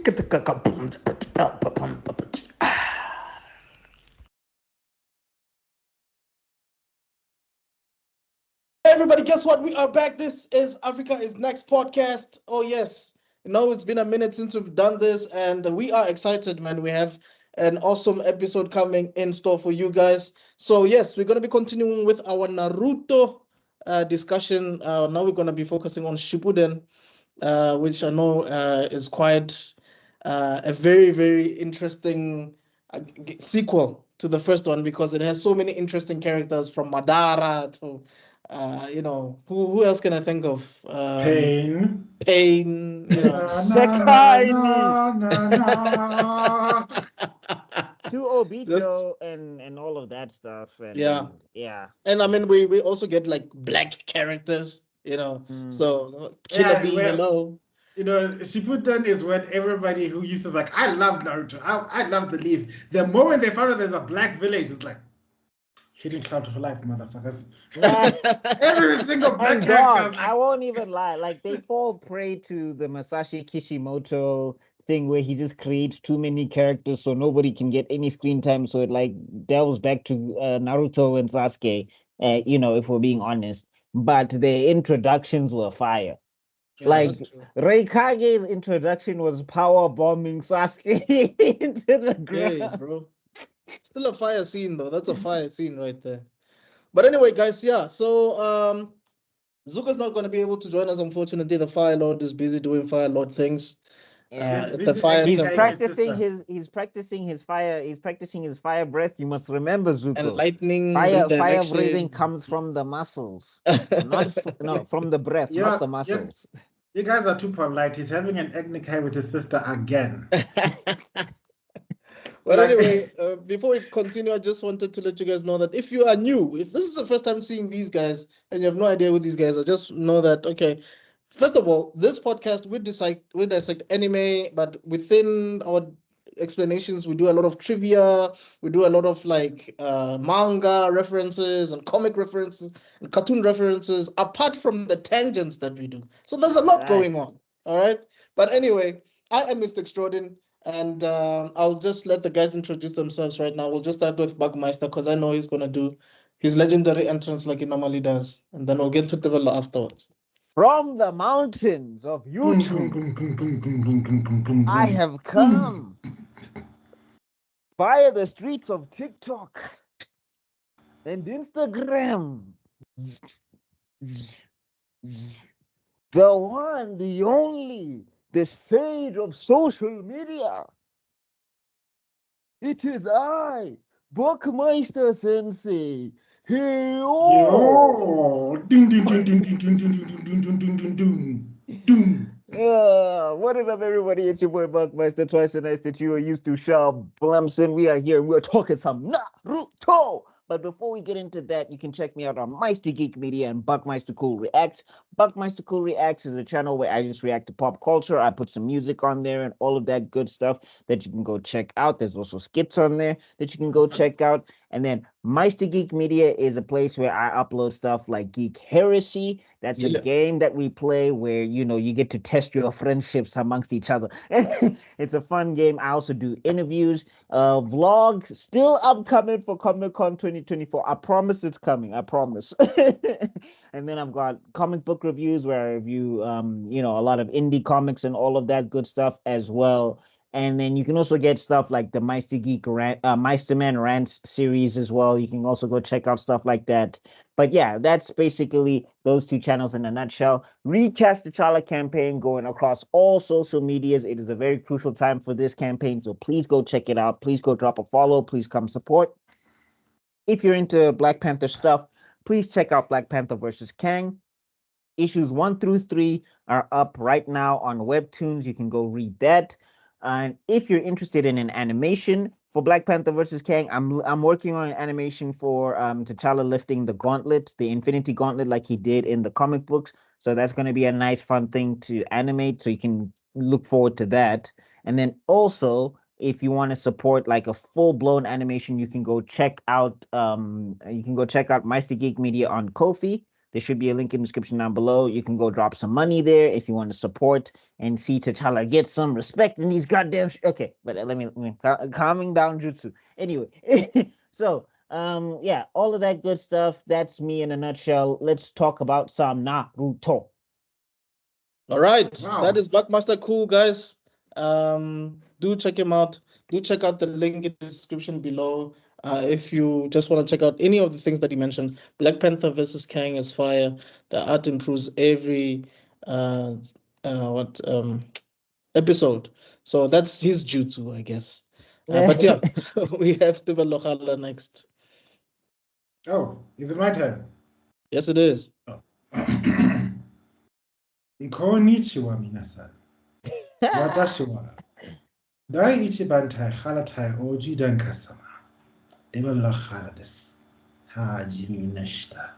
Everybody, guess what? We are back. This is Africa is Next podcast. Oh, yes. It's been a minute since we've done this, and we are excited, man. We have an awesome episode coming in store for you guys. So, yes, we're going to be continuing with our Naruto discussion. Now we're going to be focusing on Shippuden, which I know is quite a very, very interesting sequel to the first one because it has so many interesting characters from Madara to, who else can I think of? Pain. Pain, Na na Sakaini na na na. to just Obito and all of that stuff. yeah. And yeah. And I mean, we also get like black characters, Mm. So Killer Yeah, Bee, hello. Shippuden is when everybody who used to like, I love Naruto, I love the leaf. The moment they found out there's a black village, it's like, hitting cloud for life, motherfuckers. Nah, Every single black and character dog, is I like, won't even lie. Like they fall prey to the Masashi Kishimoto thing where he just creates too many characters so nobody can get any screen time. So it like delves back to Naruto and Sasuke. If we're being honest, but the introductions were fire. Yeah, Like that's true. Reikage's introduction was power bombing Sasuke into the Hey, ground. bro. Still a fire scene though. That's a fire scene right there. But anyway, guys, yeah. So Zuko's not going to be able to join us. Unfortunately, the Fire Lord is busy doing Fire Lord things. Yeah. he's At the busy fire He's agitating temple his practicing sister. his fire breath. You must remember, and Zuko. lightning Fire breathing redirection. comes from the muscles, not no from the breath, You not know, the you, muscles. you guys are too polite. He's having an ethnic with his sister again. But Like, anyway, before we continue, I just wanted to let you guys know that if you are new, if this is the first time seeing these guys and you have no idea who these guys are, just know that, okay, first of all, this podcast we dissect anime, but within our explanations, we do a lot of trivia, we do a lot of like manga references and comic references and cartoon references, apart from the tangents that we do. So there's a lot Right. going on. All right. But anyway, I am Mr. Extrodin. And I'll just let the guys introduce themselves right now. We'll just start with Buckmeister because I know he's going to do his legendary entrance like he normally does. And then we'll get to Tebello afterwards. From the mountains of boom, boom, YouTube, boom, boom, boom, boom, boom, boom, boom, boom, I boom. have Boom. come via the streets of TikTok and Instagram. The one, the only, the sage of social media. It is I, Buckmeister Sensei. Hey, Yo. Ding, ding, ding, ding, ding, ding, ding, ding, ding, ding, ding, ding, ding. Doom. What is up, everybody? It's your boy Buckmeister, twice the nice that you are used to. Shaw Blamson. We are here. We're talking some Naruto. But before we get into that, you can check me out on Meister Geek Media and Buckmeister Cul Reacts. Buckmeister Cul Reacts is a channel where I just react to pop culture. I put some music on there and all of that good stuff that you can go check out. There's also skits on there that you can go check out. And then Meister Geek Media is a place where I upload stuff like Geek Heresy. That's a Yeah. game that we play where you get to test your friendships amongst each other. It's a fun game. I also do interviews, vlog still upcoming for Comic Con 2024. I promise it's coming. I promise. And then I've got comic book reviews where I review a lot of indie comics and all of that good stuff as well. And then you can also get stuff like the Meisterman Rants series as well. You can also go check out stuff like that. But yeah, that's basically those two channels in a nutshell. Recast the Chala campaign going across all social medias. It is a very crucial time for this campaign. So please go check it out. Please go drop a follow. Please come support. If you're into Black Panther stuff, please check out Black Panther versus Kang. Issues 1 through 3 are up right now on Webtoons. You can go read that. And if you're interested in an animation for Black Panther versus Kang, I'm working on an animation for T'Challa lifting the gauntlet, the Infinity Gauntlet, like he did in the comic books. So that's going to be a nice, fun thing to animate. So you can look forward to that. And then also, if you want to support like a full-blown animation, you can go check out Meister Geek Media on Ko-fi. There should be a link in the description down below. You can go drop some money there if you want to support and see T'Challa get some respect in these goddamn. Okay, but let me calming down jutsu. Anyway, so yeah, all of that good stuff. That's me in a nutshell. Let's talk about some Naruto. All right, Wow. that is Buckmeister Cul, guys. Do check him out. Do check out the link in the description below. If you just want to check out any of the things that he mentioned, Black Panther versus Kang is fire. The art improves every what episode. So that's his jutsu, I guess. But yeah, we have Tebello Khala next. Oh, is it my turn? Yes, it is. Konnichiwa minasan. Watashi wa Daiichi Bantai Khalatai Oji Dankasama. Tebello Khala desu. Hajime nashita.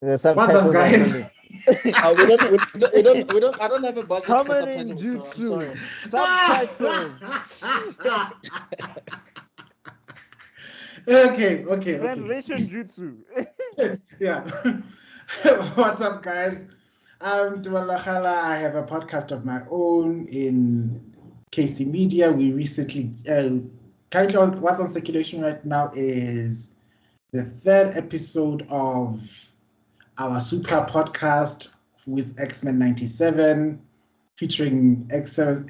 The subtitles What's up, guys? We don't. I don't have a budget for Summoning subtitles, so I'm jutsu. sorry. Subtitles. Okay. Translation jutsu. Yeah. What's up, guys? I'm Tebello Khala. I have a podcast of my own in KC Media. We recently, currently what's on circulation right now is the third episode of our super podcast with X-Men 97, featuring episode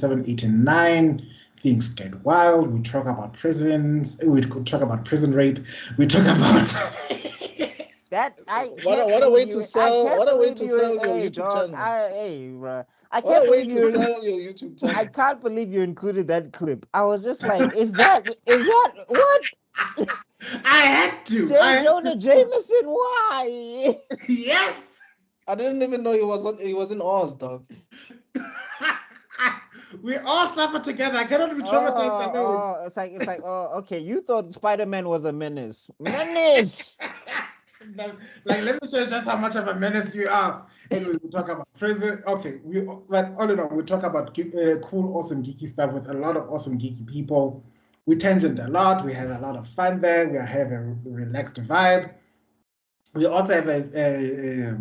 7, 8, and 9. Things get wild. We talk about prisons. We could talk about prison rape. We talk about That What a way to sell your YouTube channel. I What can't a way believe to you. sell your YouTube channel. I can't believe you included that clip. I was just like, is that what? I had to. J. Jonah Jameson, why? Yes. I didn't even know he was in Oz, dog. We all suffer together. I cannot be traumatized alone. It's like, okay. You thought Spider-Man was a menace. Menace. Like, let me show you just how much of a menace you are. Anyway, we talk about prison. Okay, but all in all, we talk about cool, awesome, geeky stuff with a lot of awesome, geeky people. We tangent a lot. We have a lot of fun there. We have a relaxed vibe. We also have a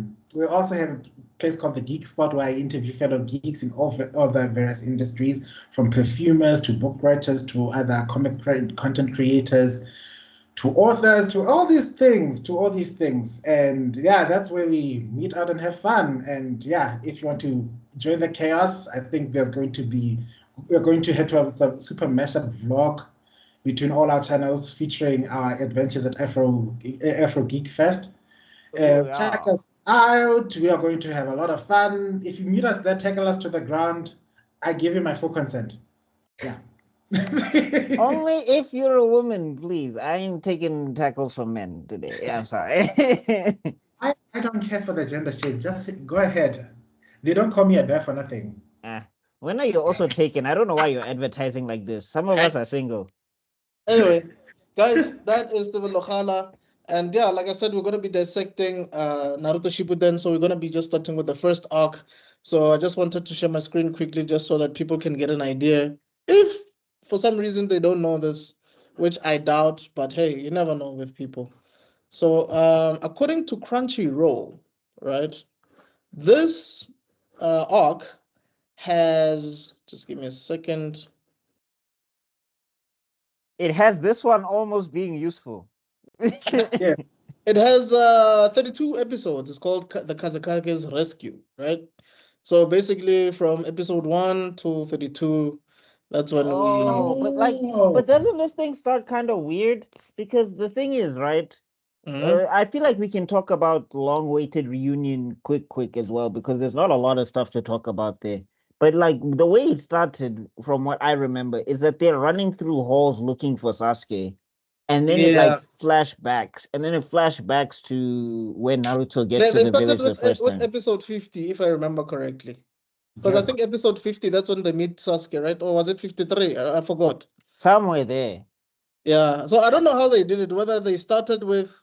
place called the Geek Spot, where I interview fellow geeks in all the various industries, from perfumers to book writers to other comic content creators, to authors, to all these things. And yeah, that's where we meet out and have fun. And yeah, if you want to join the chaos, I think we're going to head to a super mashup vlog between all our channels, featuring our adventures at Afro Geek Fest. Check us out. We are going to have a lot of fun. If you meet us there, tackle us to the ground. I give you my full consent. Yeah. Only if you're a woman, please. I ain't taking tackles from men today. I'm sorry. I don't care for the gender shame. Just go ahead. They don't call me a bear for nothing. When are you also taken? I don't know why you're advertising like this. Some of us are single. Anyway, guys, that is the Khala. And yeah, like I said, we're going to be dissecting Naruto Shippuden. So we're going to be just starting with the first arc. So I just wanted to share my screen quickly just so that people can get an idea. If for some reason they don't know this, which I doubt, but hey, you never know with people. So according to Crunchyroll, right, this arc has, just give me a second. It has this one almost being useful. Yes. It has 32 episodes. It's called The Kazakage's Rescue, right? So basically from episode 1 to 32, that's when but doesn't this thing start kind of weird? Because the thing is, right? I feel like we can talk about long-awaited reunion quick as well, because there's not a lot of stuff to talk about there. But like the way it started, from what I remember, is that they're running through halls looking for Sasuke, and then it like flashbacks, and then it flashbacks to when Naruto gets to the village the first time. With episode 50, if I remember correctly. Because I think episode 50, that's when they meet Sasuke, right? Or was it 53? I forgot. Somewhere there. Yeah. So I don't know how they did it, whether they started with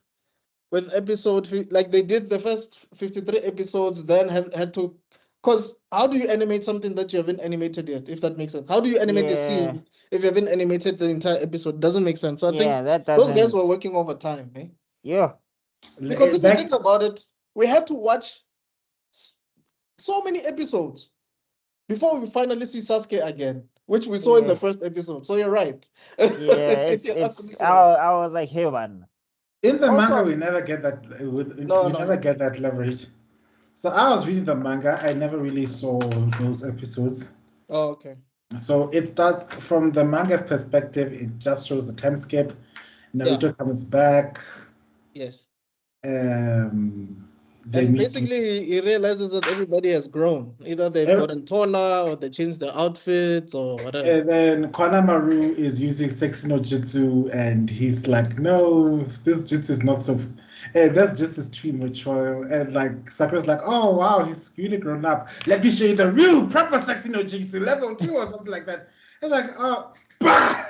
episode, like they did the first 53 episodes, then had to, because how do you animate something that you haven't animated yet, if that makes sense? How do you animate a scene if you haven't animated the entire episode? Doesn't make sense. So I think those guys were working overtime, eh? Yeah. Because if you think about it, we had to watch so many episodes before we finally see Sasuke again, which we saw in the first episode. So you're right. Yeah, I was like, hey man. In the Also- manga, we never get that. Never get that leverage. So I was reading the manga. I never really saw those episodes. Oh, okay. So it starts from the manga's perspective. It just shows the time skip. Naruto comes back. Yes. They And meet basically, he realizes that everybody has grown. Either they've gotten taller, or they changed their outfits, or whatever. And then Konamaru is using Sexy no Jutsu, and he's like, no, this jutsu is not so... that's just as too mature. And like Sakura's like, oh wow, he's really grown up. Let me show you the real proper Sexy no Jutsu, level 2 or something like that. It's like, oh, bah!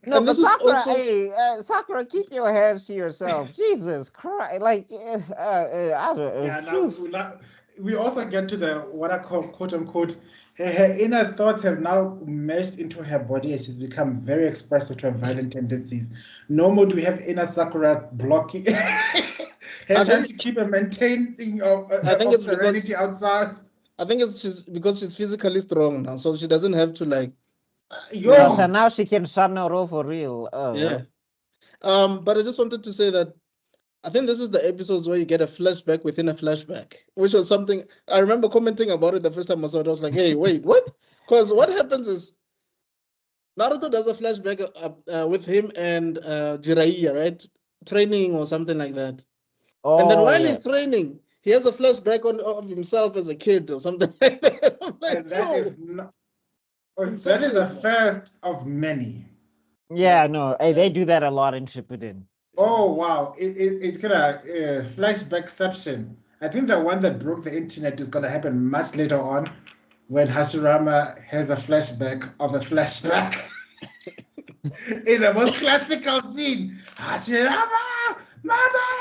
No, And but this is Sakura, also- hey, Sakura, keep your hands to yourself. Jesus Christ! Like, I don't. Yeah, now we also get to the what I call quote unquote her inner thoughts have now merged into her body and she's become very expressive to her violent tendencies. No more do we have inner Sakura blocking her trying to keep a maintaining of serenity outside. I think it's because she's physically strong now, so she doesn't have to like. So now she can Shanaro for real. Yeah. But I just wanted to say that I think this is the episodes where you get a flashback within a flashback, which was something I remember commenting about it the first time I saw it. I was like, hey, wait, what? Because what happens is Naruto does a flashback with him and Jiraiya, right? Training or something like that. And then while he's training, he has a flashback of himself as a kid or something like that. Like, and that is not. That is the first of many. Yeah, no, hey, they do that a lot in Shippuden. Oh wow! It kind of flashbackception. I think the one that broke the internet is going to happen much later on, when Hashirama has a flashback of a flashback. In the most classical scene, Hashirama, mother,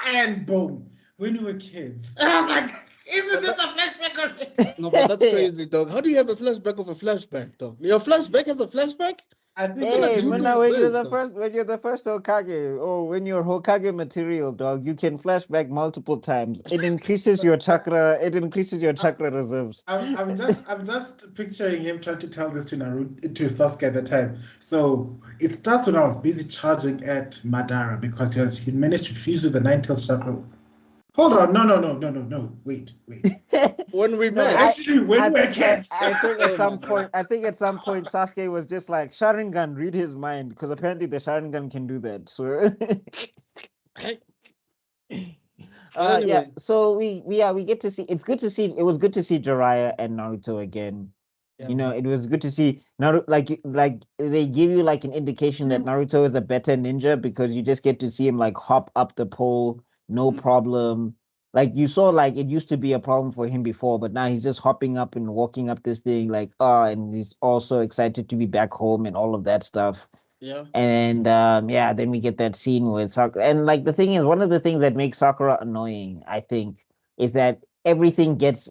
and boom! When we were kids, I was like, "Isn't this a flashback already?" No, but that's crazy, dog. How do you have a flashback of a flashback, dog? Your flashback has a flashback? I think Hey, Jutsu when is you're this, when you're the first Hokage, or when you're Hokage material, dog, you can flashback multiple times. It increases your chakra. It increases your chakra reserves. I'm just picturing him trying to tell this to Naruto, to Sasuke at the time. So it starts when I was busy charging at Madara because he managed to fuse with the Nine-Tails chakra. Hold on, no, wait. When we No, met, Actually, when we were kids. I think at Oh some my point, Sasuke was just like Sharingan, read his mind, because apparently the Sharingan can do that. So, Anyway. yeah. So we get to see. It's good to see. It was good to see Jiraiya and Naruto again. Yeah. You know, it was good to see Naruto. Like they give you like an indication that Naruto is a better ninja because you just get to see him like hop up the pole, no problem. Like you saw, like it used to be a problem for him before, but now he's just hopping up and walking up this thing, like and he's also excited to be back home and all of that stuff. Yeah. And yeah, then we get that scene with Sakura. And like the thing is, one of the things that makes Sakura annoying, I think, is that everything gets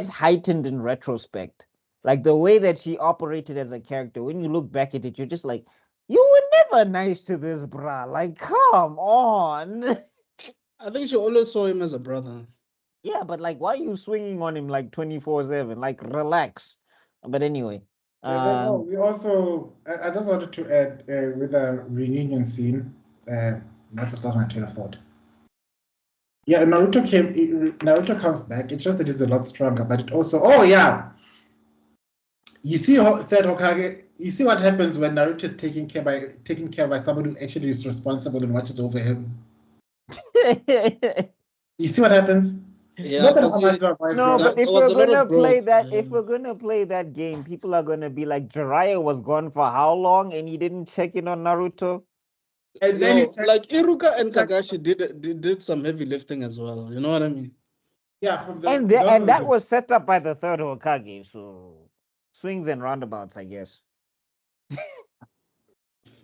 heightened in retrospect. Like the way that she operated as a character, when you look back at it, you're just like, you were never nice to this brah. Like, come on. I think she always saw him as a brother. Yeah, but like, why are you swinging on him like 24/7? Like, relax. But anyway, No, we also. I just wanted to add with a reunion scene. Not just lost my train of thought. Yeah, Naruto comes back. It's just that he's a lot stronger, but it also. Oh yeah. You see, third Hokage. You see what happens when Naruto is taken care by somebody who actually is responsible and watches over him. You see what happens? Yeah, no, but if we're gonna play that game, people are gonna be like, Jiraiya was gone for how long, and he didn't check in on Naruto. And then like Iruka and Kakashi did some heavy lifting as well. You know what I mean? Yeah, and that was set up by the third Hokage. So swings and roundabouts, I guess.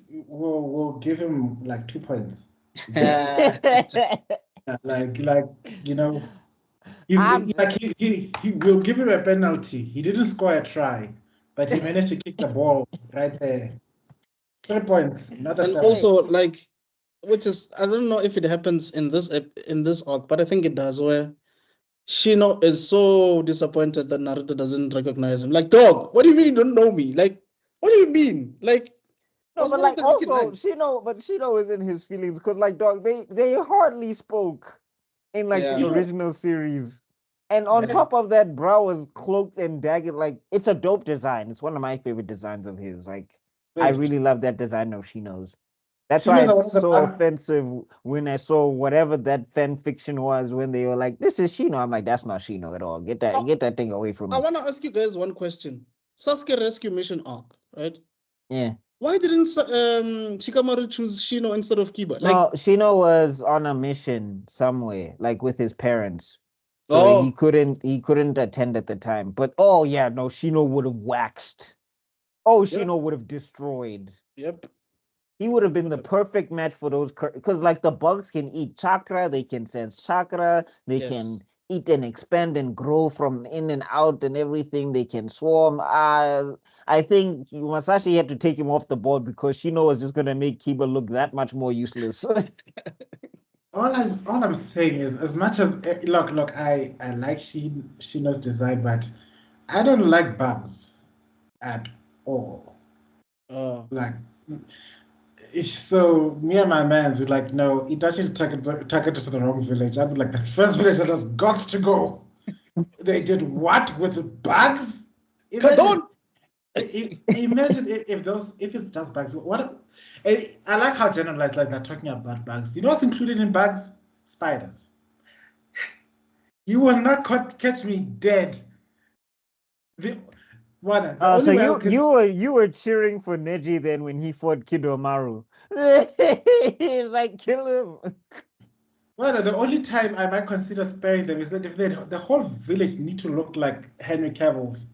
We'll give him like 2 points. like you know, he will give him a penalty. He didn't score a try, but he managed to kick the ball right there. 3 points, not a And 7. also, like, which is I don't know if it happens in this arc, but I think it does, where Shino is so disappointed that Naruto doesn't recognize him. Like, dog, what do you mean you don't know me? Like, what do you mean? Like, I No, was but one of like the wicked also nine. Shino is in his feelings because like dog, they hardly spoke in like the Yeah. original series. And on Yeah. top of that, bro was cloaked and dagged. Like it's a dope design. It's one of my favorite designs of his. Like I Wait, really love that design of Shino's. That's she why knows it's one of the so offensive when I saw whatever that fan fiction was when they were like, "This is Shino." I'm like, "That's not Shino at all. Oh, Get that thing away from I me." want to ask you guys one question. Sasuke rescue mission arc, right? Yeah. Why didn't Shikamaru choose Shino instead of Kiba? Like, No, Shino was on a mission somewhere, like with his parents. So oh, he couldn't attend at the time. But oh yeah, no, Shino would have waxed. Oh, yep, Shino would have destroyed. yep. He would have been the perfect match for those because like the bugs can eat chakra, they can sense chakra, they can Yes. eat and expand and grow from in and out and everything. They can swarm. I think Masashi had to take him off the board because Shino was just gonna make Kiba look that much more useless. all I'm saying is, as much as look, I like Shino's design, but I don't like bugs at all. Oh, Like, so me and my mans were like, no, it actually targeted to the wrong village. I'd be like, the first village that has got to go. They did what with bugs? Imagine, Kadon! imagine if it's just bugs. What? I like how generalized like they're talking about bugs. You know what's included in bugs? Spiders. You will not catch me dead. The the So only way I can. you were cheering for Neji then when he fought Kidomaru. He's like kill him. The only time I might consider sparing them is that if the whole village need to look like Henry Cavill's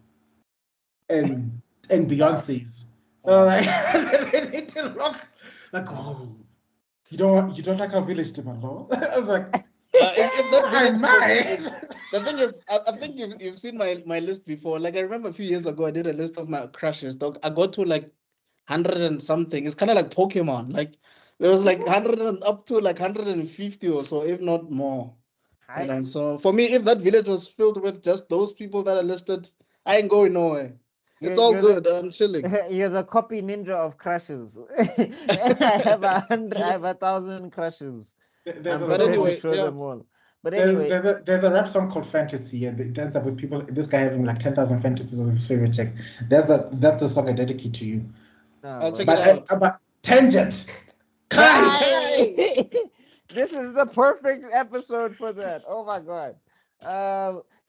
and Wow. Beyonce's. Wow. Like, they need to look like, oh, you don't like our village, Tebello? I was like, If that I village for me might. is the thing is, I think you've seen my list before. Like I remember a few years ago, I did a list of my crushes. Dog, I got to like 100 and something. It's kind of like Pokemon. Like there was like 100 and up to like 150 or so, if not more. I So for me, if that village was filled with just those people that are listed, I ain't going nowhere. It's all you're the good. I'm chilling. you're the copy ninja of crushes. I have 100, I have 1,000 crushes. There's I'm a But song prepared to called anyway, show yeah. them all. But anyway, there's a rap song called Fantasy, and it ends up with this guy having like 10,000 fantasies of his favorite chicks. That's the song I dedicate to you. I'll oh, check it out. But tangent. Kai! Hi! This is the perfect episode for that. Oh my god.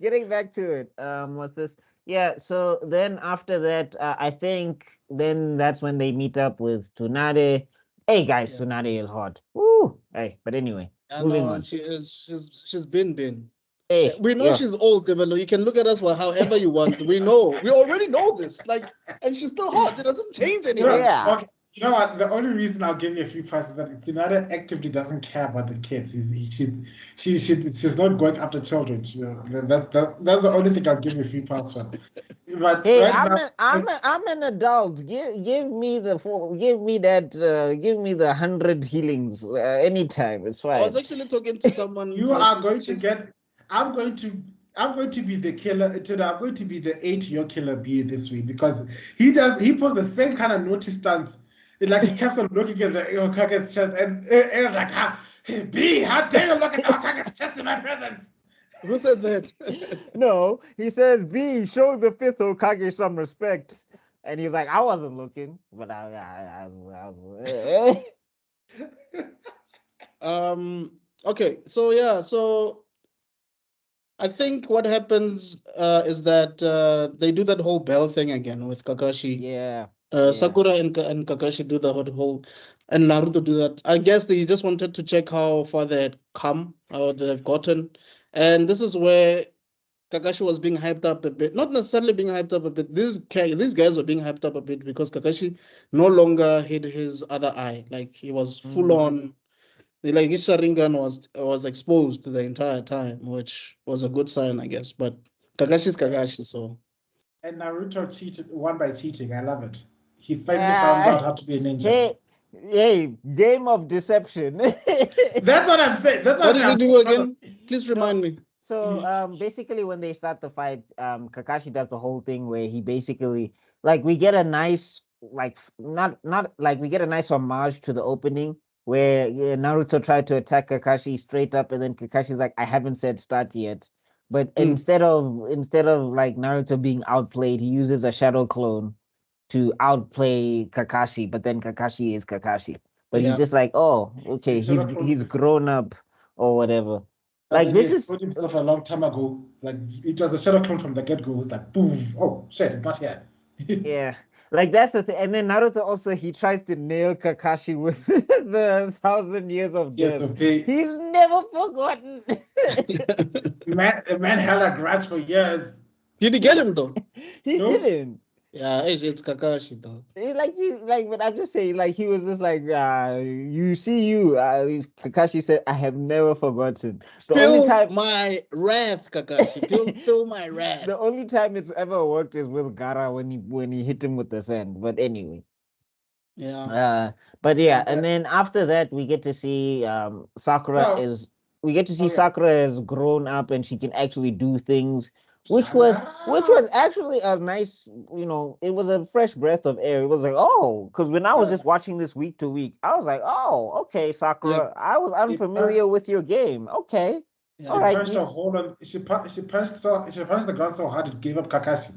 Getting back to it. What's this? Yeah, so then after that, I think then that's when they meet up with Tsunade. Hey guys, Yeah. Tsunade is hot. Woo! Hey, but anyway, I moving know on. she is. She's been. Hey, We know yeah. she's old, Tebello. You can look at us for however you want. We know. We already know this. Like, and she's still hot. It doesn't change You know, anything. Yeah. okay, you know what? The only reason I'll give you a few passes is that Tsunade actively doesn't care about the kids. She's not going after children. That's the only thing I'll give you a few passes for. But Hey, right now, I'm an adult. Give me give me the 100 healings anytime. It's I was fine. actually talking to someone. you are She's going to get. I'm going to. I'm going to be the killer today. I'm going to be the 8-year killer bee this week because he puts the same kind of naughty stance. Like he keeps on looking at the Okage's chest and like, B, how dare you look at the Okage's chest in my presence? who said that? No, he says, B, show the fifth Hokage some respect. And he's like, I wasn't looking, but I was Okay. So yeah. So I think what happens is that they do that whole bell thing again with Kakashi. yeah, yeah. Sakura and Kakashi do the whole, and Naruto do that. I guess they just wanted to check how far they had come, how they have gotten, and this is where Kakashi was being hyped up a bit. Not necessarily being hyped up a bit. These guys were being hyped up a bit because Kakashi no longer hid his other eye. Like he was full Mhm. on. Like his sharingan was exposed the entire time, which was a good sign, I guess. But Kakashi's Kakashi, so And Naruto won by cheating. I love it. He finally found Uh, out how to be a ninja. hey, Hey, game of deception. That's what I'm saying. That's What what did he I'm do again? Please No, remind me. so basically when they start the fight, Kakashi does the whole thing where he basically like we get a nice not like we get a nice homage to the opening where Naruto tried to attack Kakashi straight up and then Kakashi's like I haven't said start yet. But instead of like Naruto being outplayed, he uses a shadow clone to outplay Kakashi, but then Kakashi is Kakashi. But he's Yeah. just like, oh, okay, The shadow he's clone, grown up or whatever. but Like then he this is exposed himself a long time ago. Like it was a shadow clone from the get-go. It's like, boom, oh shit, it's not here. yeah. Like that's the thing. And then Naruto also he tries to nail Kakashi with the 1,000 years of Yes, death. okay. He's never forgotten. Man held a grudge for years. Did he get him though? He No? didn't. Yeah, it's Kakashi though. But I'm just saying, like he was just like, you see you. Kakashi said, I have never forgotten. The only Feel time my wrath, Kakashi. Feel my wrath. the only time it's ever worked is with Gaara when he hit him with the sand. But anyway. Yeah. But yeah, Yeah. and then after that we get to see Sakura Oh. is we get to see Oh, yeah. Sakura has grown up and she can actually do things, which Shut was up. actually a nice, it was a fresh breath of air. It was like, oh, because when I was just watching this week to week, I was like, oh, okay, Sakura, I was It unfamiliar with your game. Okay, Yeah. all She right, punched a hole on. She punched the ground so hard it gave up Kakashi.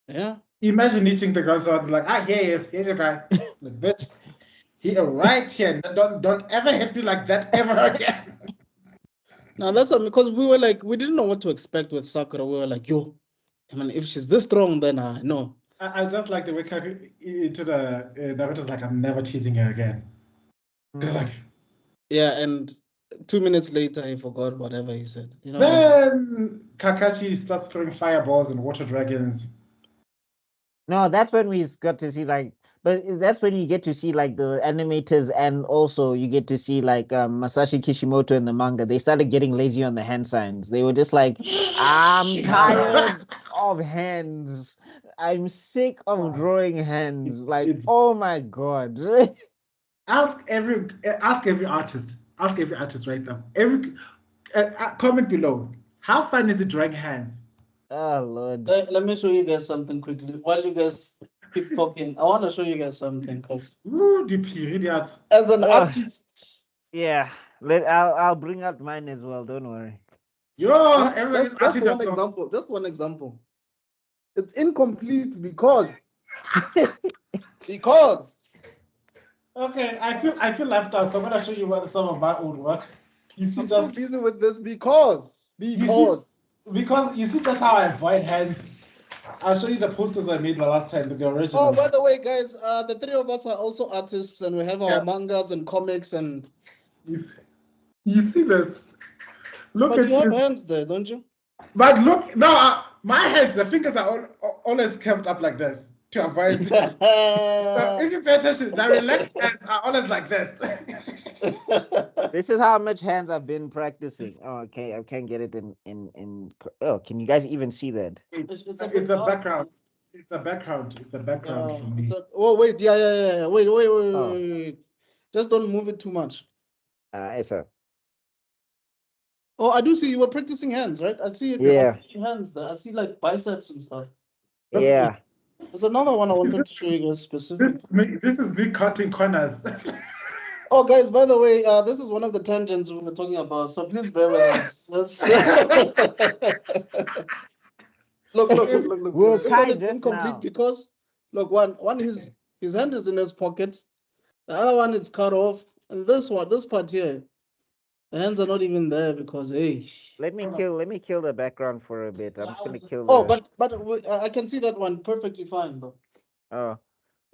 Yeah. Imagine hitting the ground so hard, like here he is, here's your guy. Like bitch, he right here. Don't ever hit me like that ever again. Now that's because we didn't know what to expect with Sakura. We were like, yo, I mean, if she's this strong, then no. I just like the way into the Naruto's like I'm never teasing her again. They're like Yeah, and 2 minutes later he forgot whatever he said. You know. then Kakashi starts throwing fireballs and water dragons. No, that's when we got to see but that's when you get to see like the animators and also you get to see like Masashi Kishimoto in the manga. They started getting lazy on the hand signs. They were just like, I'm tired of hands. I'm sick of drawing hands. Like, oh my god. Ask every artist. Ask every artist right now. Every comment below. How fun is it drawing hands? Oh Lord. Let me show you guys something quickly. While you guys keep talking, I want to show you guys something, cause Ooh, the period. as an artist, Yeah. I'll bring out mine as well, don't worry. Yo, everybody's just asking one themselves. example. Just one example. It's incomplete because because Okay, I feel left out, so I'm gonna show you some of my old work. You see, I'm so busy with this because because you see that's how I avoid hands. I'll show you the posters I made the last time, the original. Oh, by the way, guys, the three of us are also artists, and we have our Yeah. mangas and comics, and You see this? Look but at you have this. hands there, don't you? But look, no, my hands, the fingers are always kept up like this to avoid. So if you pay attention, the relaxed hands are always like this. This is how much hands I've been practicing. Oh, okay, I can't get it in. Oh, can you guys even see that? It's It's bit the dark. background. It's the background. It's the background for me. Oh wait, yeah. Wait. Oh. Just don't move it too much. It's a Oh, I do see you were practicing hands, right? I see Yeah. your hands there. I see like biceps and stuff. Yeah. There's another one I wanted to show you guys specifically. This is me cutting corners. Oh, guys, by the way, this is one of the tangents we were talking about, so please bear with us. Look. We're This one is kind of incomplete now. because look, one his hand is in his pocket, the other one is cut off, and this part here, the hands are not even there because hey. Let me kill the background for a bit. I'm just gonna kill Oh, the but I can see that one perfectly fine though. Oh.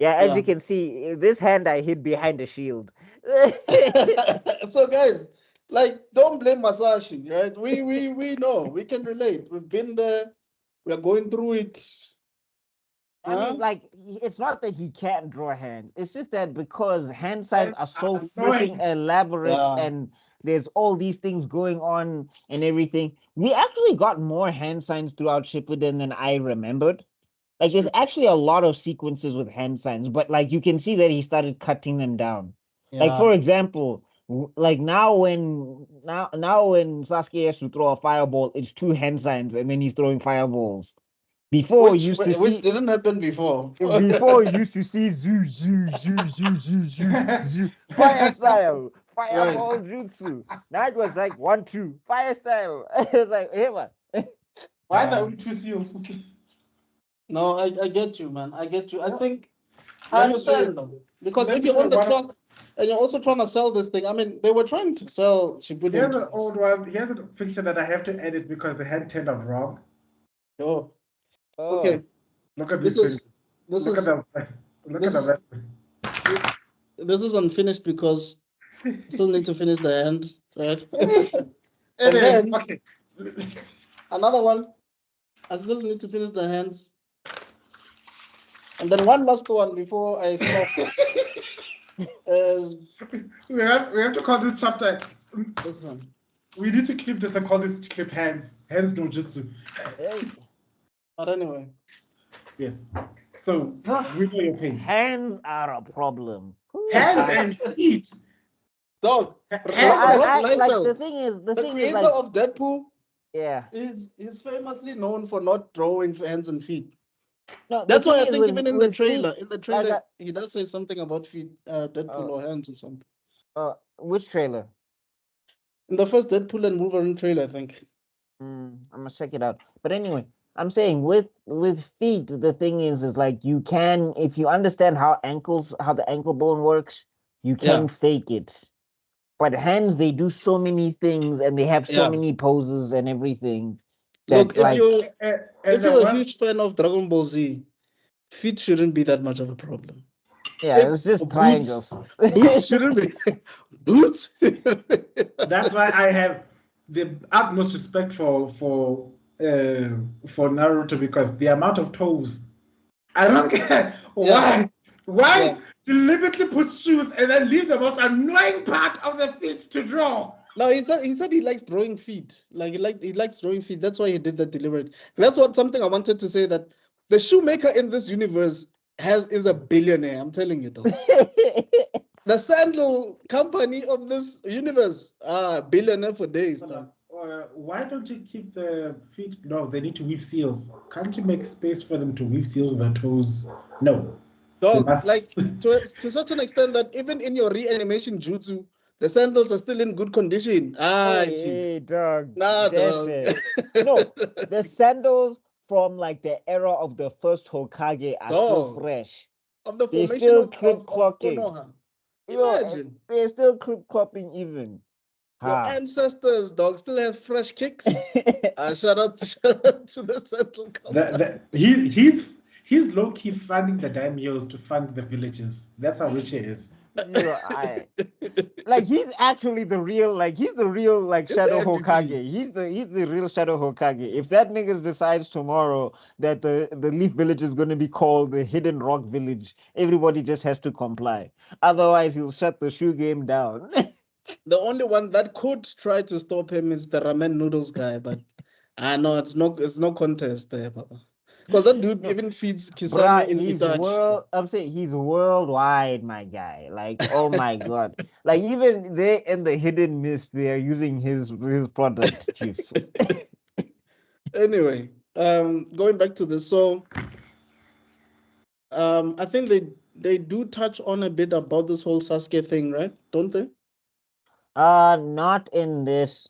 Yeah, as you can see, this hand I hid behind a shield. So guys, like don't blame Masashi, right? We know, we can relate. We've been there, we are going through it. I mean, like, it's not that he can't draw hands. It's just that because hand signs are so freaking elaborate and there's all these things going on and everything. We actually got more hand signs throughout Shippuden than I remembered. Like there's actually a lot of sequences with hand signs, but like you can see that he started cutting them down. Like for example, like now when Sasuke has to throw a fireball, it's 2 hand signs and then he's throwing fireballs. Before you used to which see didn't happen before. before you used to see zoo fire style, fireball jutsu. Now it was like 1, 2 fire style. It's like, hey man. Why the only 2 seals? No, I get you, man. I get you. I think I Let me show understand you- though. Because let if me you're show on you the one of- clock and you're also trying to sell this thing, I mean, they were trying to sell Shippuden Here's to an us. old one. Here's a picture that I have to edit because the hand turned out wrong. Oh, Oh. okay. Look at This these is things. this Look is at the look this at the is rest. this is unfinished because I still need to finish the hand, right? And And then okay. another one. I still need to finish the hands. And then one last one before I stop is we have to call this chapter. this one. We need to clip this and call this clip hands. Hands no jutsu. Hey. But anyway. Yes. So we know your pain. Hands are a problem. Hands and feet. Dog. Hands Rob like Liefeld, the thing is the creator like of Deadpool, yeah. is famously known for not drawing hands and feet. No, That's why I is think even in the with trailer, feet, he does say something about feet, Deadpool or hands or something. which trailer? In the first Deadpool and Wolverine trailer, I think. I'm gonna check it out. But anyway, I'm saying with feet, the thing is like you can, if you understand how the ankle bone works, you can fake it. But hands, they do so many things and they have so Yeah. many poses and everything. Look, That, if you're a huge fan of Dragon Ball Z, feet shouldn't be that much of a problem. yeah, it's just triangles. Boots shouldn't be boots. That's why I have the utmost respect for Naruto, because the amount of toes. I don't care why. Why deliberately put shoes and then leave the most annoying part of the feet to draw? No, he said he likes drawing feet. Like he likes drawing feet. That's why he did that deliberate. That's something I wanted to say, that the shoemaker in this universe is a billionaire. I'm telling you, though. The sandal company of this universe, billionaire for days. Why don't you keep the feet? No, they need to weave seals. Can't you make space for them to weave seals with their toes? No. Dog, like to such an extent that even in your reanimation jutsu, the sandals are still in good condition. Hey, dog. Nah, dog. No, the sandals from like the era of the first Hokage are still fresh. Of the They're formation still of clip-clopping. Konoha. Imagine. They're still clip-clopping even. Your ancestors, dog, still have fresh kicks. Shout out to the central company. He's low-key funding the daimyos to fund the villages. That's how rich he is. Like he's actually the real, Shadow Hokage. He's the real Shadow Hokage. If that nigga decides tomorrow that the Leaf Village is going to be called the Hidden Rock Village, everybody just has to comply. Otherwise, he'll shut the shoe game down. The only one that could try to stop him is the ramen noodles guy, but I know it's no contest there, Papa. Because that dude even feeds Kisame in Itachi. I'm saying he's worldwide, my guy. Like, oh my god. Like even they in the hidden mist, they are using his product, Chief. Anyway, going back to this, so I think they do touch on a bit about this whole Sasuke thing, right? Don't they? Not in this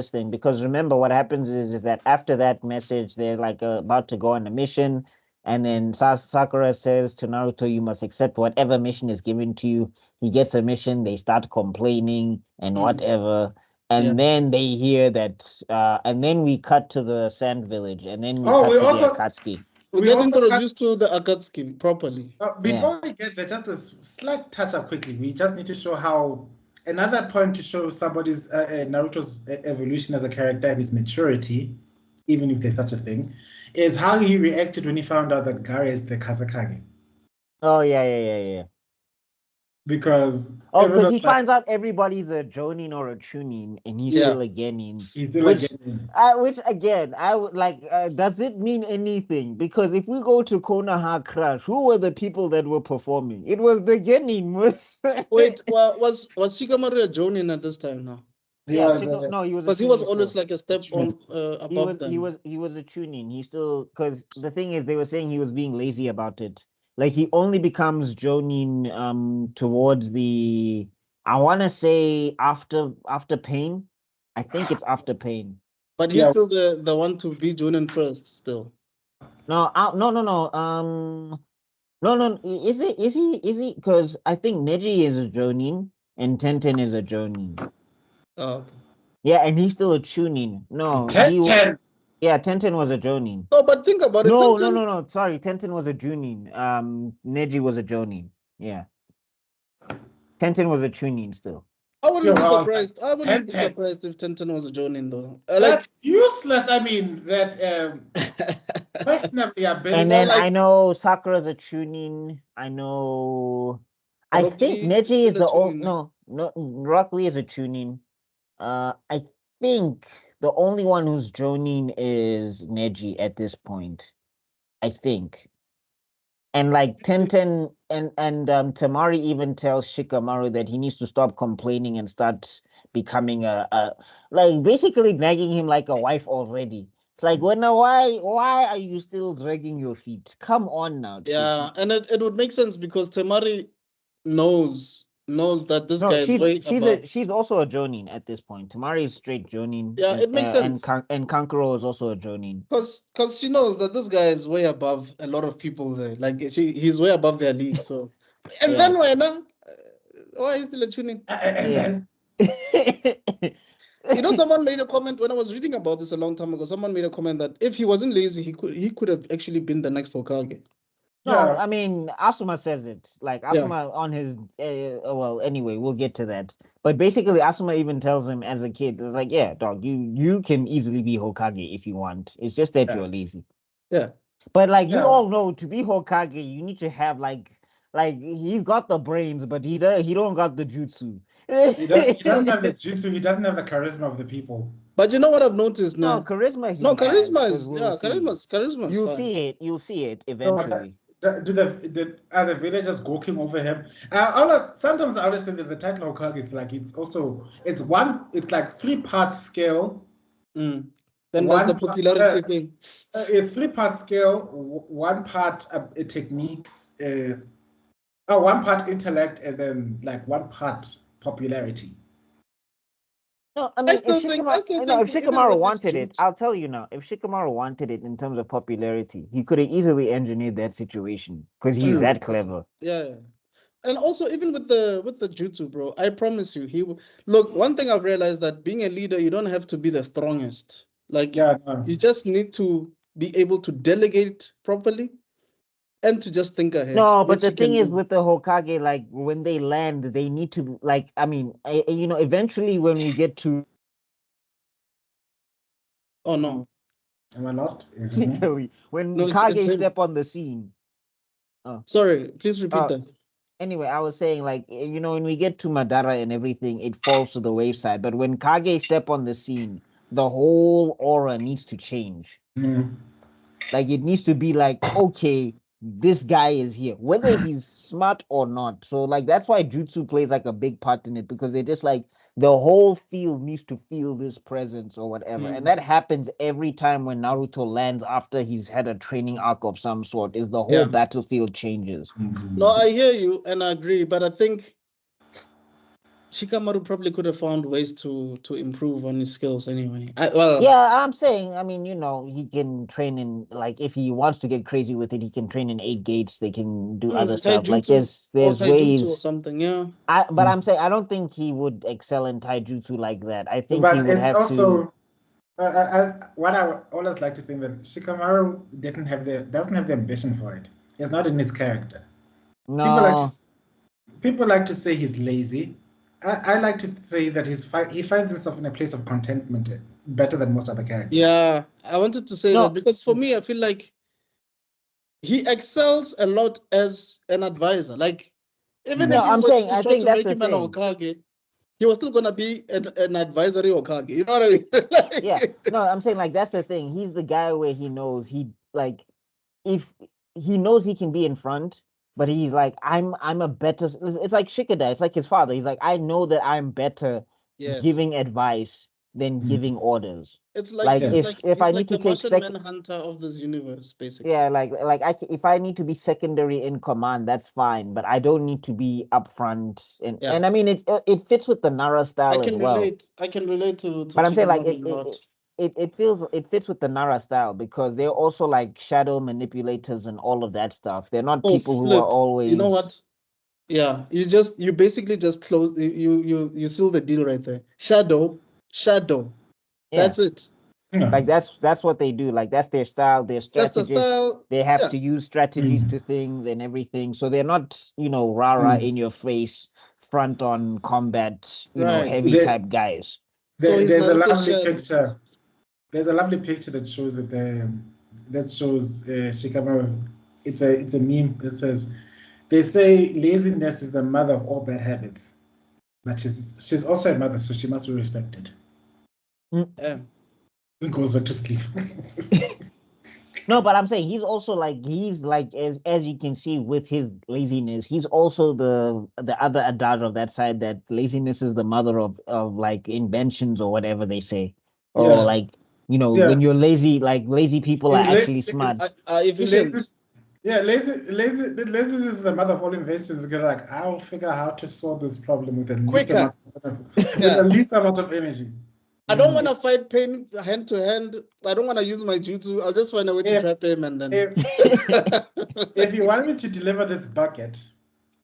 thing, because remember what happens is that after that message, they're like about to go on a mission, and then Sakura says to Naruto, "You must accept whatever mission is given to you." He gets a mission, they start complaining and whatever, and then they hear that, and then we cut to the Sand Village, and then we cut to the Akatsuki. We get introduced to the Akatsuki properly. Before we get there, just a slight touch up quickly. We just need to show how another point to show somebody's Naruto's evolution as a character and his maturity, even if there's such a thing, is how he reacted when he found out that Gaara is the Kazakage. Oh yeah. because because he like, finds out everybody's a Jonin or a Chunin, and he's Yeah. still a Genin. he's still Which, again. which again, I would like. Does it mean anything? Because if we go to Konoha Crash, who were the people that were performing? It was the Genin. Wait, well, was Shikamaru a Jonin at this time now? He Yeah, was no, he was a Because he was Chunin always still. like a step on above them. He was a Chunin. He still, because the thing is, they were saying he was being lazy about it. Like he only becomes Jonin towards the, I want to say after Pain. I think it's after Pain. But he's Yeah. still the one to be Jonin first still. No, no. No. Is it? Is he? Because I think Neji is a Jonin and Tenten is a Jonin. Oh, okay. Yeah, and he's still a Chunin. No, Tenten. yeah, Tenten was a Jonin. No, but think about it. No, Tenten, no. Sorry, Tenten was a Junin. Neji was a Jonin. Yeah, Tenten was a Chunin still. I wouldn't Yo, be I was like, surprised. I wouldn't be Tenten. surprised if Tenten was a Jonin though. That's useless. I mean, that Like, questionably ability. And then like- I know Sakura's a Chunin. I know. I Rock think Lee Neji is still a the old. Chunin. No. Rock Lee is a Chunin. I think the only one who's Jonin is Neji at this point. I think. And like Tenten and Tamari even tells Shikamaru that he needs to stop complaining and start becoming a like basically nagging him like a wife already. It's like, well, now why are you still dragging your feet? Come on now. Chief. Yeah, and it would make sense because Temari knows that this No, guy is way above. she's also a Jonin at this point. Tamari is straight Jonin. Yeah, and, it makes sense. And Kankuro is also a Jonin. Because she knows that this guy is way above a lot of people there. Like he's way above their league. So, and Yeah. then why is still a tuning? And Yeah. You know, someone made a comment when I was reading about this a long time ago. Someone made a comment that if he wasn't lazy, he could have actually been the next Hokage. No, Yeah. I mean Asuma says it. Like Asuma on his well, anyway, we'll get to that. But basically, Asuma even tells him as a kid, it's like, yeah, dog, you can easily be Hokage if you want. It's just that Yeah. you're lazy. Yeah. But like we Yeah. all know, to be Hokage, you need to have like he's got the brains, but he don't got the jutsu. he doesn't have the jutsu. He doesn't have the charisma of the people. But you know what I've noticed now? No, charisma he No, has, charisma 'cause is we'll see. charisma is You'll fine. see it. You'll see it No, eventually. are the villagers gawking over him? Sometimes I always think that the title Hokage is like it's like 3-part scale. Then that's the popularity thing. It's 3-part scale, 1 part techniques, 1 part intellect, and then like 1 part popularity. No, I mean, if think Shikamaru wanted it, I'll tell you now. If Shikamaru wanted it in terms of popularity, he could have easily engineered that situation because he's True. that clever. Yeah. And also, even with the jutsu, bro, I promise you, look. One thing I've realized that being a leader, you don't have to be the strongest. Like, you just need to be able to delegate properly and to just think ahead. No, but which the you can thing is do. with the Hokage, like when they land, they need to like. I mean, eventually when we get to Oh no, Am I lost? basically when No, it's Kage him. step on the scene. Sorry, please repeat that. Anyway, I was saying like when we get to Madara and everything, it falls to the wayside. But when Kage step on the scene, the whole aura needs to change. Like it needs to be like, okay, this guy is here, whether he's smart or not. So like that's why jutsu plays like a big part in it, because they're just like the whole field needs to feel this presence or whatever. And that happens every time when Naruto lands after he's had a training arc of some sort, is the whole battlefield changes. No, I hear you and I agree, but I think Shikamaru probably could have found ways to improve on his skills anyway. Yeah, I'm saying, I mean, he can train in, like, if he wants to get crazy with it, he can train in 8 gates. They can do other stuff. Like, there's ways or something. Yeah. But I'm saying I don't think he would excel in taijutsu like that. I think But he would it's have also, what I always like to think that Shikamaru doesn't have the ambition for it. It's not in his character. No. People like to say he's lazy. I like to say that he finds himself in a place of contentment better than most other characters. Yeah, I wanted to say that because for me, I feel like he excels a lot as an advisor. Like, Even No, if he I'm was saying to I try think to that's make the him an thing. Hokage, he was still gonna be an advisory Hokage. You know what I mean? Yeah, no, I'm saying like that's the thing. He's the guy where he knows he like if he knows he can be in front, but he's like I'm a better. It's like Shikada. It's like his father. He's like I know that I'm better Yes. giving advice than giving orders. It's like Like Yes. if he's I like need to the take Martian second. Manhunter of this universe, basically. Yeah, if I need to be secondary in command, that's fine, but I don't need to be up front. And Yeah. and I mean it fits with the Nara I style as can well. relate. I can relate to But I'm saying like Shikamaru a lot. it fits with the Nara style because they're also like shadow manipulators and all of that stuff. They're not Oh, people who are flip. You know always what? Yeah, you basically just close you seal the deal right there. Shadow. yeah. That's it. Like that's what they do. Like that's their style, they're That's the strategists. style. They have Yeah. to use strategies to things and everything. So they're not, rah-rah in your face, front on combat, Right. heavy type guys. So he's There's a Naruto lovely Shadow. picture. There's a lovely picture that shows it. That shows Shikamaru. It's a meme that says they say laziness is the mother of all bad habits, but she's also a mother, so she must be respected. Yeah. It goes back to sleep. No, but I'm saying he's like as you can see with his laziness, he's also the other adage of that side that laziness is the mother of like inventions or whatever they say. Or Yeah, like, yeah. when you're lazy, like lazy people are He's actually la- smart. Efficient. lazy. Yeah, lazy is the mother of all inventions. Because like I'll figure out how to solve this problem with Quicker. with Yeah. the least amount of energy. I don't want to fight pain hand to hand. I don't want to use my jutsu. I'll just find a way to If trap him and then. if you want me to deliver this bucket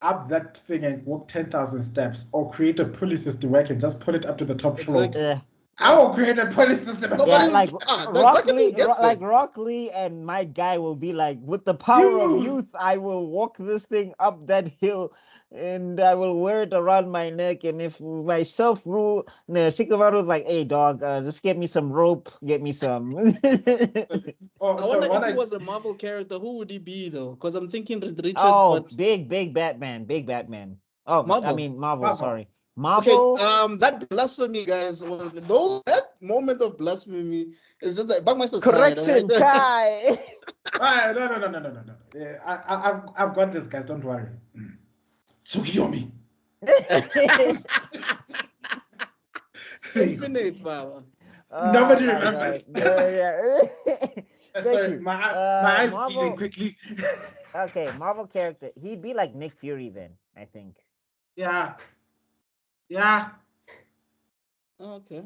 up that thing and walk 10,000 steps, or create a pulley system where I can just put it up to the top floor, Exactly. Yeah. I will create a pulley system. Nobody Yeah, will. like That Rock bucket will Lee, get there. like Rock Lee and my guy will be like, with the power of You youth, I will walk this thing up that hill, and I will wear it around my neck. And if my self rule, no, Shikamaru's like, hey dog, just get me some rope, get me some. Oh, I so wonder what if he I was a Marvel character, who would he be though? Because I'm thinking Reed Richards, Oh, but big Batman, big Batman. Oh, I Marvel. mean Marvel. Marvel. Sorry, Okay, Marvel. that blasphemy, guys, was no that moment of blasphemy is just like Buckmeister's tired, Correction, right? Kai. No. Yeah, I've got this, guys. Don't worry. Tsukiyomi. Infinite power. Oh Nobody my god. remembers. Yeah. Thank Sorry, you. my eyes peeling Marvel. quickly. Okay, Marvel character. He'd be like Nick Fury then, I think. Yeah. Okay.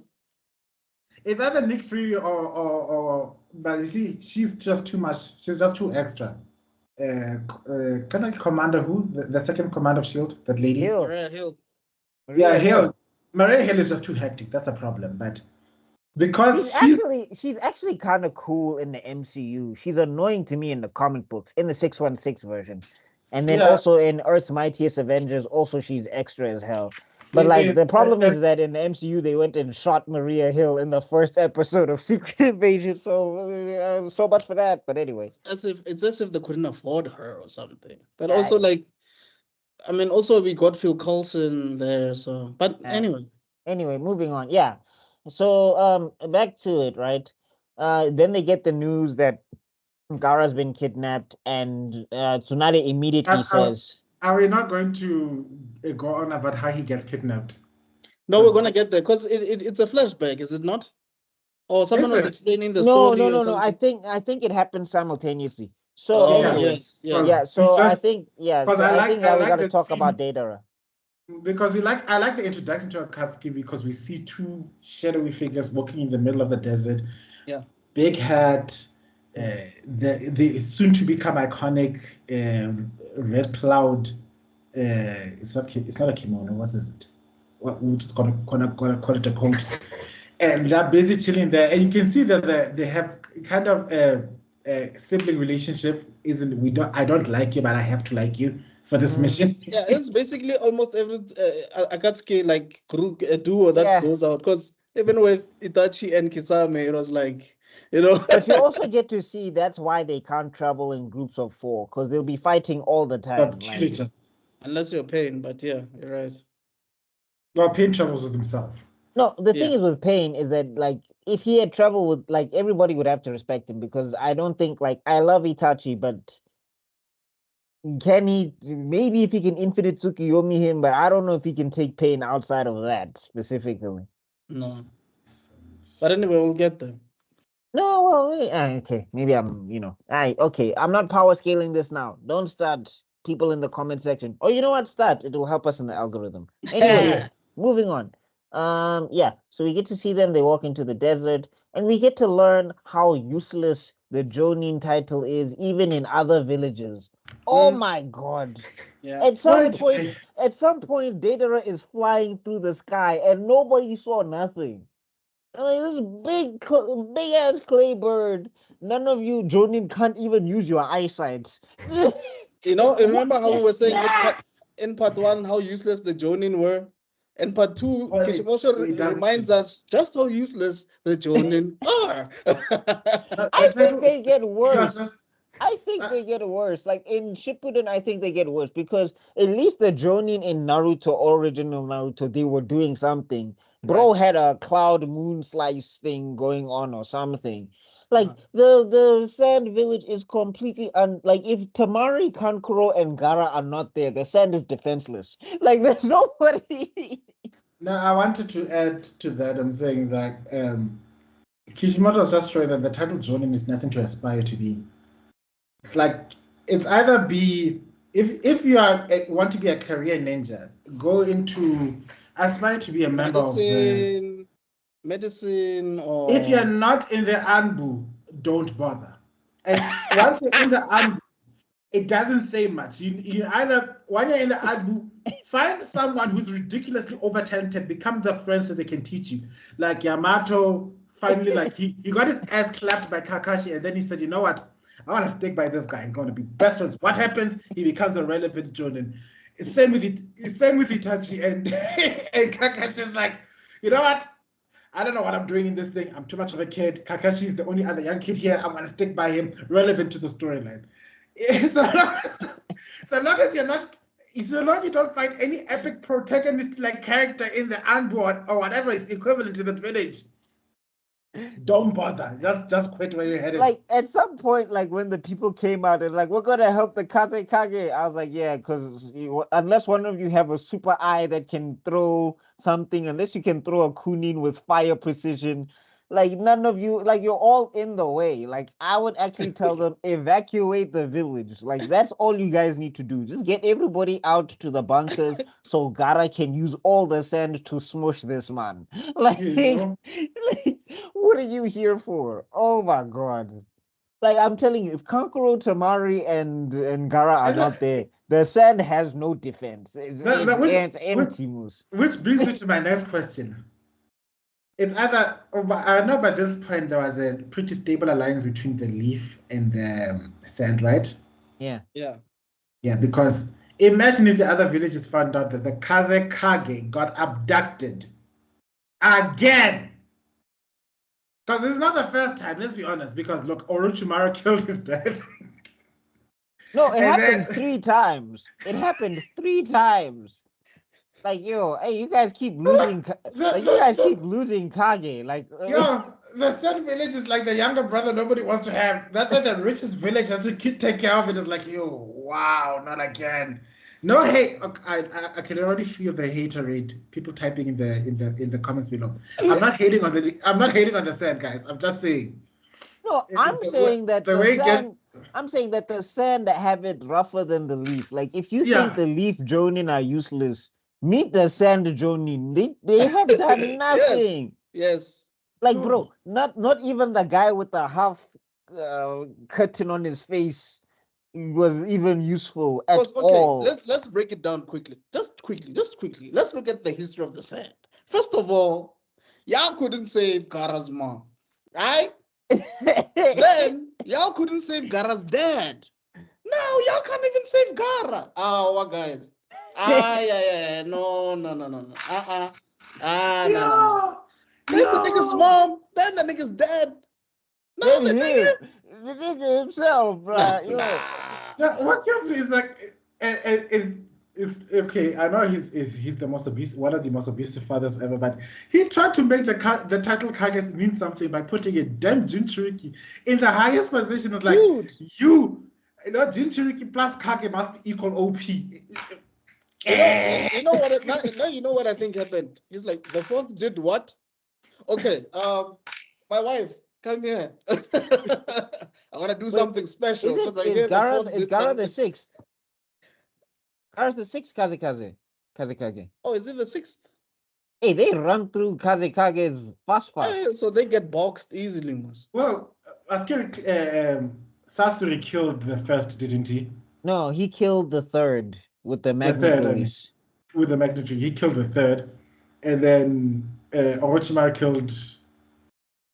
It's either Nick Fury but you see, she's just too much. She's just too extra. Kind of Commander who? The second commander of Shield, that lady. Hill. Maria Hill. Yeah, Maria Hill. Maria Hill is just too hectic. That's a problem. But because She's actually kind of cool in the MCU. She's annoying to me in the comic books, in the 616 version. And then also in Earth's Mightiest Avengers, also she's extra as hell. But like the problem is that in the MCU they went and shot Maria Hill in the first episode of Secret Invasion. So so much for that. But anyways, It's as if they couldn't afford her or something. But I- also I mean, also we got Phil Coulson there, so but anyway, moving on. Yeah. So back to it, right? Then they get the news that Gaara's been kidnapped, and Tsunade immediately says, are we not going to go on about how he gets kidnapped? no, we're gonna get there because it's a flashback, is it not? Or someone was explaining the story or No. something. I think it happened simultaneously. So anyway, yes. yeah. So I just think because So I think now we got to that talk scene, about Deidara. because I like the introduction to Akatsuki because we see two shadowy figures walking in the middle of the desert. Yeah. Big hat, the soon to become iconic red cloud. It's not a kimono. What is it? We're just gonna call it a coat. And they're busy chilling there, and you can see that they have kind of a sibling relationship. I don't like you, but I have to like you for this mission. Yeah, it's basically almost every Akatsuki like group duo that goes out because even with Itachi and Kisame, it was like, But you also get to see that's why they can't travel in groups of 4 because they'll be fighting all the time. Kill each other. Unless you're Pain, but yeah, you're right. Well, Pain travels with himself. No, the thing Yeah. is with Pain is that like if he had trouble with like everybody would have to respect him because I don't think like I love Itachi, but can he maybe if he can infinite Tsukiyomi him, but I don't know if he can take Pain outside of that specifically. No. But anyway, we'll get there. No, well, okay, maybe I'm, okay, I'm not power scaling this now. Don't start people in the comment section. Oh, you know what? Start. It will help us in the algorithm. Anyway, Yes. moving on. Yeah, so we get to see them. They walk into the desert, and we get to learn how useless the Jonin title is, even in other villages. Oh my God! Yeah. At some Right. point, Deidara is flying through the sky, and nobody saw nothing. Like this big ass clay bird. None of you, Jonin, can't even use your eyesight. You know, What remember how we were is saying that? in part one how useless the Jonin were? In part two, Well, Kishimoto it does reminds us just how useless the Jonin are. I the think title. they get Because worse. I think they get worse. Like in Shippuden, I think they get worse because at least the Jonin in Naruto, original Naruto, they were doing something. Bro Right. had a cloud moon slice thing going on or something. Like the Sand Village is completely like if Tamari, Kankuro, and Gaara are not there, the Sand is defenseless. Like there's nobody. now I wanted to add to that. I'm saying that Kishimoto is just showing that the title Jonin is nothing to aspire to be. Like it's either be if you are want to be a career ninja, go into aspire to be a member of the. Medicine, If you're or not in the Anbu, don't bother. And once you're in the Anbu, it doesn't say much. You either when you're in the Anbu, find someone who's ridiculously over talented, become their friend so they can teach you. Like Yamato, finally, like he got his ass clapped by Kakashi, and then he said, you know what? I want to stick by this guy. He's going to be best friends. What happens? He becomes a relevant Jonin. Same with Itachi and and Kakashi is like, you know what? I don't know what I'm doing in this thing. I'm too much of a kid. Kakashi is the only other young kid here. I'm gonna stick by him, relevant to the storyline. So long as you're not, so long you don't find any epic protagonist like character in the onboard or whatever is equivalent to the village, don't bother. Just quit where you're headed. Like at some point, like when the people came out and like we're gonna help the Kazekage, I was like, yeah, because unless one of you have a super eye that can throw something, unless you can throw a kunin with fire precision, like none of you, like you're all in the way. Like I would actually tell them evacuate the village. Like that's all you guys need to do. Just get everybody out to the bunkers so Gara can use all the sand to smush this man. Like, You know? like what are you here for? Oh my god. Like I'm telling you, if Kankuro, Tamari, and Gara are And not there, the sand has no defense. It's which, empty, Moose. which brings me to my next question. It's either, I know by this point there was a pretty stable alliance between the leaf and the sand, right? Yeah. yeah. Yeah, because imagine if the other villages found out that the Kazekage got abducted again. Because it's not the first time, let's be honest. Because look, Orochimaru killed his dad. No, it And happened then 3 times. It happened 3 times. Like yo, hey, you guys keep losing. Like you guys keep losing Kage. Like the third village is like the younger brother nobody wants to have. That's why the richest village has to take care of it. It's like, yo, wow, not again. No hate. I can already feel the haterade. People typing in the comments below. I'm not hating on the sand, guys. I'm just saying. no, I'm saying that The the way it gets. sand. I'm saying that the sand have it rougher than the leaf. Like if you think Yeah. the leaf Jonin are useless, meet the sand Jonin. They have done Yes. nothing. Yes. Like bro, No. not even the guy with the half curtain on his face was even useful at Because okay, all. let's break it down quickly. Just quickly. Let's look at the history of the sand. First of all, y'all couldn't save Kara's mom. Right? Then y'all couldn't save Gara's dad. Now y'all can't even save Gara. Oh, what guys? Ah, yeah. No. No. First the nigga's Yo. mom, then the nigga's dad. Now Then the him, nigga. the nigga himself, bro. Nah. What kills me is like is It's okay. I know he's the most abusive, one of the most abusive fathers ever, but he tried to make the title Kage mean something by putting a damn Jinchuriki in the highest position. It's like Dude, you know, Jinchuriki plus Kage must equal OP. you know what? Now you know what I think happened. He's like, the fourth did what? Okay, my wife, come here. I want to do something special Is it because I is hear the Gaara fourth is did Gaara the something. sixth? Gaara's the sixth Kazekage. Oh, is it the sixth? Hey, they run through Kazekage's fast. So they get boxed easily, Mas. Well, Sasori killed the first, didn't he? No, he killed the third with the The magnet third, I mean, release. with the magnitude. He killed the third. And then Orochimaru killed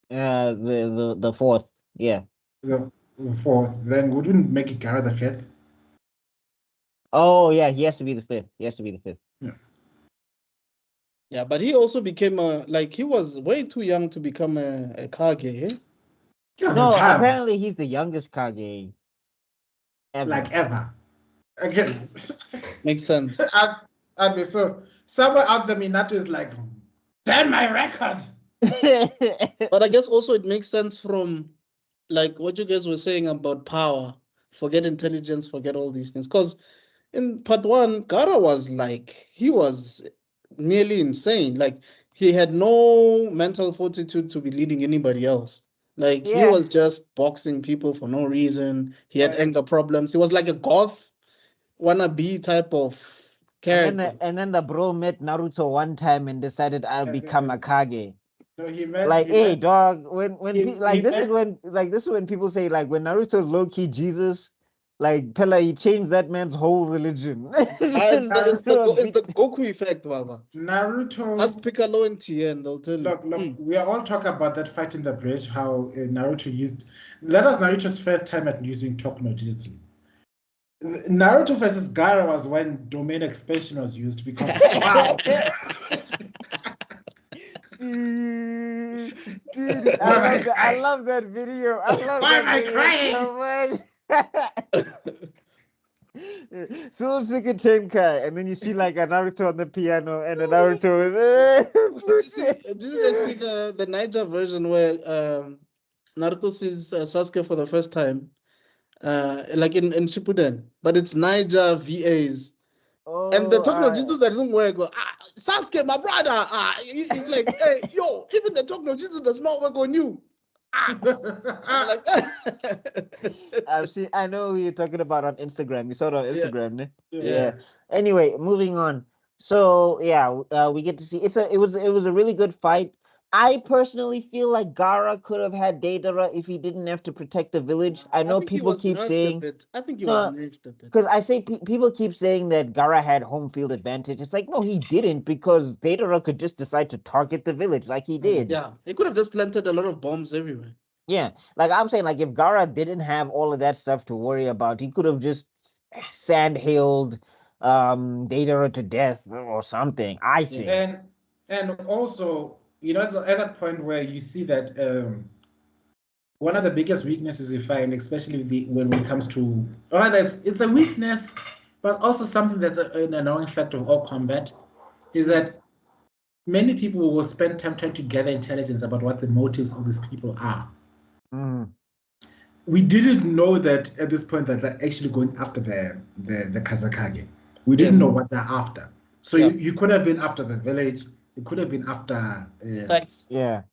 The fourth. Yeah. the fourth. Then we didn't make it Gaara the fifth. Oh yeah, he has to be the fifth. He has to be the fifth. Yeah, but he also became he was way too young to become a Kage. Eh? He was No, a child. apparently he's the youngest Kage ever. Like ever. Again. Makes sense. I mean, so somewhere out there, Minato is like, damn my record. But I guess also it makes sense from like what you guys were saying about power. Forget intelligence, forget all these things. Because in part one, Gaara was like, he was nearly insane. Like, he had no mental fortitude to be leading anybody else. Like, he Yeah. was just boxing people for no reason. He had anger problems. He was like a goth wannabe type of character. And then the bro met Naruto one time and decided I'll become a Kage. No, Hey dog, when this is when people say like when Naruto's low key Jesus, like Pella, he changed that man's whole religion. It's the Goku effect, Baba. Naruto. Ask Piccolo and Tien, they'll tell you. Look, we are all talking about that fight in the bridge, how Naruto used. That was Naruto's first time at using Talk no Jutsu. Naruto versus Gaara was when domain expansion was used because wow. Dude, I love that video. I love Why that am I video so much. So sick of Tenkai, and then you see like a Naruto on the piano and a Naruto. Did you guys see the Niger version where Naruto sees Sasuke for the first time? Like in Shippuden, but it's Niger VAs. And the Talk no Jutsu that doesn't work. Sasuke, my brother. He's like, hey, yo, even the Talk no Jutsu does not work on you. Like, I know who you're talking about on Instagram. You saw it on Instagram, ne? Yeah. Anyway, moving on. So yeah, we get to see it was a really good fight. I personally feel like Gaara could have had Deidara if he didn't have to protect the village. I know people keep saying I think he was nerfed a bit. because I say people keep saying that Gaara had home field advantage. It's like no, he didn't because Deidara could just decide to target the village like he did. Yeah, he could have just planted a lot of bombs everywhere. Yeah, like I'm saying, like if Gaara didn't have all of that stuff to worry about, he could have just sandhilled Deidara to death or something. I think. And also, you know, at that point where you see that one of the biggest weaknesses we find, especially when it comes to, it's a weakness, but also something that's an annoying fact of all combat, is that many people will spend time trying to gather intelligence about what the motives of these people are. We didn't know that at this point that they're actually going after the Kazakage. We didn't know what they're after. So you could have been after the village. It could have been after facts. Yeah.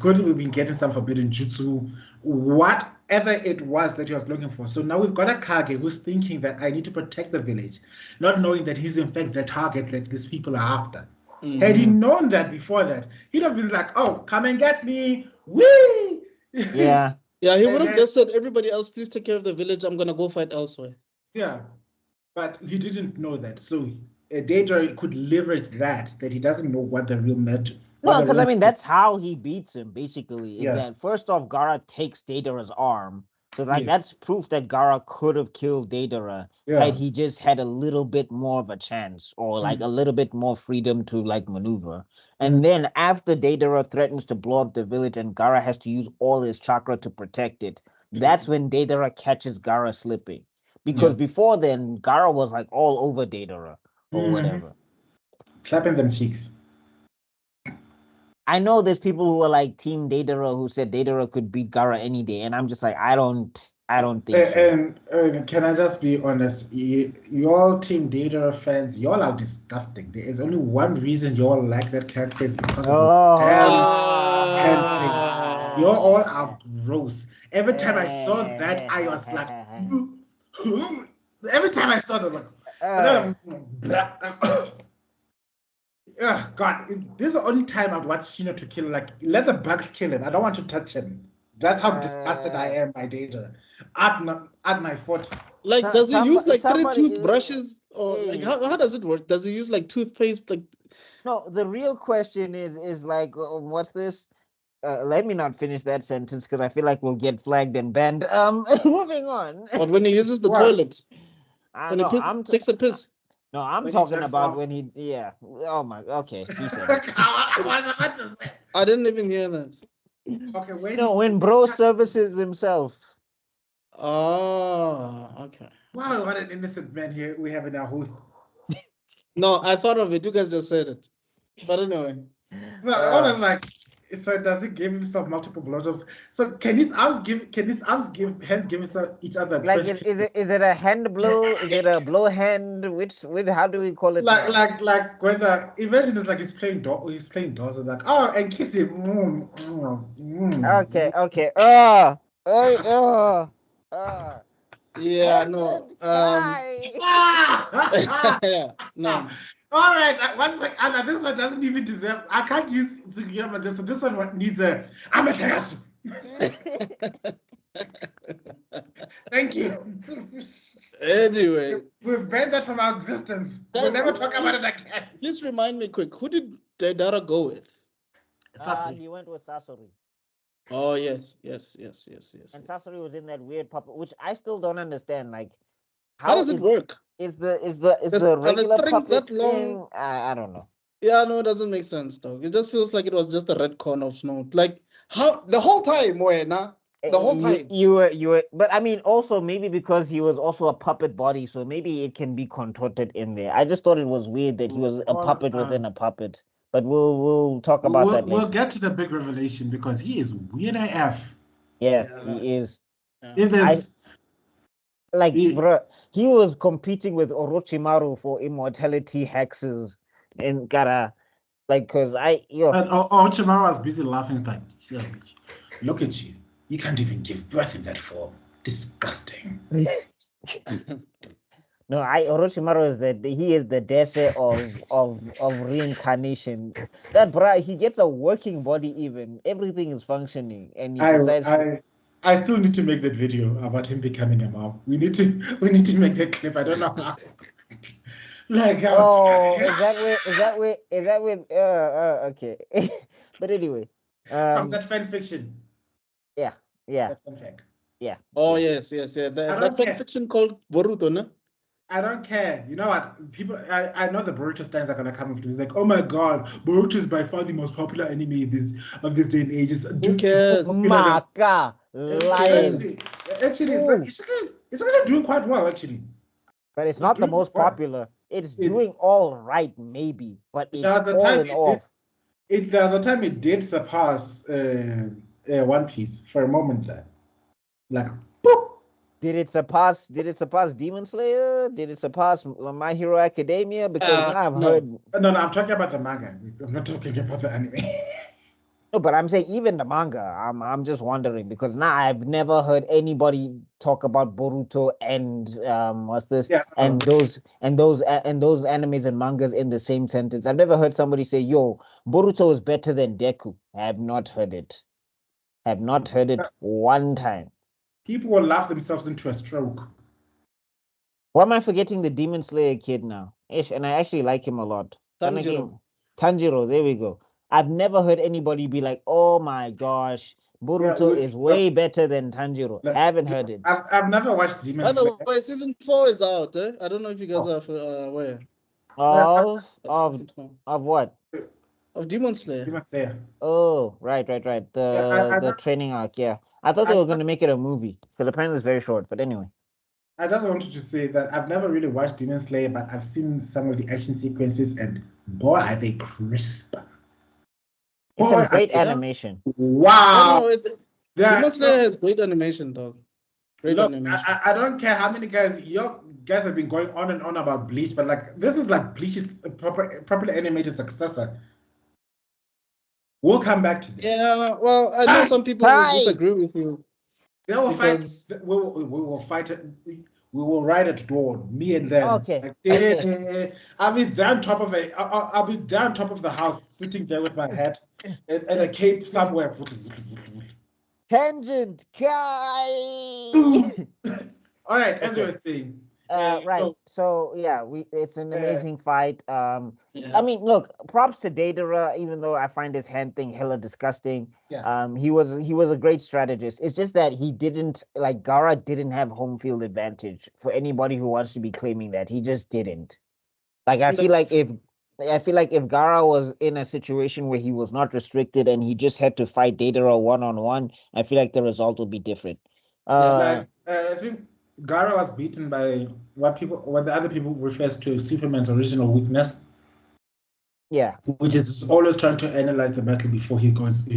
Could have been getting some forbidden jutsu, whatever it was that he was looking for. So now we've got a Kage who's thinking that I need to protect the village, not knowing that he's in fact the target that these people are after. Had he known that before that, he'd have been like, "Oh, come and get me, wee!" Yeah. Yeah, he would have just said, "Everybody else, please take care of the village. I'm gonna go fight elsewhere." Yeah, but he didn't know that, so Deidara could leverage that he doesn't know what the real matter. Well, because I mean that's how he beats him. Basically, is that first off, Gaara takes Deidara's arm. So like that's proof that Gaara could have killed Deidara had he just had a little bit more of a chance or like a little bit more freedom to like maneuver. And then after Deidara threatens to blow up the village and Gaara has to use all his chakra to protect it, that's when Deidara catches Gaara slipping. because before then, Gaara was like all over Deidara or whatever. Clapping them cheeks. I know there's people who are like Team Deidara who said Deidara could beat Gaara any day, and I'm just like, I don't think so. And can I just be honest? You all Team Data fans, y'all are disgusting. There is only one reason y'all like that character is because of his hand face. You all are gross. Every time I saw that, I was like, every time I saw that, God, this is the only time I'd watch Shino to kill. Like, let the bugs kill him. I don't want to touch him. That's how disgusted I am by Data. At my foot. Like, does he use like 3 toothbrushes, or like how does it work? Does he use like toothpaste? Like, no. The real question is like, what's this? Let me not finish that sentence because I feel like we'll get flagged and banned. Moving on. But when he uses the toilet, I know. Takes a piss. No, I'm talking about when he. Yeah. Oh my. Okay. He said it. I didn't even hear that. Okay, wait. No, when bro services himself. Oh, okay. Wow, what an innocent man here we have in our host. No, I thought of it. You guys just said it. But anyway. So I was like, so does he give himself multiple blowjobs? So can his hands give each other? Like, is it a hand blow? Is it a blow hand? Which how do we call it? Like when imagine it's like he's playing dolls and like, oh, and kiss him. Okay. Yeah, no. Yeah, no. All right, one second. Anna, this one doesn't even deserve. I can't use Sugiyama. This one needs a. I'm a terrorist. Thank you. Anyway, we've banned that from our existence. We'll never talk about it again. Please remind me quick. Who did Deidara go with? He went with Sasori. Oh yes. And Sasori was in that weird puppet, which I still don't understand. Like, how does it work? Is the regular puppet that long? Thing? I don't know. Yeah, no, it doesn't make sense though. It just feels like it was just a red cone of snow. Like how the whole time, Moena. The whole time. You were, but I mean, also maybe because he was also a puppet body, so maybe it can be contorted in there. I just thought it was weird that he was a puppet within a puppet. But we'll talk about that later. We'll get to the big revelation because he is weird AF. Yeah, he is. Yeah. Bro, he was competing with Orochimaru for immortality hexes in Gaara. Like, because Orochimaru was busy laughing, like, look at you. You can't even give birth in that form. Disgusting. No, Orochimaru is he is the Dese of reincarnation. That bro, he gets a working body even. Everything is functioning. And he decides I still need to make that video about him becoming a mom. We need to make that clip. I don't know how. Like, is that where okay. But anyway. From that fan fiction. Yeah. That fanfic. Yeah. Oh yes. That fan fiction called Boruto, no? I don't care. You know what? People, I know the Boruto stands are gonna come after me. It's like, oh my god, Boruto is by far the most popular anime of this day and age. Who cares? Maka lies. Actually, it's actually doing quite well, actually. But it's not the most popular. It's doing all right, maybe, but it's falling off. There's a time it did surpass One Piece for a moment there. Like, boop. Did it surpass Demon Slayer? Did it surpass My Hero Academia? Because I've heard. No, I'm talking about the manga. I'm not talking about the anime. No, but I'm saying even the manga. I'm just wondering because now I've never heard anybody talk about Boruto and what's this? Yeah. And those animes and mangas in the same sentence. I've never heard somebody say, "Yo, Boruto is better than Deku." I have not heard it. One time. People will laugh themselves into a stroke. Why am I forgetting the Demon Slayer kid now? And I actually like him a lot. Tanjiro, there we go. I've never heard anybody be like, "Oh my gosh, Boruto is way better than Tanjiro." I haven't heard it. I've never watched Demon Slayer. By the way, season 4 is out. I don't know if you guys are aware. Of what? Of Demon Slayer. Oh, right. The training arc, yeah. I thought they were going to make it a movie because apparently it's very short. But anyway, I just wanted to say that I've never really watched Demon Slayer, but I've seen some of the action sequences, and boy, are they crisp. It's Boy, some are great they, animation. wow. No, Demon Slayer has great animation, dog. Great Look, animation. I don't care how many guys your guys have been going on and on about Bleach, but like this is like Bleach's properly animated successor. We'll come back to this. Yeah, well, I know some people will Hi. disagree with you They will because fight. We will fight it. We will ride at dawn. Me and them. Okay. Like, Okay. I'll be there on top of I'll be there on top of the house, sitting there with my hat and a cape somewhere. Tangent. Kai. All right, as you Okay. were saying. Right. So So yeah, it's an amazing fight. yeah. I mean, look, props to Datara, even though I find his hand thing hella disgusting. yeah, He was a great strategist. It's just that he didn't like Gaara didn't have home field advantage for anybody who wants to be claiming that. He just didn't. Like That's I feel like if Gaara was in a situation where he was not restricted and he just had to fight Datara one on one, I feel like the result would be different. yeah. Uh like I think Gara was beaten by what the other people refers to as Superman's original weakness, yeah. which is always trying to analyze the battle before he goes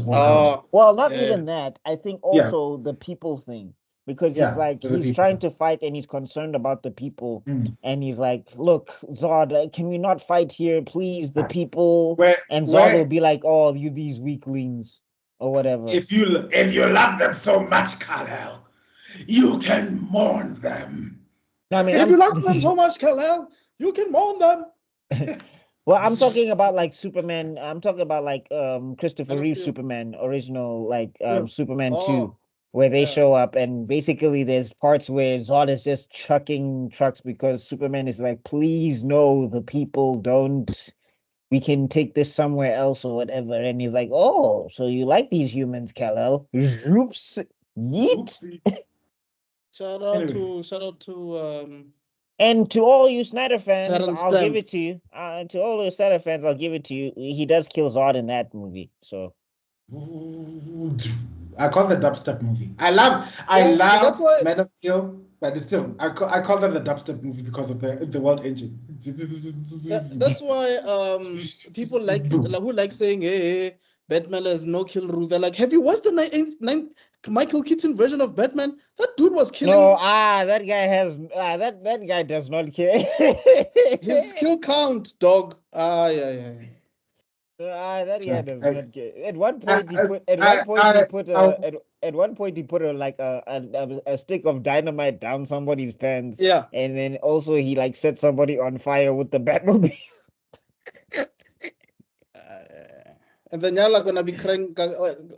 all out. Oh, Well, not yeah. even that. I think Yeah, also the people thing, because he's yeah, like to the he's people. trying to fight and he's concerned about the people, Mm. and he's like, "Look, Zod, can we not fight here, please? The people." Where And Zod will where be like, "Oh, you these weaklings," or whatever. if you love them so much, Kal-El, you can mourn them. No, I mean, If you like them so much, Kal-El, you can mourn them. well, I'm talking about like Superman. I'm talking about like Christopher Man of Reeve Steel. Superman, original like Yeah. Superman 2, Oh, where they yeah. show up and basically there's parts where Zod is just chucking trucks because Superman is like, please no, the people don't, we can take this somewhere else or whatever. And he's like, oh, so you like these humans, Kal-El? Oops, yeet. Oopsie. Shout out Anyway, to shout out to And to all you Snyder fans, Terrence I'll give Stamp. it to you. To all the Snyder fans, I'll give it to you. He does kill Zod in that movie. So I call the dubstep movie. I Yeah, love that's why. Man of Steel, but it's still I call that the dubstep movie because of the world engine. That's why people like who like saying, hey, Batman has no kill rule. They're like, have you watched the Michael Keaton version of Batman? That dude was killing. no, that guy has that guy does not care. His kill count, dog. Yeah, yeah, yeah. That guy Like, does not care. At one I, point he put at one point he put I, at one point he put like a stick of dynamite down somebody's pants. Yeah. And then also he like set somebody on fire with the Batmobile. And then y'all are gonna be crying,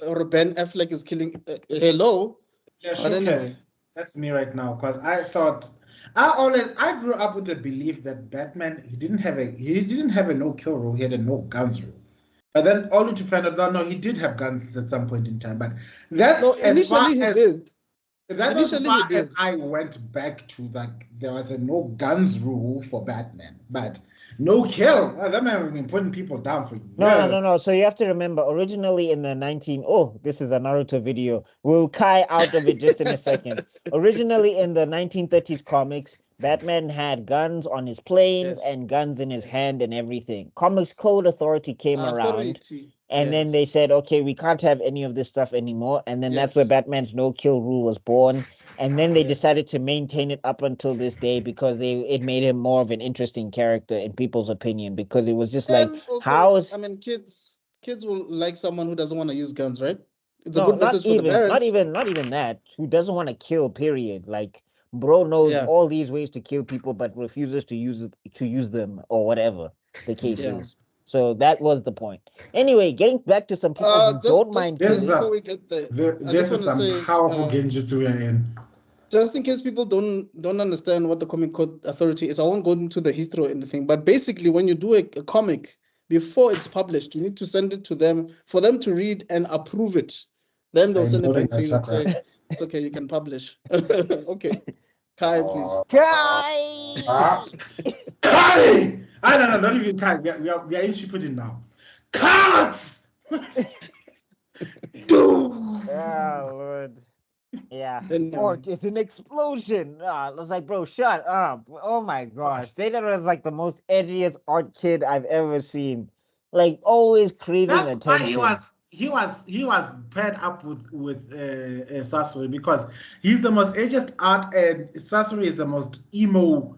or Ben Affleck is killing. Hello. yeah, But Shukev. anyway, That's me right now because I grew up with the belief that Batman he didn't have a no kill rule, he had a no guns rule. But then only to find out that no, he did have guns at some point in time. But that's no. as far Initially he as did. that's as Initially he far as did. I went back to, like there was a no guns rule for Batman, but no kill. That man has been putting people down for years. No. So you have to remember, originally in the oh, this is a Naruto video. We'll Kai out of it just in a second. Originally in the 1930s comics, Batman had guns on his planes Yes. and guns in his hand and everything. Comics Code Authority came around. Authority. And then Yes. they said, okay, we can't have any of this stuff anymore. And then that's where Yes. Batman's no kill rule was born. And then they Yes. decided to maintain it up until this day because it made him more of an interesting character in people's opinion, because it was just like, And also, how is I mean, kids will like someone who doesn't want to use guns, right? It's a no, good message for the parents. not even that. Who doesn't want to kill, period. Like bro knows Yeah. all these ways to kill people, but refuses to use them or whatever the case Yeah. is. So that was the point. Anyway, getting back to some people who don't mind This is killing. before a we get there, I this just is want to some say, powerful genjutsu we are in. just in case people don't understand what the Comic Code Authority is, I won't go into the history or anything. But basically, when you do a comic, before it's published, you need to send it to them for them to read and approve it. Then they'll send it back to you and say, it's okay, you can publish. Okay. Kai, please. Kai! Kai! No, not even Kai. We are in Shippuden now. Cards! Dude! Ah, Lord. Yeah. And, Or it's an explosion. I was like, bro, shut up. Oh my gosh. Data was like the most edgiest art kid I've ever seen. Like always craving That's why he attention. was paired up with Sasori, because he's the most ageist art, and Sasori is the most emo.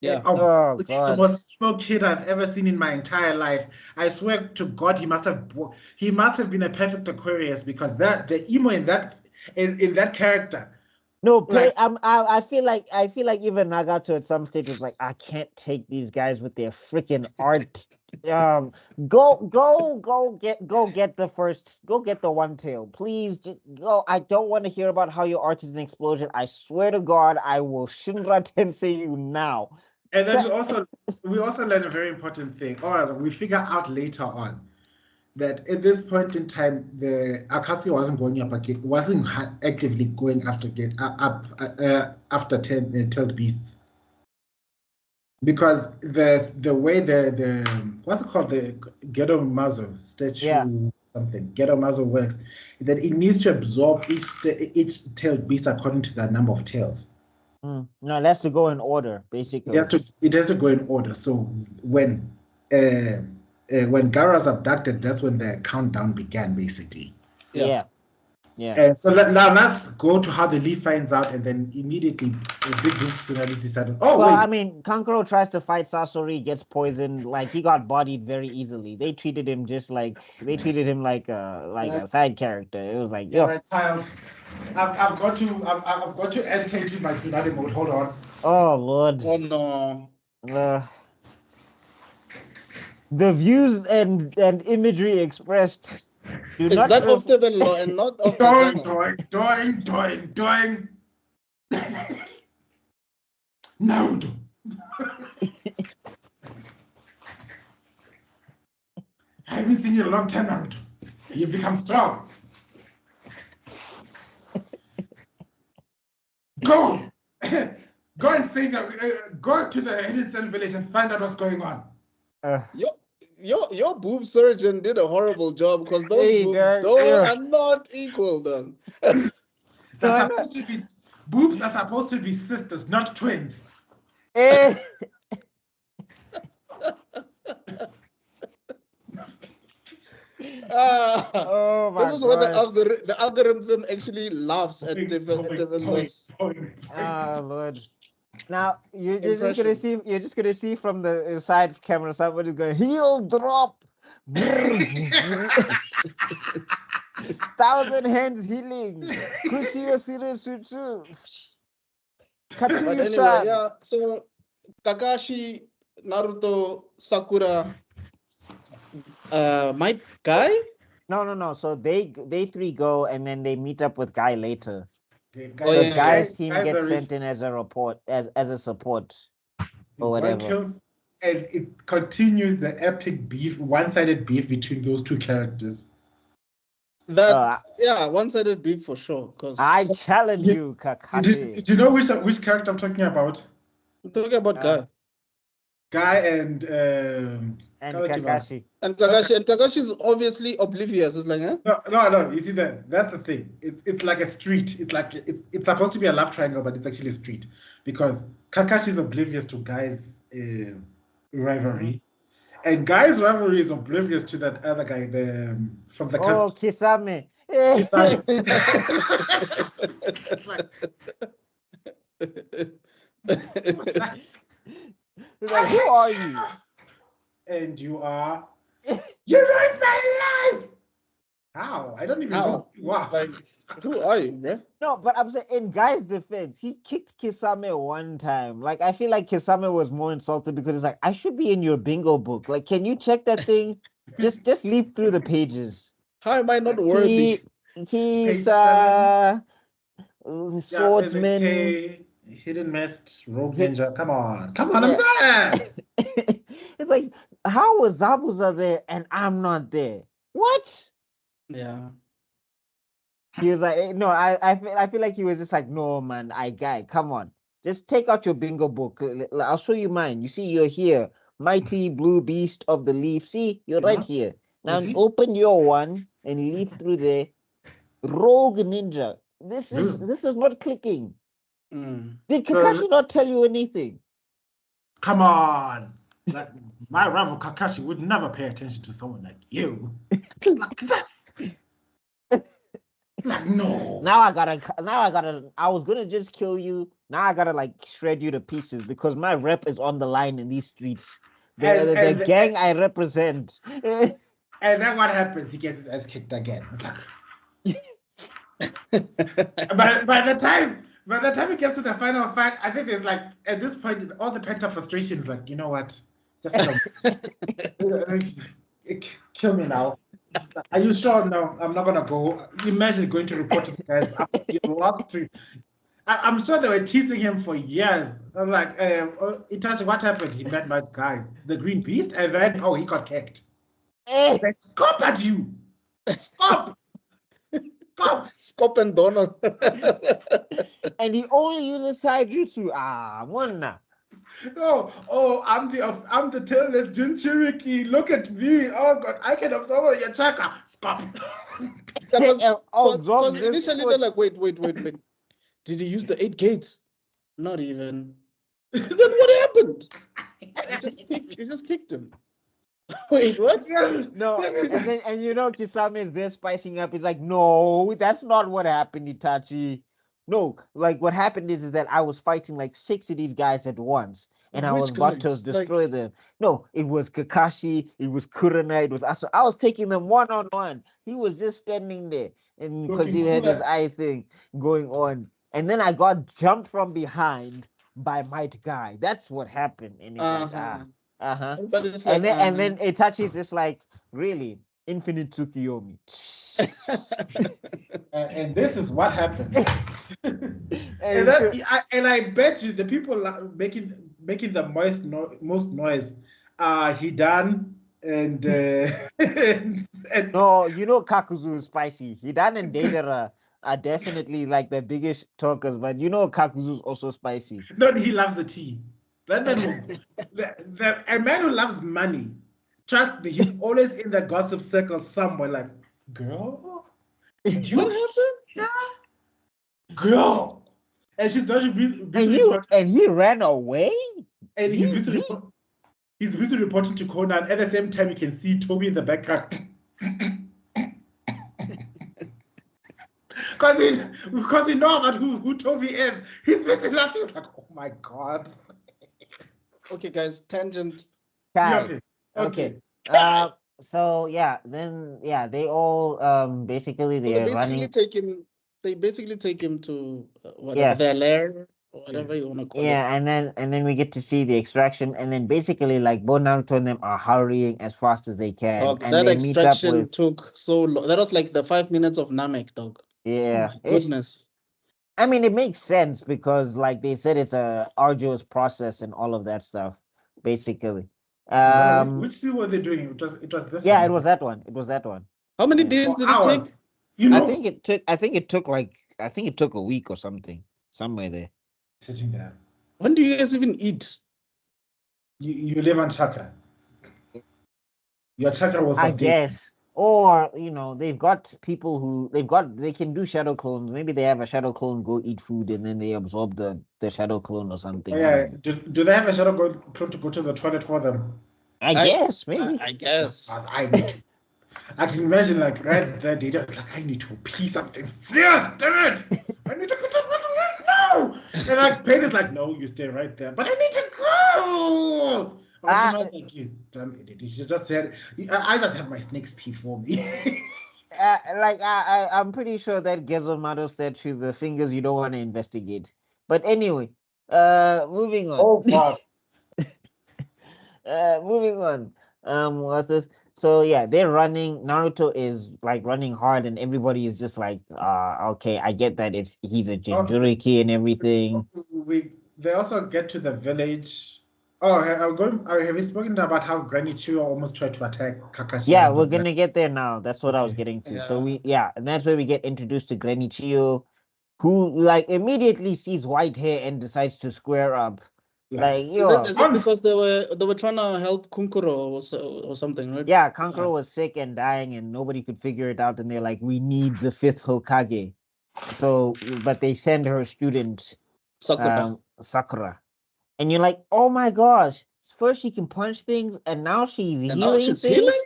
yeah. Oh He's the god. most emo kid I've ever seen in my entire life. I swear to God, he must have been a perfect Aquarius, because that the emo in that character, No, like, I feel like even Nagato at some stage was like, I can't take these guys with their freaking art. Um, go get the one tail, please. Just go. I don't want to hear about how your art is an explosion. I swear to God, I will Shinra Tensei you now. and then So, we also learn a very important thing, or we figure out later on that at this point in time, the Akatsuki wasn't going up again, wasn't actively going after after tailed beasts, because the way the what's it called, the Ghetto Mazo statue, yeah. something Ghetto Mazo works, is that it needs to absorb each tailed beast according to the number of tails. No, that's to go in order, It has basically. to go in order. So when Gaara's abducted, that's when the countdown began, basically. Yeah. Yeah. And so now let's go to how the leaf finds out, and then immediately a big group tsunami decided, oh Well, wait, I mean, Kankuro tries to fight Sasori, gets poisoned. Like he got bodied very easily. They treated him like a side character. It was like, you're yo, a child. I've got to enter into my tsunami mode. Hold on. oh Lord. Oh no. Uh, the views and imagery expressed do Is not that of Tebello and not of the Doing, channel? doing. Naruto. I haven't seen you in a long time, Naruto. You've become strong. Go! Go and save go to the Hidden Cell village and find out what's going on. Your boob surgeon did a horrible job, because those Hey, boobs dog, are not equal then. Boobs are supposed to be sisters, not twins. eh. Oh my This is what God. the algorithm actually laughs at Tebello's Oh Lord. Now you're just gonna impression. see from the side camera somebody's going heel drop. 1,000 hands healing. Kuchiyo Suru Sutsu. But anyway, Katsuyu-chan. yeah. So Kakashi, Naruto, Sakura, my guy. No. So they three go and then they meet up with Guy later. yeah, Guy's team gets sent in as a report as a support or whatever. And it continues the epic beef, one-sided beef between those two characters. One-sided beef for sure. Because I challenge you, Kakashi. Do you know which character I'm talking about? I'm talking about Guy. Guy and Kakashi. And Kakashi is obviously oblivious. It's like, huh? No. You see that's the thing. It's like a street. It's like it's supposed to be a love triangle, but it's actually a street, because Kakashi is oblivious to Guy's rivalry, and Guy's rivalry is oblivious to that other guy, from the Kisame. He's like, who are you? And you are. You ruined my life. How? I don't even know. Wow. Like, who are you, bro? No, but I'm saying, in Guy's defense, he kicked Kisame one time. Like, I feel like Kisame was more insulted because it's like, I should be in your bingo book. Like, can you check that thing? just leap through the pages. How am I not worthy? He's swordsman. Hidden Mist, Rogue Ninja. Come on, I'm there. It's like, how was Zabuza there and I'm not there? What? Yeah. He was like, no, I feel like he was just like, no, man, Guy, come on. Just take out your bingo book. I'll show you mine. You see, you're here. Mighty Blue Beast of the Leaf. See, you're right here. Now open your one and leaf through there. Rogue Ninja. This is not clicking. Mm. Did Kakashi not tell you anything? Come on. Like, my rival Kakashi would never pay attention to someone like you. Like that. Like, no. Now I gotta. I was gonna just kill you. Now I gotta like shred you to pieces because my rep is on the line in these streets. The gang I represent. And then what happens? He gets his ass kicked again. It's like, by the time it gets to the final fight, I think there's like at this point all the pent up frustration is like, you know what? Just kill me now. Are you sure? No, I'm not gonna go. Imagine going to report to the guys after your last trip. I'm sure they were teasing him for years. I'm like, Itachi, what happened? He met my guy, the Green Beast, and then he got kicked. They scop at you. Stop. Stop. Scop and Donald. And he only uses Taijutsu. One. I'm the tailless Jinchuriki. Look at me. Oh God, I can absorb your chakra. Stop. Because initially they're like, wait. Did he use the 8 gates? Not even. Then what happened? He just kicked him. Wait, what? No, and you know Kisame is there spicing up. He's like, no, that's not what happened, Itachi. No, like what happened is that I was fighting like 6 of these guys at once, and I was about to destroy them. No, it was Kakashi, it was Kurana, it was Aso. I was taking them one on one. He was just standing there, and because he had his eye thing going on, and then I got jumped from behind by Might Guy. That's what happened, and it's like But it's like, like, and then Itachi's just like, really, infinite Tsukiyomi. And this is what happens. and I bet you the people making the most noise are Hidan and no, you know Kakuzu is spicy. Hidan and Deidara are definitely like the biggest talkers, but you know Kakuzu is also spicy. No, he loves the tea. That man, a man who loves money. Trust me, he's always in the gossip circle somewhere. Like, girl, did you? What happened? Yeah, girl, and she's busy and he ran away. And he's busy reporting to Conan. At the same time, you can see Toby in the background. Because you know about who Toby is. He's busy laughing. He's like, oh my God. Okay, guys, tangent. Okay. So yeah, then they all basically they're running. They basically take him to whatever their lair or whatever you want to call it. Yeah, and then we get to see the extraction, and then basically like Bo Naruto and them are hurrying as fast as they can. Dog, and that they meet up extraction with, took so long. That was like the 5 minutes of Namek, dog. Yeah. Oh, goodness. I mean, it makes sense because like they said, it's a arduous process and all of that stuff, basically. Which scene were they doing? It was this. Yeah, one. it was that one. It was that one. How many days did it take? You know, I think it took a week or something, somewhere there. Sitting there. When do you guys even eat? You live on chakra. Your chakra was I guess. Or, they've got people they can do shadow clones. Maybe they have a shadow clone go eat food and then they absorb the shadow clone or something. Oh, yeah. Do they have a shadow clone to go to the toilet for them? I guess, maybe. I guess. I need to. I can imagine like right there, data. It's like I need to pee something. Yes, damn it! I need to go to the bathroom right now. And like Pain is like, no, you stay right there. But I need to go. Like, you damn idiot! You should just said, I just have my snakes pee for me. I'm pretty sure that Gezomato statue, the fingers you don't want to investigate. But anyway, moving on. Oh God. Moving on. What's this? So yeah, they're running. Naruto is like running hard, and everybody is just like, okay, I get that he's a Jinchuriki and everything. They also get to the village. Oh, have you spoken about how Granny Chiyo almost tried to attack Kakashi? Yeah, we're gonna get there now. That's what I was getting to. Yeah. So and that's where we get introduced to Granny Chiyo, who like immediately sees white hair and decides to square up. Like, is it because they were trying to help Kunkuro or something, right? Yeah, Kankuro was sick and dying, and nobody could figure it out. And they're like, "We need the 5th Hokage." So, but they send her student Sakura. Sakura, and you're like, oh my gosh! First she can punch things, and now she's And now healing she's things. healing?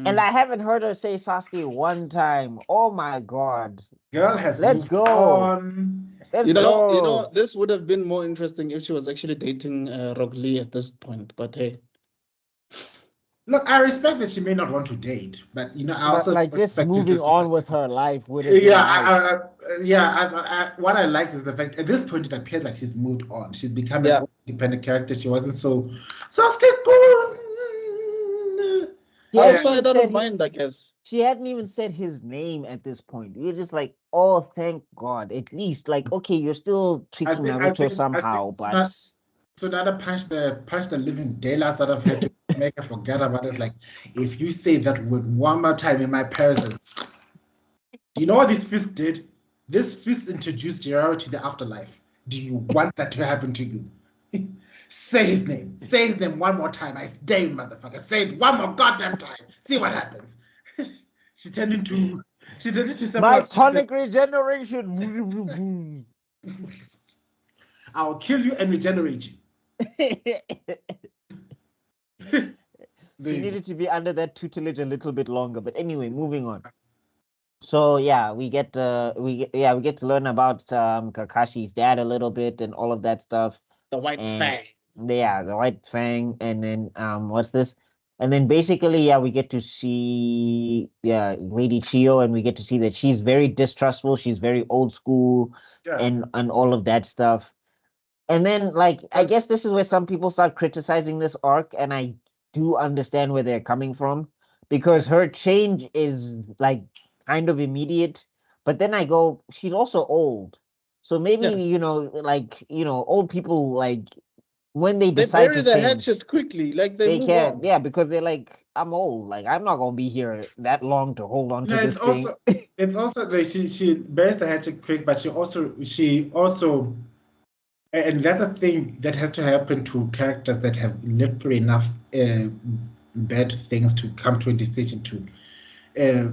And I haven't heard her say Sasuke one time. Oh my god! Girl has Let's moved go. on. Let's You know, go. this would have been more interesting if she was actually dating Rock Lee at this point. But hey, Look, I respect that she may not want to date, but I But also like just respect moving this. on with her life would have been Yeah, nice. what I liked is the fact at this point it appeared like she's moved on. She's become Yeah. an independent character. She wasn't so Sasuke. He out of hadn't sight, even out said of mind, I guess. she hadn't even said his name at this point. We were just like, oh, thank God. At least, like, okay, you're still treating Naruto somehow, but Tsunade punched the living daylights out of her to make her forget about it. Like, if you say that word one more time in my presence, do you know what this fist did? This fist introduced Jiraiya to the afterlife. Do you want that to happen to you? Say his name. Say his name one more time. I dare you, motherfucker. Say it one more goddamn time. See what happens. She turned into something my else. tonic regeneration. I'll kill you and regenerate you. She needed to be under that tutelage a little bit longer. But anyway, moving on. So yeah, we get to learn about Kakashi's dad a little bit and all of that stuff. The White And Fang. yeah, the White Fang, and then what's this? And then basically, we get to see Lady Chio, and we get to see that she's very distrustful. She's very old school, and all of that stuff. And then, like, I guess this is where some people start criticizing this arc, and I do understand where they're coming from because her change is like kind of immediate. But then I go, she's also old, so maybe old people like when they They decide bury to the change, hatchet quickly, like they move can't. on. Yeah, because they're like, I'm old. Like I'm not gonna be here that long to hold on to this thing. It's also that she buries the hatchet quick, but she also and that's a thing that has to happen to characters that have lived through enough bad things to come to a decision to.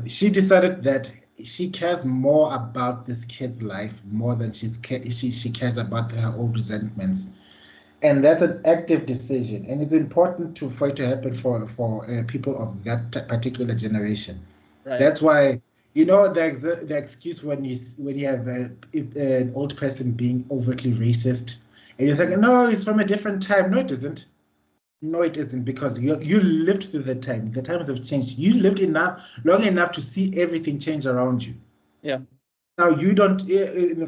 She decided that she cares more about this kid's life more than she cares about her old resentments, and that's an active decision, and it's important for it to happen for people of that particular generation. Right. That's why the excuse when you have an old person being overtly racist, and you think, no, it's from a different time. No, it isn't. No, it isn't, because you lived through the time. The times have changed. You lived long enough to see everything change around you. Yeah. Now you don't.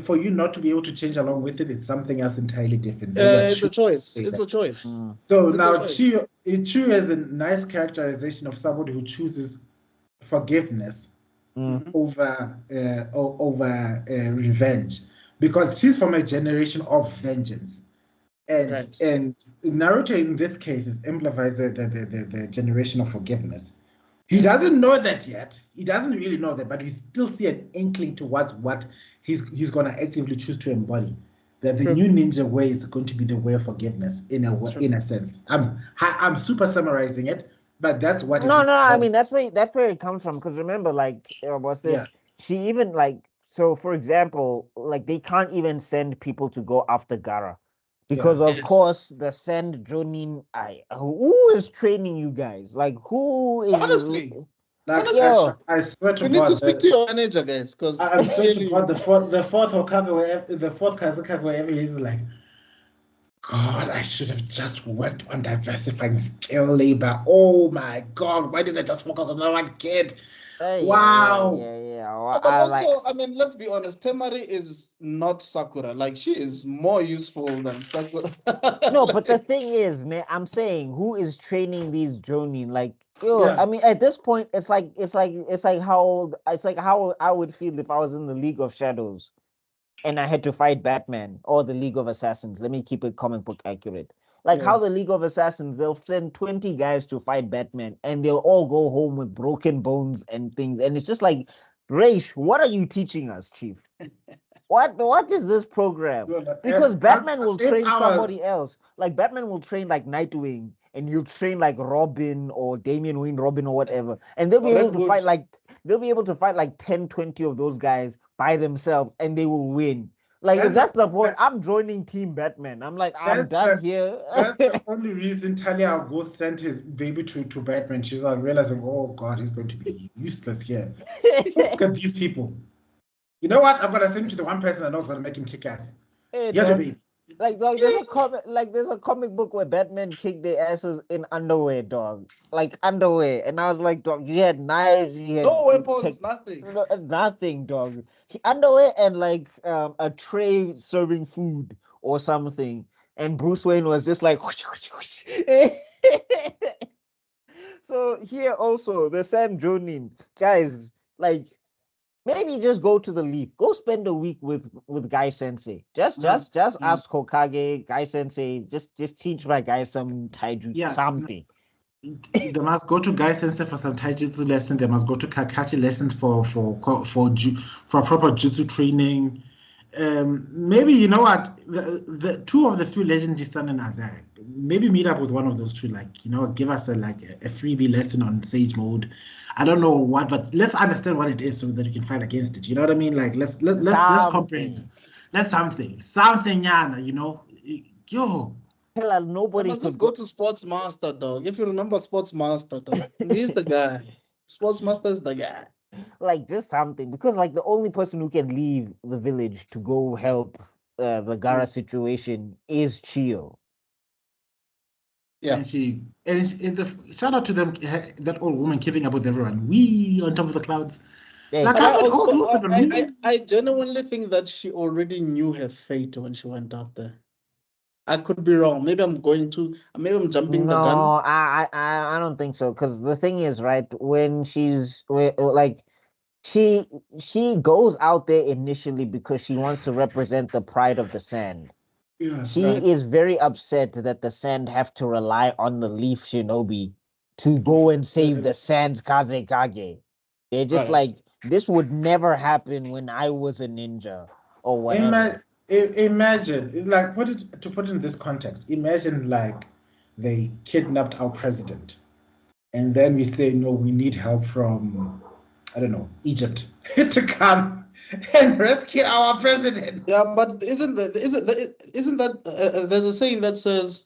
For you not to be able to change along with it, it's something else entirely different. It's a choice. It's a choice. So It's now a choice. Chu has a nice characterization of somebody who chooses forgiveness over revenge, because she's from a generation of vengeance, and Naruto in this case amplifies the generation of forgiveness. He doesn't know that yet. He doesn't really know that, but we still see an inkling towards what he's going to actively choose to embody. That the new ninja way is going to be the way of forgiveness in a sense. I'm super summarizing it, but that's what. No. I mean, that's where it comes from. Because remember, like, what's this? Yeah. She even so. For example, like they can't even send people to go after Gaara. Because of course the send Jonin who is training you guys? Like who is honestly? I swear to God, you need to speak to your manager, guys, because I swear to God, the fourth Hokage, the fourth Kazekage, wherever he is, like, God, I should have just worked on diversifying skill labor. Oh my God, why did I just focus on that one kid? Wow. Yeah. But also, I mean, let's be honest, Temari is not Sakura. Like, she is more useful than Sakura. No, but the thing is, man, I'm saying, who is training these Jonin? Like, I mean, at this point, it's like how I would feel if I was in the League of Shadows and I had to fight Batman or the League of Assassins. Let me keep it comic book accurate. Like how the League of Assassins, they'll send 20 guys to fight Batman and they'll all go home with broken bones and things. And it's just like, Raish, what are you teaching us, Chief? What is this program? Because Batman will train somebody else. Like Batman will train like Nightwing and he'll train like Robin or Damian Wayne Robin or whatever, and they'll be Or able Red to Hood. fight like 10, 20 of those guys by themselves, and they will win. Like, if that's the point, I'm joining Team Batman. I'm like, I'm done here. That's the only reason Talia al Ghul sent his baby to Batman. She's like realizing, oh God, he's going to be useless here. Look at these people. You know what? I'm gonna send him to the one person I know is gonna make him kick ass. Hey, Here's your dog. baby. Like there's a comic book where Batman kicked their asses in underwear, dog. Like underwear. And I was like, dog, you had knives, you had No weapons, nothing. nothing, dog. Underwear and like a tray serving food or something. And Bruce Wayne was just like so here also the San Jonin guys, like, maybe just go to the Leaf. Go spend a week with Guy Sensei. Just ask Hokage, Guy Sensei. Just teach my guy some taijutsu, something. They must go to Guy Sensei for some taijutsu lesson. They must go to Kakashi lessons for proper jutsu training. Maybe, you know what, the two of the few legendary Sanin are there. Maybe meet up with one of those two, like, you know, give us a freebie lesson on Sage Mode. I don't know what, but let's understand what it is so that you can fight against it. You know what I mean? Like, let's comprehend. Let's something, Yana. You know, yo. Hell, nobody must just go to Sports Master, dog. If you remember Sports Master, dog, he's the guy. Sports Master is the guy. Like, just something, because like the only person who can leave the village to go help the Gaara situation is Chio. Yeah, shout out to them, that old woman keeping up with everyone. We on top of the clouds. Yeah. Like, I genuinely think that she already knew her fate when she went out there. I could be wrong. Maybe I'm jumping the gun. No, I don't think so. Because the thing is, right, when like, she goes out there initially because she wants to represent the pride of the sand. Yeah, she right. is very upset that the sand have to rely on the Leaf Shinobi to go and save the Sand's Kazekage. They're just like, this would never happen when I was a ninja or whatever. Imagine, like, to put it in this context, imagine like they kidnapped our president, and then we say, no, we need help from, I don't know, Egypt to come and rescue our president. Yeah, but isn't that there's a saying that says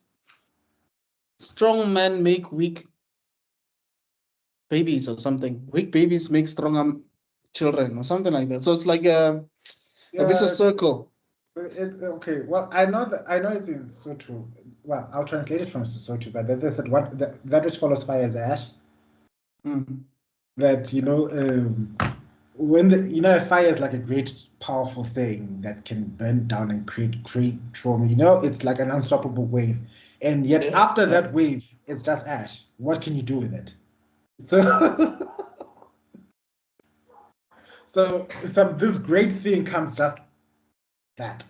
strong men make weak babies or something. Weak babies make stronger children or something like that. So it's like a vicious circle. Okay, well, I know it's in Sotho. Well, I'll translate it from Sotho, but they said that which follows fire is ash. Mm. That, you know, when a fire is like a great powerful thing that can burn down and create trauma. You know, it's like an unstoppable wave, and yet after that wave, it's just ash. What can you do with it? So this great thing comes just that.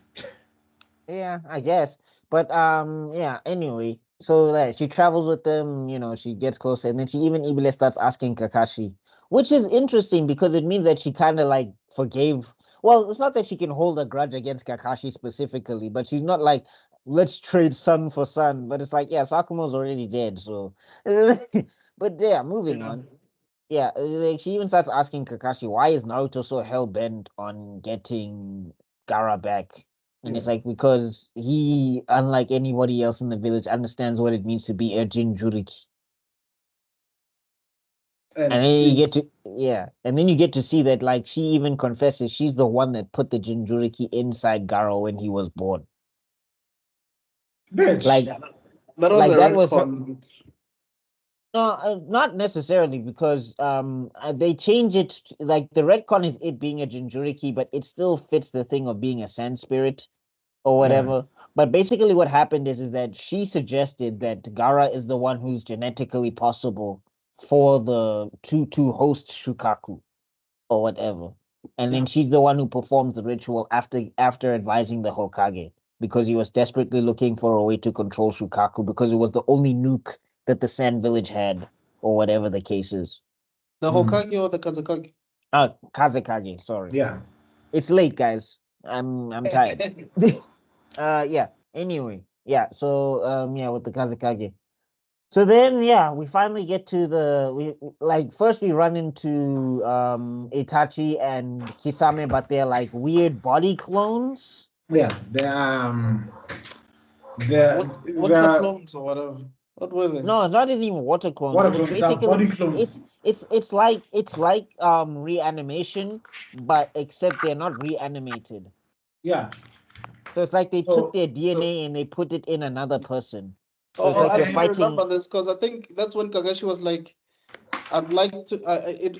Yeah, I guess. But yeah, anyway, so she travels with them, she gets closer, and then she even starts asking Kakashi, which is interesting because it means that she kind of like forgave. Well, it's not that she can hold a grudge against Kakashi specifically, but she's not like, let's trade son for son. But it's like, yeah, Sakumo's already dead, so. But yeah, moving on. Yeah, like she even starts asking Kakashi, why is Naruto so hell bent on getting Gaara back? And it's like, because he, unlike anybody else in the village, understands what it means to be a Jinchuriki. And then you get to see that, like, she even confesses she's the one that put the Jinchuriki inside Gaara when he was born. Bitch. Like, that was that was her. No, not necessarily, because they change it like the retcon is it being a Jinchuriki, but it still fits the thing of being a sand spirit or whatever. Yeah. But basically what happened is that she suggested that Gaara is the one who's genetically possible for the to host Shukaku or whatever. And then she's the one who performs the ritual after advising the Hokage, because he was desperately looking for a way to control Shukaku because it was the only nuke that the Sand Village had, or whatever the case is. The Hokage or the Kazekage? Kazekage, sorry. Yeah. It's late, guys. I'm tired. Yeah. Anyway, yeah. So yeah, with the Kazekage. So then, yeah, we finally get to first we run into Itachi and Kisame, but they're like weird body clones. Yeah, Water the clones or whatever. What were they? No, it's not even water clones. water It's clones, the basically body clones. it's like reanimation, but except they're not reanimated. Yeah. So it's like they took So their DNA and they put it in another person. So it's Oh, like I you're think I fighting. remember this because I think that's when Kakashi was like, "I'd like to.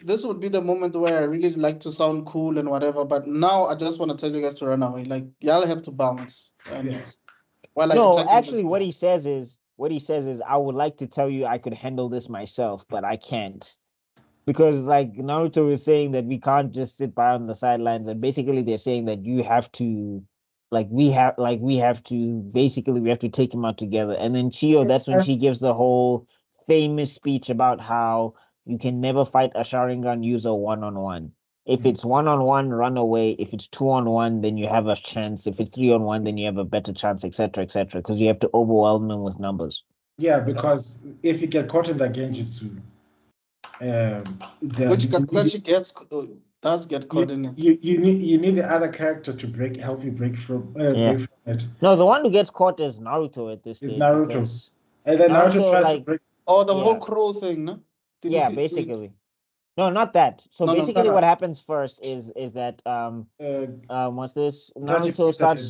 This would be the moment where I really like to sound cool and whatever. But now I just want to tell you guys to run away. Like y'all have to bounce and yes. while like No, attacking this actually, guy." what he says is, I would like to tell you I could handle this myself, but I can't. Because like Naruto is saying that we can't just sit by on the sidelines, and basically they're saying that you have to, we have to take him out together. And then Chio, that's when she gives the whole famous speech about how you can never fight a Sharingan user one on one. If it's one on one, run away. If it's two on one, then you have a chance. If it's three on one, then you have a better chance, etc., etc. Because you have to overwhelm them with numbers. Yeah, because if you get caught in the genjutsu, Which you need, Kakashi does get caught in it. you need the other characters to help you break Yeah. from it. No, the one who gets caught is Naruto at this It's stage Naruto, because and then Naruto Naruto, tries to like, break. Oh, the whole yeah, crow thing, no? Did you yeah, see? Wait, basically. No, not that. So no, no. No, basically, no, what happens first is that uh, what's this? Itachi Naruto beats at him.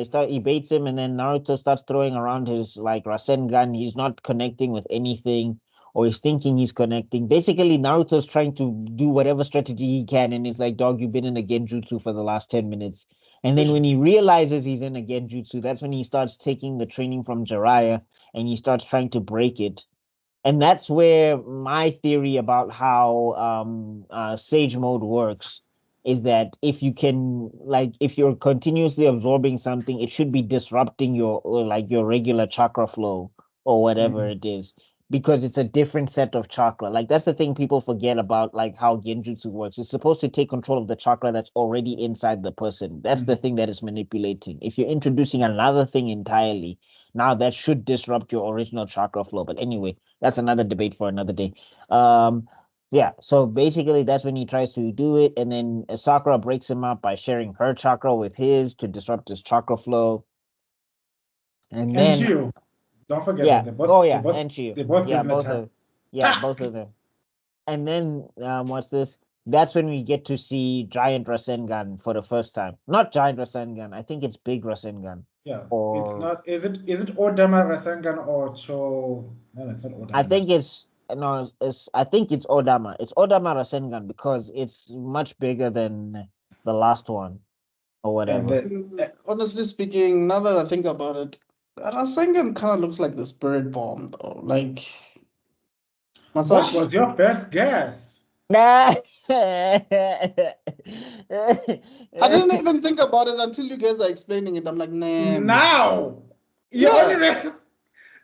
starts. He baits him, and then Naruto starts throwing around his like Rasengan. He's not connecting with anything, or he's thinking he's connecting. Basically, Naruto's trying to do whatever strategy he can, and it's like, dog, you've been in a genjutsu for the last 10 minutes. And then when he realizes he's in a genjutsu, that's when he starts taking the training from Jiraiya, and he starts trying to break it. And that's where my theory about how sage mode works is that if you're continuously absorbing something, it should be disrupting your regular chakra flow or whatever Mhm. it is, because it's a different set of chakra. Like that's the thing people forget about, like how genjutsu works. It's supposed to take control of the chakra that's already inside the person. That's the thing that is manipulating. If you're introducing another thing entirely, now that should disrupt your original chakra flow. But anyway, that's another debate for another day. Yeah, so basically that's when he tries to do it, and then Sakura breaks him up by sharing her chakra with his to disrupt his chakra flow. And And then Chio, don't forget yeah, that oh yeah, and Chiyo. they both Yeah, give him a both tap. of both Tack! of them. And then what's this? That's when we get to see Giant Rasengan for the first time. Not Giant Rasengan, I think it's Big Rasengan. Yeah, it's Or not. Is it Odama Rasengan or Cho? No, it's not I Odama. think it's no, it's I think it's Odama. It's Odama Rasengan because it's much bigger than the last one or And whatever. then Honestly speaking, now that I think about it, Rasengan kind of looks like the spirit bomb, though. Like what Masashi. was your best guess? Nah. I didn't even think about it until you guys are explaining it. I'm like, nah, man. Now you only Yeah.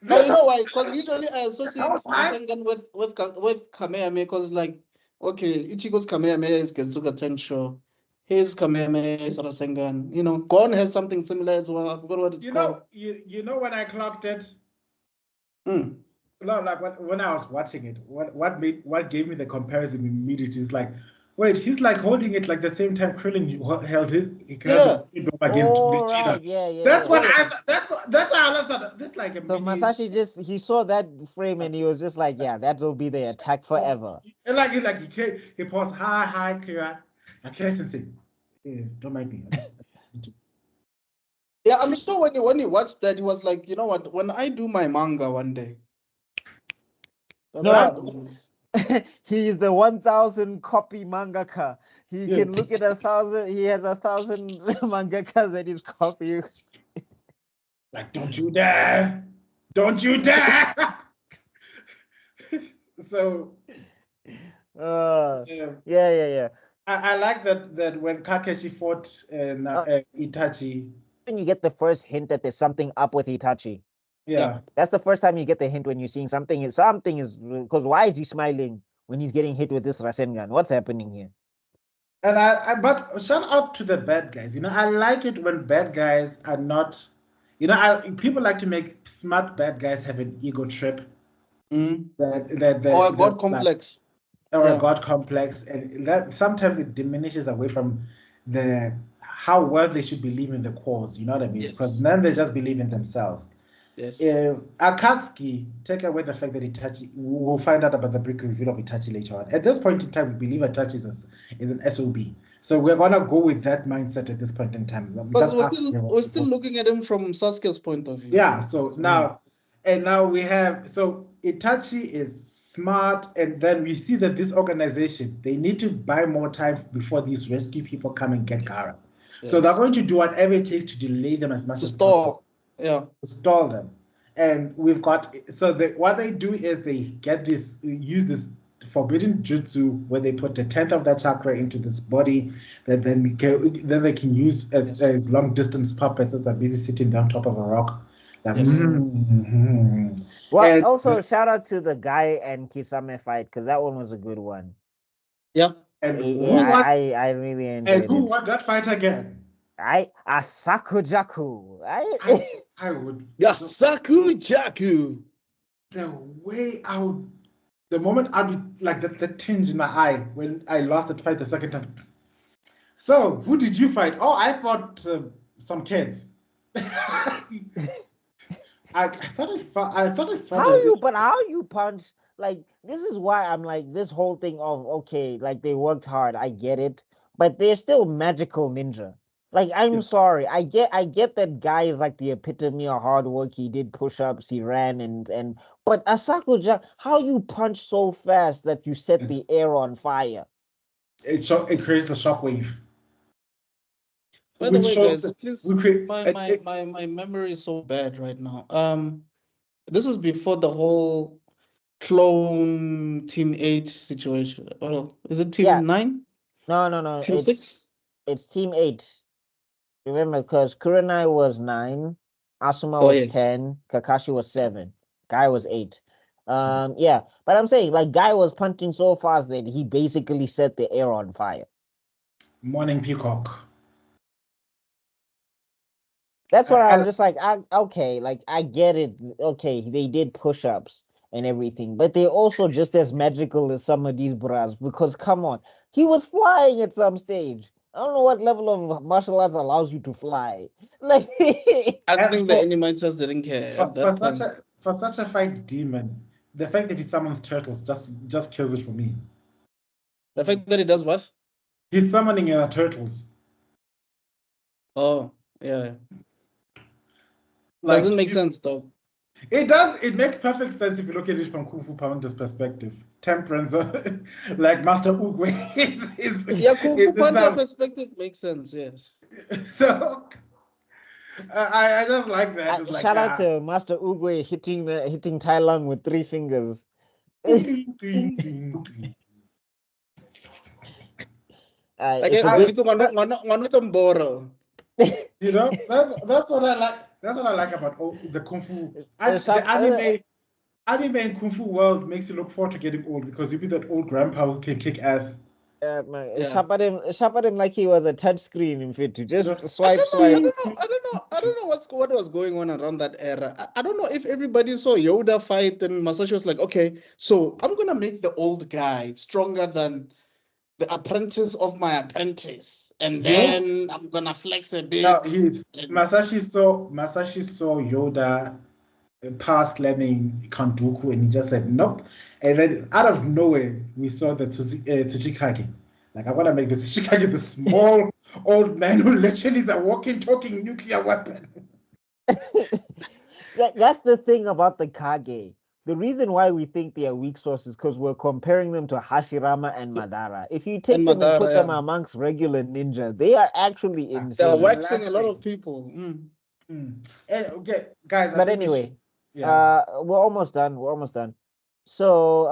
No, this you know why? Because usually I I associate was fine. Rasengan with Kamehameha, because like, okay, Ichigo's Kamehameha is Gensuga Tensho. His Kamehameha is Rasengan. You know, Gon has something similar as well. I forgot what it's called. You know when I clocked it. Mm. No, like when I was watching it, what gave me the comparison immediately is like, wait, he's like holding it like the same time Krillin he held Yeah. his freedom against Oh right, Vegeta. yeah, yeah, That's yeah. what Yeah. that's how I understand. This like a So mini Masashi he saw that frame and he was just like, yeah, that will be the attack forever. and like he paused, hi, Kira. Akira Sensei. Don't mind me. Yeah, I'm sure when he watched that, he was like, you know what? When I do my manga one day, that's what I'm No, gonna use. he is the 1,000 copy mangaka. He Yeah. can look at 1,000. He has 1,000 mangakas that he's copying. Like, don't you dare! Don't you dare! So Yeah. I like that when Kakeshi fought Itachi. When you get the first hint that there's something up with Itachi. Yeah. That's the first time you get the hint when you're seeing something is because why is he smiling when he's getting hit with this Rasengan? What's happening here? And but shout out to the bad guys. You know, I like it when bad guys are not. people like to make smart bad guys have an ego trip that Or a god like, complex. or a Yeah. god complex, and that sometimes it diminishes away from the how well they should believe in the cause. You know what I mean? Because Yes. then they just believe in themselves. Yes. Akatsuki, take away the fact that Itachi, we'll find out about the brick reveal of Itachi later on. At this point in time, we believe Itachi is an SOB. So we're gonna go with that mindset at this point in time. Because we're still looking at him from Sasuke's point of view. Yeah, so now we have, so Itachi is smart, and then we see that this organization, they need to buy more time before these rescue people come and get Gaara. So they're going to do whatever it takes to delay them as much To as possible. Yeah. To stall them. And we've got, so what they do is they use this forbidden jutsu where they put a tenth of that chakra into this body that then they can use as long distance puppets as they're busy sitting down top of a rock. Like, Yes. Well, and also shout out to the guy and Kisame fight, because that one was a good one. Yeah. and I really enjoyed who it. won that fight again? Asakujaku. I would. Yasaku Jaku. The way I would, the moment I'd be like the tinge in my eye when I lost that fight the second time. So, who did you fight? Oh, I fought some kids. I thought I fought. How you punch? Like, this is why I'm like, this whole thing of, okay, like, they worked hard, I get it, but they're still magical ninja. Like, I'm sorry, I get that guy is like the epitome of hard work. He did push-ups, he ran, but Asakuja, how you punch so fast that you set the air on fire? It creates the shockwave. By the way, guys, please, my memory is so bad right now. This is before the whole clone Team 8 situation. Well, is it Team 9? No. Team 6? It's Team 8. Remember, because Kurenai was 9, Asuma was 10, Kakashi was 7, Guy was 8. Yeah, but I'm saying, like, Guy was punching so fast that he basically set the air on fire. Morning Peacock. That's what I'm just like, okay, like, I get it. Okay, they did push-ups and everything, but they're also just as magical as some of these bras, because come on, he was flying at some stage. I don't know what level of martial arts allows you to fly. Like, I think the animators didn't care at that point. For such a fight demon, the fact that he summons turtles just kills it for me. The fact that he does what? He's summoning turtles. Oh, yeah. Doesn't make sense though. It does. It makes perfect sense if you look at it from Kung Fu Panda's perspective. Temperance, like Master Oogway is Kung Fu Panda perspective makes sense. Yes. So I just like that. Shout out to Master Oogway hitting Tai Lung with 3 fingers. You know, that's what I like. That's what I like about the Kung Fu. The anime and Kung Fu world makes you look forward to getting old, because you be that old grandpa who can kick ass. Shop at him like he was a touch screen in fit to just swipe. I don't know what was going on around that era. I don't know if everybody saw Yoda fight and Masashi was like, okay, so I'm gonna make the old guy stronger than the apprentice of my apprentice, and then I'm gonna flex a bit. No, Masashi saw Yoda past slamming Kanduku, and he just said nope. And then out of nowhere, we saw the Tsuchikage. Like, I want to make the Tsuchikage the small old man who literally is a walking, talking nuclear weapon. That's the thing about the Kage. The reason why we think they are weak sources because we're comparing them to Hashirama and Madara. If you take them and put them amongst regular ninja, they are actually insane. They're waxing a lot of people. Okay, guys. But anyway, we're almost done. So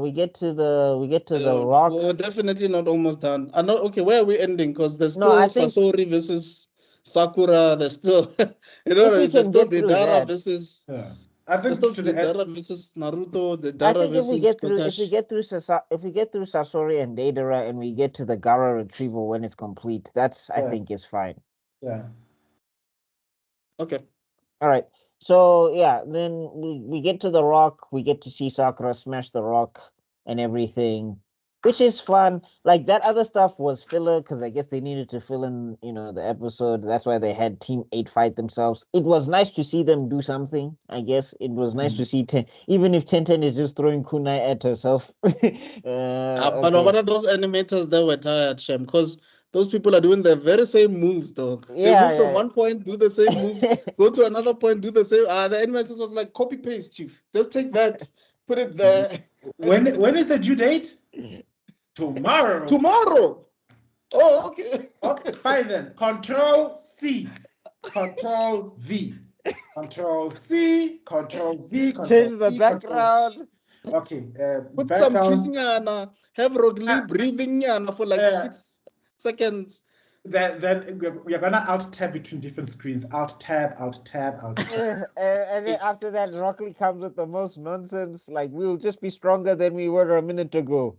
we get to the rock. We're definitely not almost done. Okay, where are we ending? Because there's still Sasori versus Sakura. There's still there's still the Dara versus I think the Dara versus Naruto, the Dara versus Kakashi. If we get through Sasori and Deidara and we get to the Gaara retrieval when it's complete, I think is fine. Yeah. Okay. All right. So yeah, then we get to the rock. We get to see Sakura smash the rock and everything, which is fun. Like that other stuff was filler because I guess they needed to fill in, the episode. That's why they had Team 8 fight themselves. It was nice to see them do something. I guess it was nice to see even if Tenten is just throwing kunai at herself. But Okay. one of those animators that were tired, Shem, because those people are doing the very same moves, dog. They move from Yeah, one point, do the same moves, yeah. go to another point, do the same. The animators was like, copy paste, chief. Just take that, put it there. When is the due date? Tomorrow. Tomorrow. Oh, okay. Okay, fine then. Control C, Control V, Control C, Control V, Control Change the C, background. Okay, Put some background. kissing have Rock Lee breathing for like 6 seconds. Then we're gonna alt tab between different screens. Alt tab, alt tab, alt tab. And then after that, Rockley comes with the most nonsense. Like, we'll just be stronger than we were a minute ago.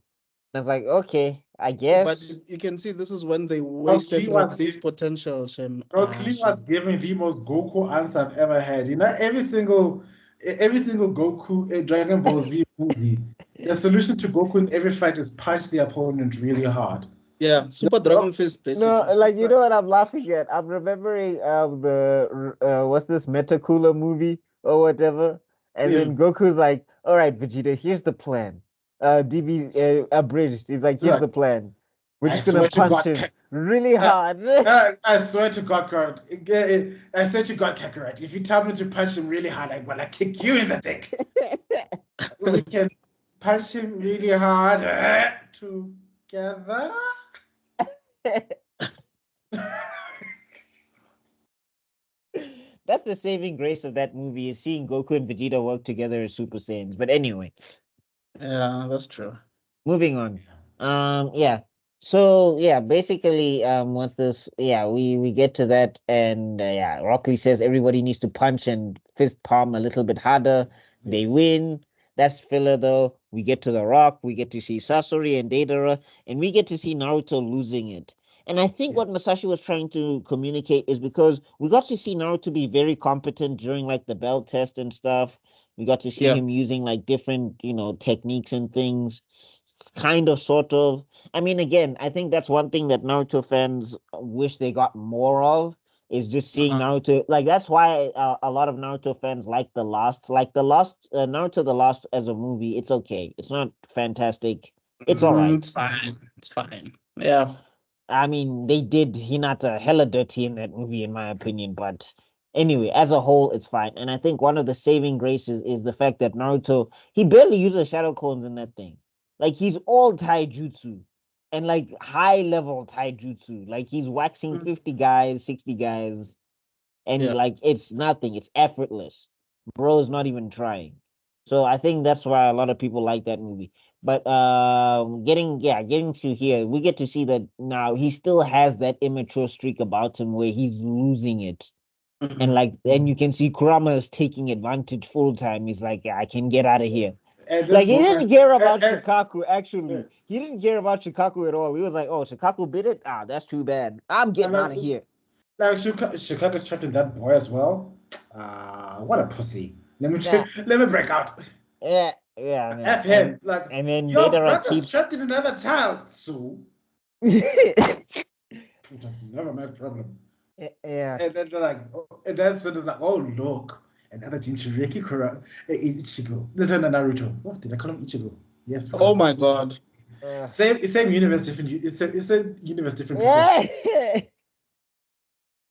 And it's like, okay, I But guess. you can see this is when they wasted Rock Lee's potential, Shem. Rock Lee was giving the most Goku answer I've ever had. Every single Goku Dragon Ball Z movie, the solution to Goku in every fight is punch the opponent really hard. Yeah, Super Dragon Fist, basically. No, like, you know what I'm laughing at? I'm remembering what's this Metacooler movie or whatever? And then Goku's like, all right, Vegeta, here's the plan. DB abridged. He's like, here's the plan. We're just gonna punch him really hard. I swear to God, Kakarot. I swear to God, Kakarot. If you tell me to punch him really hard, I'm gonna kick you in the dick. We can punch him really hard together. That's the saving grace of that movie, is seeing Goku and Vegeta work together as Super Saiyans. But anyway. Yeah, that's true. Moving on. Yeah. So yeah, basically, once this, yeah, we get to that, and yeah, Rocky says everybody needs to punch and fist palm a little bit harder. They win. That's filler though. We get to the Rock. We get to see Sasori and Deidara, and we get to see Naruto losing it. And I think what Masashi was trying to communicate is because we got to see Naruto be very competent during like the belt test and stuff. We got to see him using like different, techniques and things. Kind of, sort of. I mean, again, I think that's one thing that Naruto fans wish they got more of, is just seeing Naruto. Like, that's why a lot of Naruto fans like the Lost. Like, Naruto the Lost as a movie, it's okay. It's not fantastic. It's all right. It's fine. It's fine. Yeah. I mean, they did Hinata hella dirty in that movie, in my opinion. But anyway, as a whole, it's fine. And I think one of the saving graces is the fact that Naruto, he barely uses shadow clones in that thing. Like, he's all taijutsu and like high level taijutsu. Like, he's waxing 50 guys, 60 guys, and like it's nothing. It's effortless. Bro's not even trying. So I think that's why a lot of people like that movie. But getting to here, we get to see that now he still has that immature streak about him where he's losing it. And like then you can see Kurama is taking advantage full time. He's like, I can get out of here. Like, he didn't care about Shikaku, actually. He didn't care about Shikaku at all. He was like, oh, Shikaku bit it? Ah, that's too bad. I'm getting out of here. Like, Shikaku's trapped in that boy as well. What a pussy. Let me break out. Yeah. F him. And then your later brother's keeps trapped in another child, so never my problem. Yeah. And then they're like, and then so it's like, oh look, another Jinchuriki Kura Ichigo. No, Naruto. What did I call him Ichigo? Yes. Oh my God. Same universe, different. It's a universe, different. Yeah.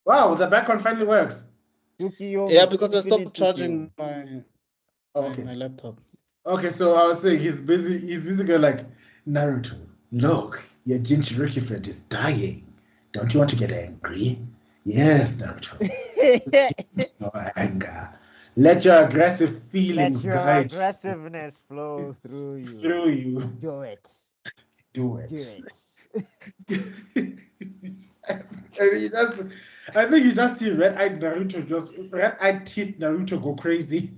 Wow, the background finally works. Yeah, because I stopped charging my laptop. Okay, so I was saying he's busy going like, Naruto, look, your Jinchuriki friend is dying. Don't you want to get angry? Yes, Naruto. No anger. Let your aggressive feelings guide. Aggressiveness flow through you. Do it. I think you just see red-eyed teeth Naruto go crazy.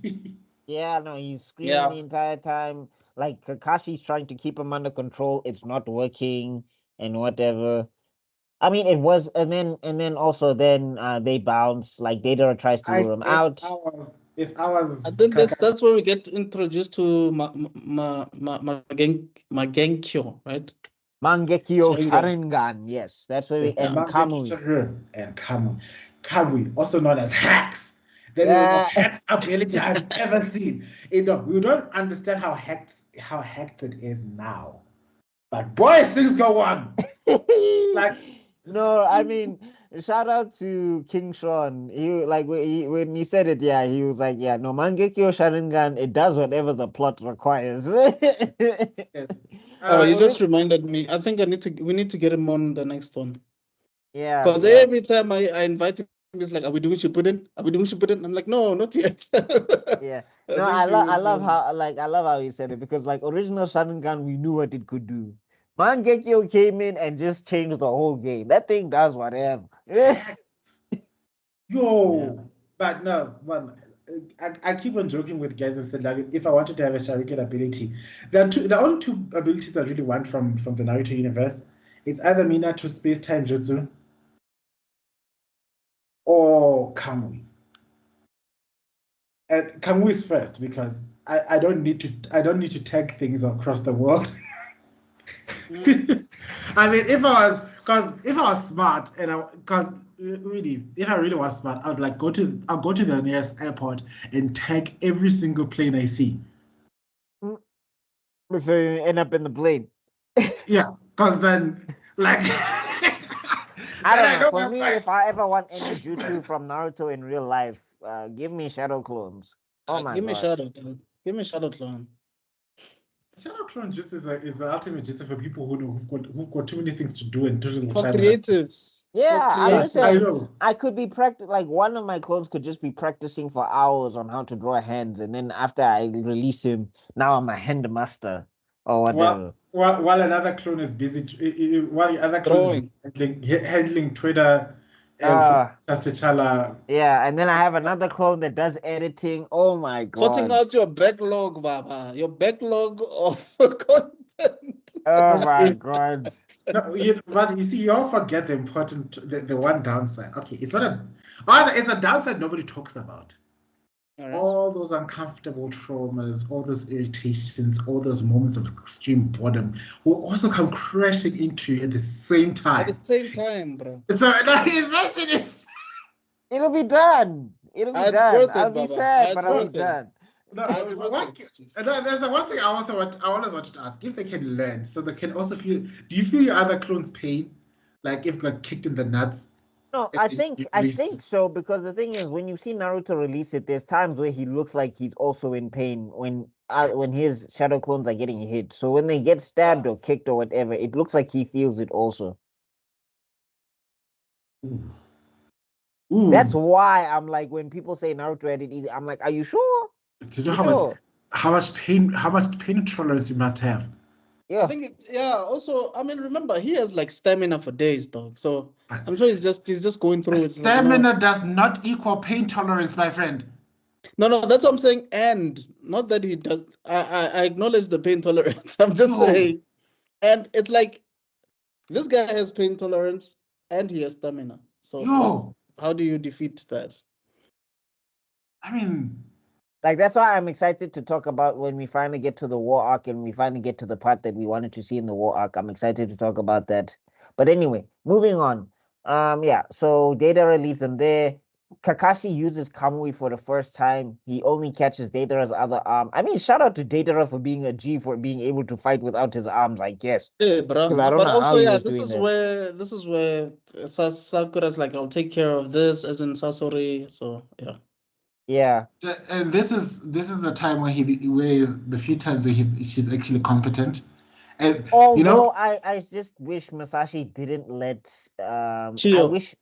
Yeah, no, he's screaming the entire time. Like, Kakashi's trying to keep him under control. It's not working and whatever. I mean, it was, and then also then they bounce. Like Deidara tries to lure him out. If I I was think Kakashi, that's where we get introduced to Magenkyo, right? Mangekyo Sharingan. Sharingan. Yes, that's where we Yeah. and Kamui. and Kamui, also known as hacks. That is the most Yeah. hacked ability I've ever seen. We don't understand how hacked it is now. But boys, things go on. Like No, I mean, shout out to King Sean. He like when he said it, yeah, he was like, yeah, no, Mangekyo Sharingan, it does whatever the plot requires. yes. Oh, you just Ori- reminded me. I think we need to get him on the next one. yeah, Because yeah, every time I invite him, he's like, "Are we doing Shippuden? Are we doing Shippuden?" I'm like, "No, not yet." yeah. I No, think he I would. love how I love how he said it because like original Sharingan, we knew what it could do. Mangekyo came in and just changed the whole game. That thing does whatever. Hacks. Yeah. Yo. But no, man, I keep on joking with guys and said like if I wanted to have a Sharingan ability, the only two abilities I really want from the Naruto universe. It's either Minato space time jutsu or Kamui. And Kamui is first because I don't need to tag things across the world. Mm. I mean, if I was smart and because really, if I really was smart, I'll go to the nearest airport and tag every single plane I see. So you end up in the blade. Yeah, because then like I then don't I know. know For I'm me, fine. if I ever want any jutsu from Naruto in real life, give me shadow clones. Oh my Give me gosh. Shadow. Give me Shadow Clone. Shadow Clone just is the ultimate just for people who've got too many things to do and too little For time. creatives. For Yeah, I I listen. creatives. know. I could be practice like one of my clones could just be practicing for hours on how to draw hands, and then after I release him, now I'm a hand master or whatever. While another clone is busy, while the other clone is busy Drawing. handling Twitter for Uh T'Challa. yeah, and then I have another clone that does editing. Oh my Sorting god. out your backlog, Baba. Your backlog of content. Oh But my god. but you see, you all forget the important, the one downside. Okay, it's not it's a downside nobody talks about. All right. All those uncomfortable traumas, all those irritations, all those moments of extreme boredom will also come crashing into you at the same At the time. same time, bro. So like, imagine it. It'll be done. It'll be It's done. worth I'll it, be Baba. sad, but It's I'll be worth it. done. No, It's worth it. there's the one thing I always wanted to ask if they can learn, so they can also feel. Do you feel your other clones' pain, like if you got kicked in the nuts? No, And then you I release think so because the thing is when you see Naruto release it, there's times where he looks like he's also in pain when his shadow clones are getting hit. So when they get stabbed or kicked or whatever, it looks like he feels it also. Ooh. That's Ooh. why I'm like when people say Naruto had it easy, I'm like, are you sure? Do you know You sure? how much pain tolerance you must have? I Yeah. think yeah, also, I mean, remember he has like stamina for days, dog. So But I'm sure he's just going through. It's like, stamina does not equal pain tolerance, my friend. no, that's what I'm saying. And not that he does. I acknowledge the pain tolerance. I'm just Yo, saying, and it's like this guy has pain tolerance and he has stamina. So yo. how do you defeat that? I mean, Like that's why I'm excited to talk about when we finally get to the war arc and we finally get to the part that we wanted to see in the war arc. I'm excited to talk about that. But anyway, moving on. Yeah, so Deidara leaves them there. Kakashi uses Kamui for the first time. He only catches Deidara's other arm. I mean, shout out to Deidara for being a G for being able to fight without his arms, I guess. Yeah, Because bro. I don't But know how also, he yeah, was doing that. this is where Sakura's like, I'll take care of this, as in Sasori. So yeah. Yeah. and this is the time where the few times where she's actually competent, and you Although know, I just wish Masashi didn't let I Chiyo. wish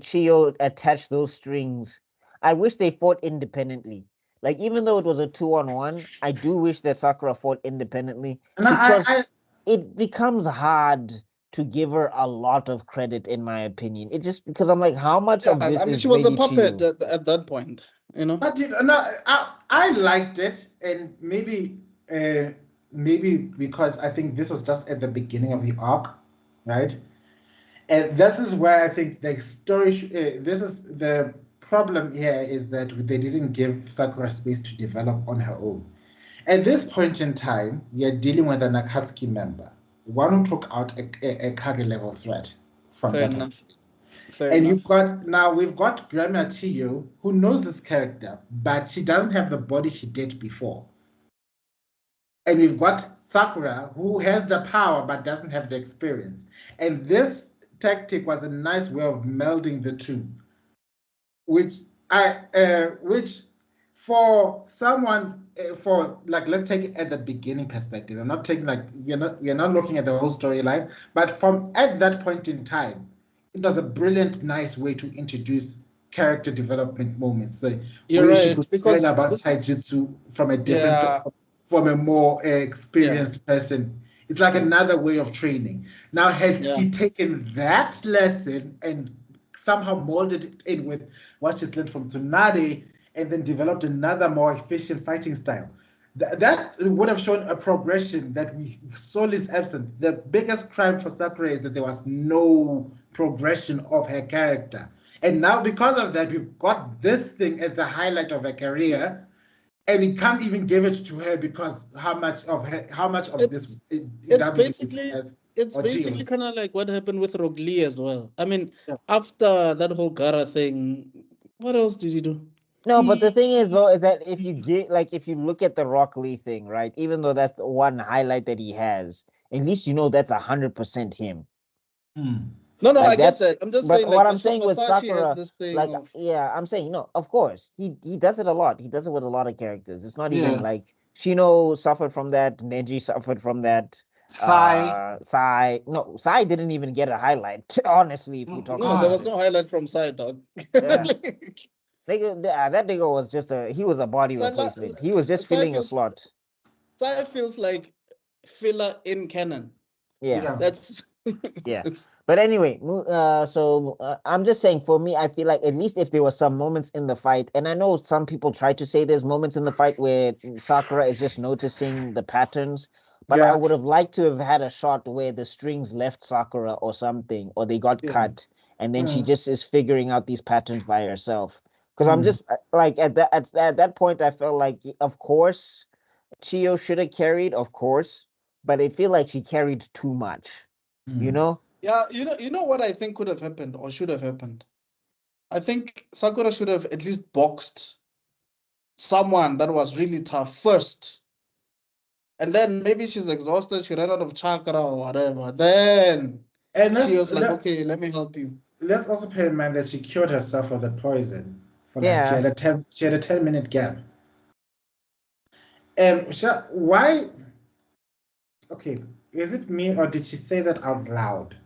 Chio attached those strings. I wish they fought independently. Like even though it was a 2-on-1, I do wish that Sakura fought independently and because it becomes hard to give her a lot of credit in my opinion. It just because I'm like how much Yeah, of I this mean, is she was a really puppet Chio? at that point, you know. but no, I liked it, and maybe because I think this was just at the beginning of the arc, right? And this is where I think the story. This is the problem here is that they didn't give Sakura space to develop on her own. At this point in time, we are dealing with an Akatsuki member, one who took out a Kage level threat from Fair that enough. perspective. Fair And enough. we've got Grandma Chiyo, who knows this character, but she doesn't have the body she did before. And we've got Sakura, who has the power but doesn't have the experience. And this tactic was a nice way of melding the two, which for someone for like let's take it at the beginning perspective. I'm not taking like we're not looking at the whole storyline, but from at that point in time, it was a brilliant, nice way to introduce character development moments. So You're where she right could learn because about this is taijutsu from a different yeah from a more yeah experienced person. It's like another way of training. Now, had yeah. she taken that lesson and somehow molded it in with what she's learned from Tsunade and then developed another more efficient fighting style, that would have shown a progression that we saw is absent. The biggest crime for Sakura is that there was no progression of her character. And now, because of that, we've got this thing as the highlight of her career, and we can't even give it to her because how much of this It's it's W is basically hers it's or basically Chio's. kind of like what happened with Rock Lee as well. I mean, Yeah. after that whole Gara thing, what else did you do? No, but the He, thing is though, is that if you get like if you look at the Rock Lee thing, right? Even though that's the one highlight that he has, at least you know that's 100% him. Hmm. no, no, I Like get that's that. I'm just but saying like what I'm saying with Masashi has Sakura, this thing like of yeah, I'm saying, no, of course. He does it a lot. He does it with a lot of characters. It's not even Yeah. like Shino suffered from that, Neji suffered from that. Sai. Sai, no, Sai didn't even get a highlight, honestly, if you Oh talk no, there about God. was it. no highlight from side dog. Yeah. Like, That nigga was just he was a body replacement. He was just Sai filling a feels slot. Sai feels like filler in canon. Yeah. Yeah. That's Yeah. it's But anyway, I'm just saying for me, I feel like at least if there were some moments in the fight, and I know some people try to say there's moments in the fight where Sakura is just noticing the patterns, but I Yeah. would have liked to have had a shot where the strings left Sakura or something, or they got Yeah. cut, and then she Mm, just is figuring out these patterns by herself. Because I'm mm, just like at that point, I felt like, of course, Chio should have carried, of course, but I feel like she carried too much, you mm. know? yeah, you know what I think could have happened or should have happened. I think Sakura should have at least boxed someone that was really tough first. And then maybe she's exhausted, she ran out of chakra or whatever. Then And she was like, okay, let me help you. let's also bear in mind that she cured herself of the poison for like Yeah. she had a 10-minute gap. Why? Okay, is it me or did she say that out loud?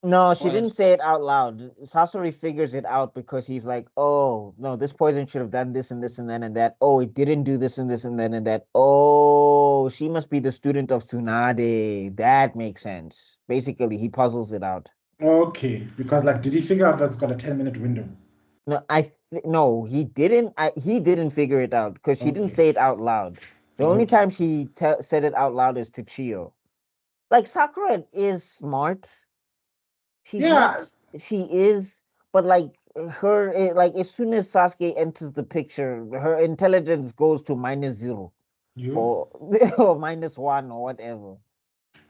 No, she didn't What? say it out loud. Sasori figures it out because he's like, oh, no, this poison should have done this and this and then and that. Oh, it didn't do this and this and then and that. Oh, she must be the student of Tsunade. That makes sense. Basically, he puzzles it out. Okay, because like, did he figure out that's got a 10-minute window? No, no, he didn't. He didn't figure it out because she didn't Okay, say it out loud. The only okay. time she said it out loud is to Chio. Like Sakura is smart. She's Yeah, not. She is, but like like as soon as Sasuke enters the picture, her intelligence goes to -0 you or or -1 or whatever.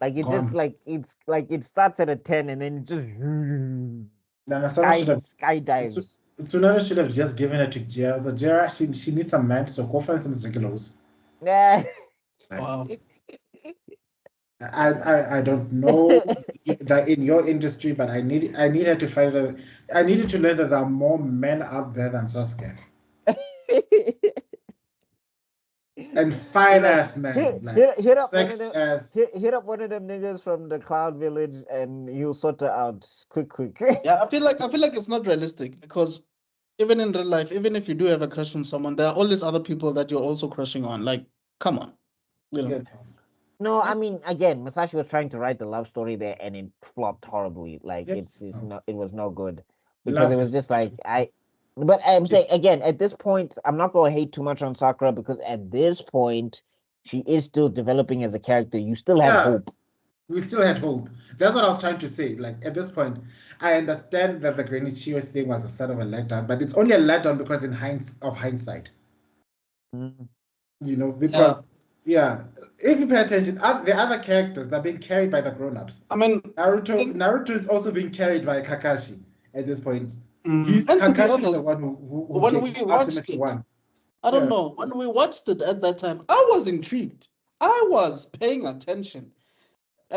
Like it just gone. it's like it starts at a 10 and then it just Then Asano should have. skydives. Tsunade should have just given it to Jira. So Jira, she needs some man, so go find some Zigalos. Yeah. Like, Wow. I don't know that in your industry, but I need her to find it. I needed to learn that there are more men out there than Sasuke and You fine know, ass men, like hit up one of sex them. as Hit up one of them niggas from the Cloud Village, and you'll sort it out quick. Yeah, I feel like it's not realistic because even in real life, even if you do have a crush on someone, there are all these other people that you're also crushing on. Like, come on, you know. yeah. No, I mean, again, Masashi was trying to write the love story there, and it flopped horribly. Like, Yes, it's no. no, it was no good because it Love was is just like I. But I'm if saying again, at this point, I'm not going to hate too much on Sakura because at this point, she is still developing as a character. You still have yeah. hope. We still had hope. That's what I was trying to say. Like at this point, I understand that the Granny Chio thing was a sort of a letdown, but it's only a letdown because in hindsight, Mm. because if you pay attention, the other characters they're being carried by the grown-ups. I mean, Naruto is also being carried by Kakashi at this point. and to be Kakashi is the honest, one who when we watched ultimately it, won. I don't know. When we watched it at that time, I was intrigued. I was paying attention.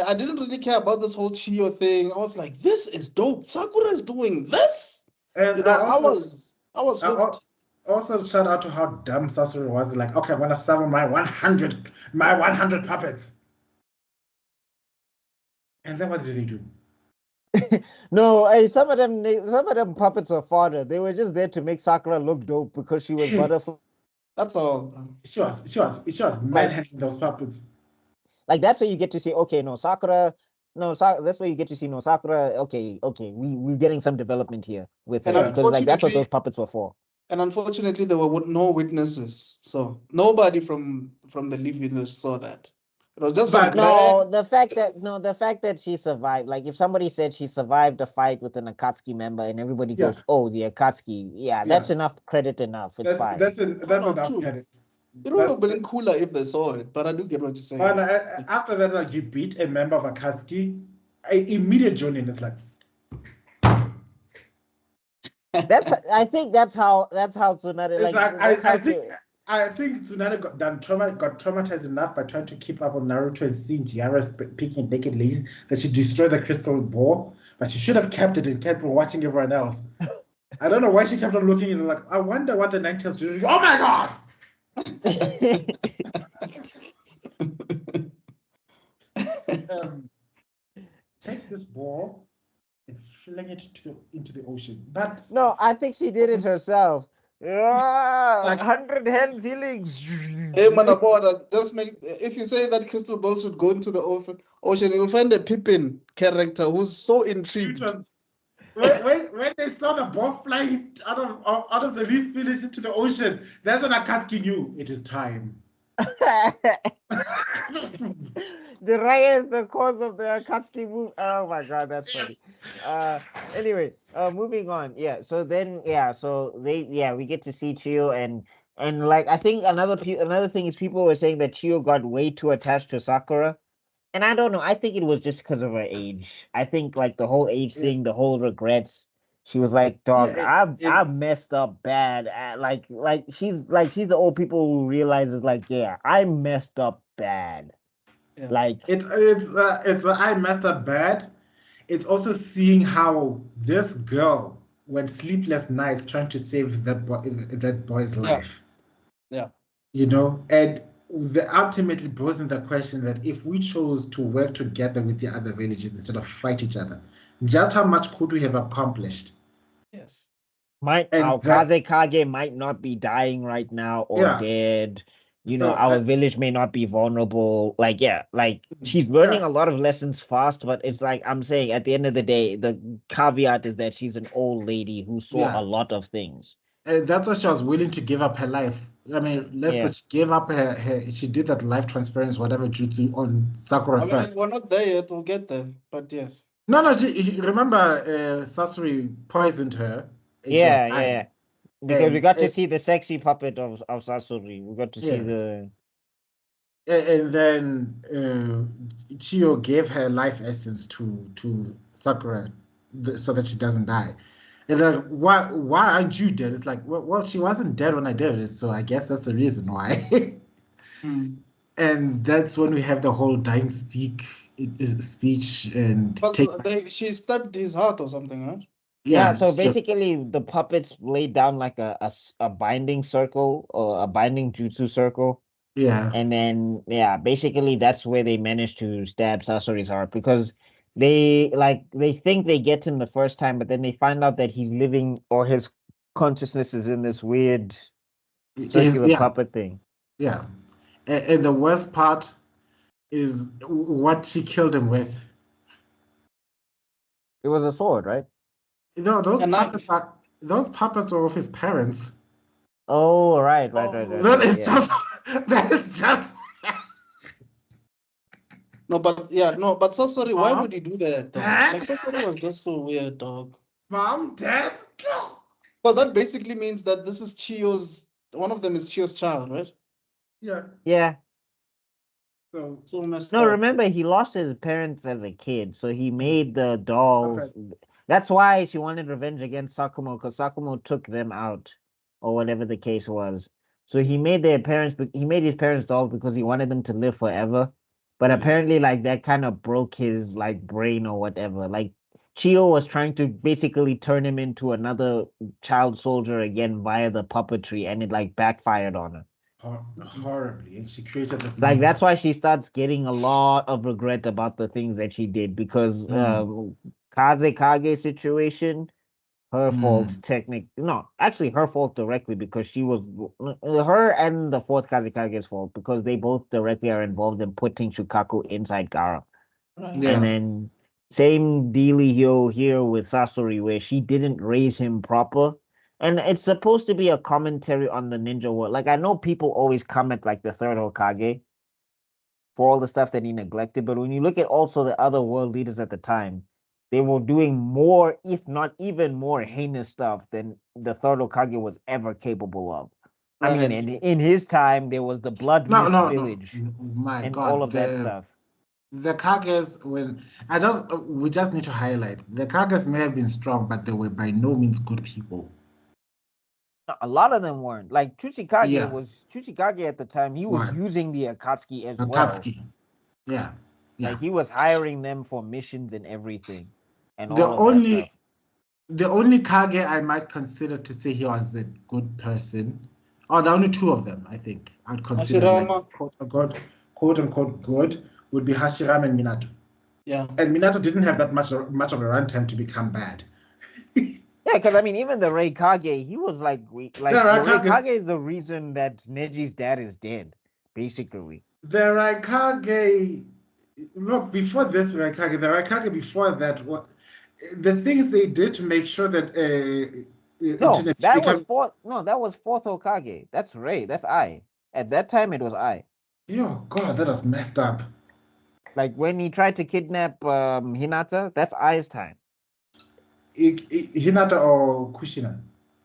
I didn't really care about this whole Chio thing. I was like, this is dope. Sakura is doing this. And I was hooked. Also, shout out to how dumb Sasori was. Like, okay, I'm gonna summon my 100 puppets. And then what did they do? No, some of them puppets were fodder. They were just there to make Sakura look dope because she was butterfly. That's all. She was manhandling those puppets. Like that's where you get to see, okay, no Sakura, that's where you get to see, no Sakura. Okay, we're getting some development here with her because like that's what those puppets were for. And unfortunately, there were no witnesses, so nobody from the Leaf Village saw that. It was just the fact that she survived. Like if somebody said she survived a fight with an Akatsuki member, and everybody goes, "Oh, the Akatsuki," that's enough credit. Enough. It's fine. That's enough credit. It would have been cooler if they saw it, but I do get what you're saying. But after that, like you beat a member of Akatsuki, immediate joining is like. I think that's how Tsunade. Like, I think Tsunade got traumatized enough by trying to keep up on Naruto and seeing Jiara picking naked ladies that she destroyed the crystal ball, but she should have kept it and kept watching everyone else. I don't know why she kept on looking at it like, I wonder what the Ninetales do. Oh my god! Take this ball and fling it into the ocean. But no, I think she did it herself. Like 100 hands healing. Hey man, just make if you say that crystal ball should go into the ocean, you'll find a Pippin character who's so intrigued. When they saw the ball flying out of the Leaf Village into the ocean, that's when Akatsuki knew it is time. The Raya is the cause of the Akatsuki move. Oh my god, that's funny. Anyway, moving on. So we get to see Chio and like I think another thing is people were saying that Chio got way too attached to Sakura. And I don't know. I think it was just because of her age. I think like the whole age thing, the whole regrets. She was like, "Dog, I messed up bad." Like she's the old people who realizes like, yeah, I messed up bad. Yeah. Like it's I messed up bad. It's also seeing how this girl went sleepless nights trying to save that boy's life. Yeah. And ultimately posing the question that if we chose to work together with the other villages instead of fight each other, just how much could we have accomplished? Yes. Our Kazekage might not be dying right now or dead. Our village may not be vulnerable. Like she's learning a lot of lessons fast, but it's like I'm saying at the end of the day, the caveat is that she's an old lady who saw a lot of things. And that's why she was willing to give up her life. I mean, just give up she did that life transference, whatever jutsu on Sakura first. We're not there yet, we'll get there, but yes. No, remember Sasori poisoned her. Yeah. Because we got to see the sexy puppet of Sasori. We got to see the... And then Chio gave her life essence to Sakura so that she doesn't die. And like, why aren't you dead? It's like, well, she wasn't dead when I did it, so I guess that's the reason why. And that's when we have the whole dying speech and she stabbed his heart or something, right? Yeah, so basically the puppets laid down like a binding circle or a binding jutsu circle. Yeah. And then basically that's where they managed to stab Sasori's heart because they think they get him the first time, but then they find out that he's living or his consciousness is in this weird circular puppet thing. Yeah. And the worst part is what she killed him with. It was a sword, right? Those puppets were of his parents. Oh, right. That is just No, but yeah, no, but Sasori, why Mom? would he do that though? Dad? Like Sasori was just so weird, dog. Mom, Dad? Because that basically means that this is Chio's. One of them is Chio's child, right? Yeah. Yeah. So messed No, up. remember he lost his parents as a kid, so he made the dolls. Okay. That's why she wanted revenge against Sakumo, because Sakumo took them out, or whatever the case was. So he made he made his parents dolls because he wanted them to live forever. But apparently, like that kind of broke his like brain or whatever. Like Chio was trying to basically turn him into another child soldier again via the puppetry, and it like backfired on her. Horribly. And she created this Like monster. that's why she starts getting a lot of regret about the things that she did, because Kaze Kage situation, her fault no, actually her fault directly, because she was her and the fourth Kaze Kage's fault, because they both directly are involved in putting Shukaku inside Gaara. Right. Yeah. And then same dealio here with Sasori, where she didn't raise him proper. And it's supposed to be a commentary on the ninja world. Like I know people always comment like the third Hokage for all the stuff that he neglected. But when you look at also the other world leaders at the time, they were doing more, if not even more heinous stuff than the third Okage was ever capable of. I mean, Right. in his time, there was the Blood Mist No. Village My and God. all of that stuff. The Kages, we just need to highlight the Kages may have been strong, but they were by no means good people. A lot of them weren't. Like Yeah. Chuchikage at the time, he was Was using the Akatsuki as well. Akatsuki. Yeah. Like he was hiring them for missions and everything and The all of that only stuff. the only Kage I might consider to say he was a good person, or the only two of them, I think, I'd consider like Hashirama. quote unquote good, would be Hashirama and Minato. Yeah. And Minato didn't have that much of a runtime to become bad. Yeah, because I mean, even the Raikage, he was like the Raikage is the reason that Neji's dad is dead, basically. The Raikage, no, before this Raikage, the Raikage before that, the things they did to make sure that No, internet that was become. fourth. No, that was fourth Hokage. That's Rei. That's I. At that time, it was I. Oh God, that was messed up. Like when he tried to kidnap Hinata, that's I's time. Hinata or Kushina?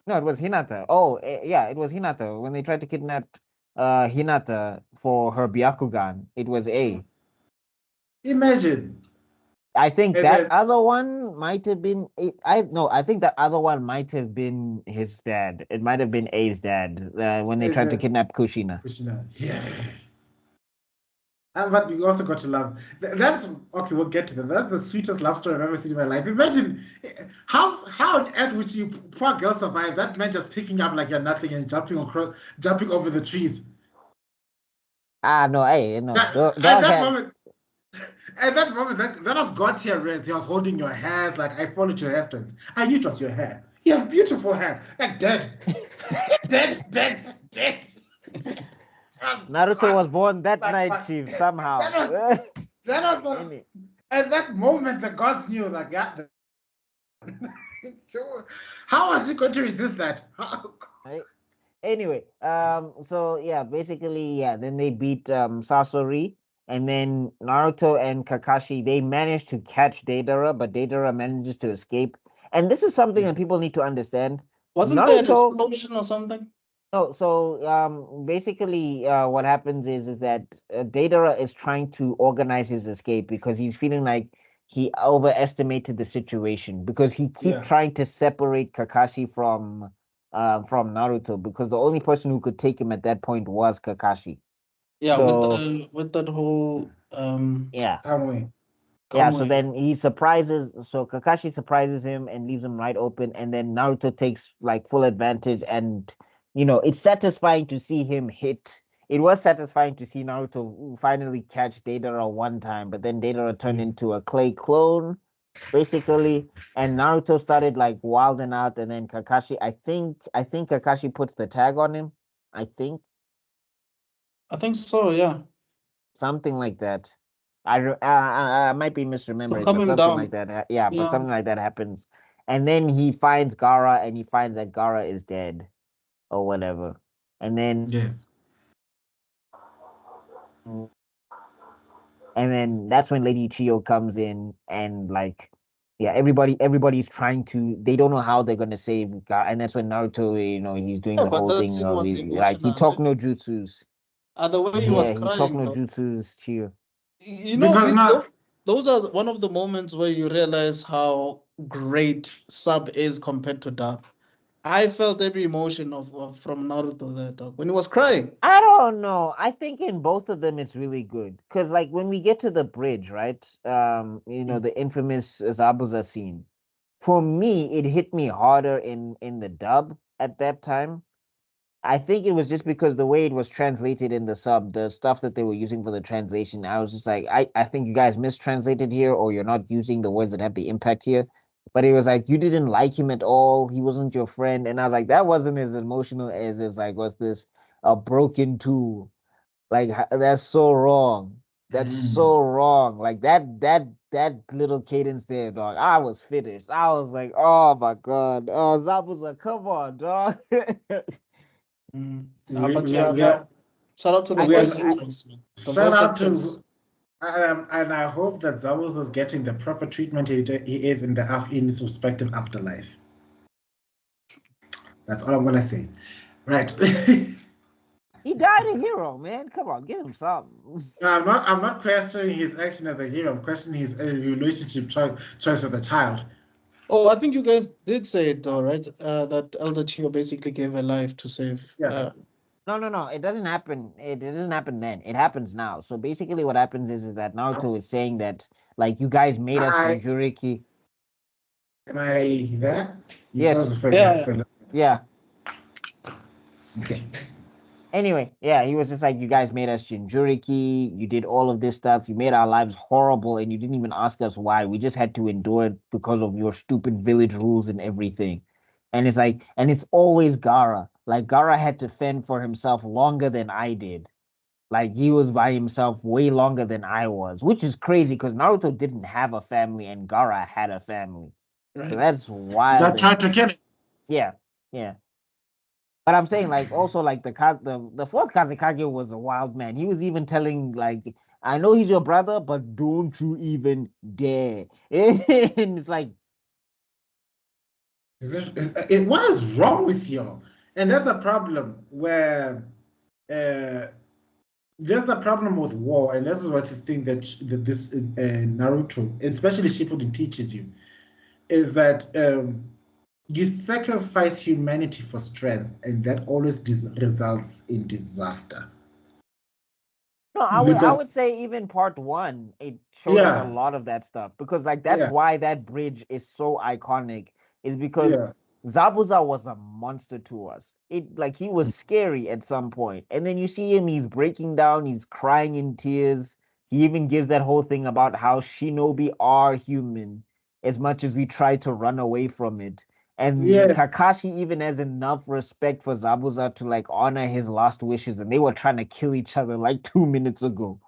No, it was Hinata. Oh, yeah, it was Hinata. When they tried to kidnap Hinata for her Byakugan, it was A. Imagine. I think And that then, other one might have been I think that other one might have been his dad. It might have been A's dad when they and tried to then kidnap Kushina. Kushina. Yeah. But we also got to love. That's okay. We'll get to that. That's the sweetest love story I've ever seen in my life. Imagine how on earth would you poor girl survive? That man just picking up like you're nothing and jumping over the trees. No, hey, no, That, at dog that had. moment, that was God here. Rest. He was holding your hands like I followed your hairstyle. I knew it was your hair. You have beautiful hair. Like dead, dead. Naruto was born that night, Chief. Somehow. That was at that moment the gods knew like yeah. So how was he going to resist that? Anyway, so yeah, basically, yeah, then they beat Sasori, and then Naruto and Kakashi, they managed to catch Deidara, but Deidara manages to escape. And this is something that people need to understand. Wasn't there an Naruto, explosion or something? no, so basically, what happens is that Deidara is trying to organize his escape because he's feeling like he overestimated the situation, because he keep trying to separate Kakashi from Naruto, because the only person who could take him at that point was Kakashi. Yeah, So with that whole yeah. Kamui. Yeah, so then so Kakashi surprises him and leaves him right open, and then Naruto takes like full advantage, and it's satisfying to see him hit. It was satisfying to see Naruto finally catch Deidara one time, but then Deidara turned into a clay clone, basically, and Naruto started like wilding out, and then Kakashi, I think Kakashi puts the tag on him. I think I think so, yeah. something like that. I might be So misremembering, but coming something like down. that. Yeah, but Yeah. something like that happens, and then he finds Gaara, and he finds that Gaara is dead, or whatever, and then Yes. And then that's when Lady Chio comes in and like, yeah, everybody's trying to. They don't know how they're gonna save and that's when Naruto, he's doing Yeah, the but whole that thing scene of was like he emotional, talk man. no jutsus. The way he was Yeah, he talk crying, no though. jutsus. Cheer. Because now, Those are one of the moments where you realize how great sub is compared to dub. I felt every emotion of from Naruto there, dog. When he was crying. I don't know. I think in both of them it's really good because, like, when we get to the bridge, right? The infamous Zabuza scene. For me, it hit me harder in the dub at that time. I think it was just because the way it was translated in the sub, the stuff that they were using for the translation, I was just like, I think you guys mistranslated here, or you're not using the words that have the impact here. But it was like you didn't like him at all. He wasn't your friend, and I was like, that wasn't as emotional as it was like, what's this a broken tool? Like that's so wrong. That's so wrong. Like that little cadence there, dog. I was finished. I was like, oh my god. Oh, Zabuza, come on, dog. But we yeah, are, we no. are, Shout out to the I we voice think actors, man. The shout voice out actors. to, and I hope that Zawos is getting the proper treatment he is in his respective afterlife. That's all I'm gonna say. Right. he died a hero, man. Come on, give him something. I'm not questioning his action as a hero. I'm questioning his relationship choice with the child. Oh, I think you guys did say it though, right? That Elder Chio basically gave her life to save. Yeah. No. It doesn't happen. It doesn't happen then. It happens now. So basically, what happens is that Naruto is saying that like you guys made us I Jinchuriki. am I there? You Yes. froze for Yeah. Yeah. okay. Anyway, yeah, he was just like, you guys made us Jinchuriki. You did all of this stuff. You made our lives horrible, and you didn't even ask us why. We just had to endure it because of your stupid village rules and everything. And it's like, and it's always Gaara. Like Gaara had to fend for himself longer than I did. Like he was by himself way longer than I was, which is crazy because Naruto didn't have a family and Gaara had a family. So Right. that's wild. That tried to kill him. Yeah, yeah. But I'm saying like also like the fourth Kazekage was a wild man. He was even telling like, I know he's your brother, but don't you even dare. And it's like, What is wrong with you? And that's the problem where uh, there's the problem with war, and this is what the thing that this Naruto, especially Shippuden, teaches you, is that you sacrifice humanity for strength, and that always results in disaster. no, I Because would say even part one, it showed us a yeah, lot of that stuff because like that's yeah, why that bridge is so iconic, is because yeah, Zabuza was a monster to us. It like he was scary at some point. And then you see him, he's breaking down, he's crying in tears. He even gives that whole thing about how shinobi are human as much as we try to run away from it. And yes, Kakashi even has enough respect for Zabuza to like honor his last wishes, and they were trying to kill each other like 2 minutes ago.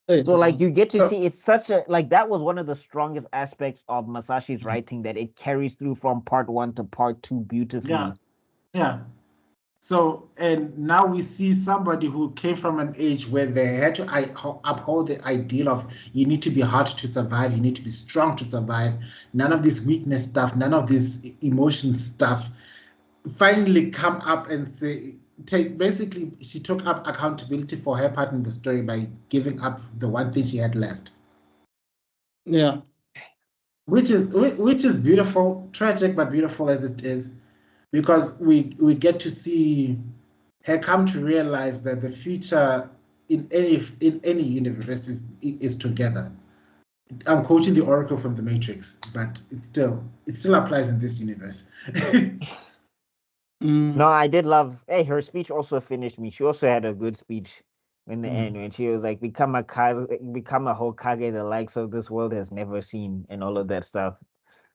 Hey, So like dog. you get to so see it's such a like that was one of the strongest aspects of Masashi's writing that it carries through from part one to part two yeah, beautifully. yeah. So, and now we see somebody who came from an age where they had to uphold the ideal of you need to be hard to survive, you need to be strong to survive. None of this weakness stuff, none of this emotion stuff. Finally, come up and say, take basically, she took up accountability for her part in the story by giving up the one thing she had left, Yeah. which is beautiful, tragic but beautiful as it is, because we get to see had come to realize that the future in any universe is together. I'm quoting the Oracle from the Matrix, but it still applies in this universe. No, I did love. Hey, her speech also finished me. She also had a good speech in the end when she was like, become a Hokage the likes of this world has never seen," and all of that stuff.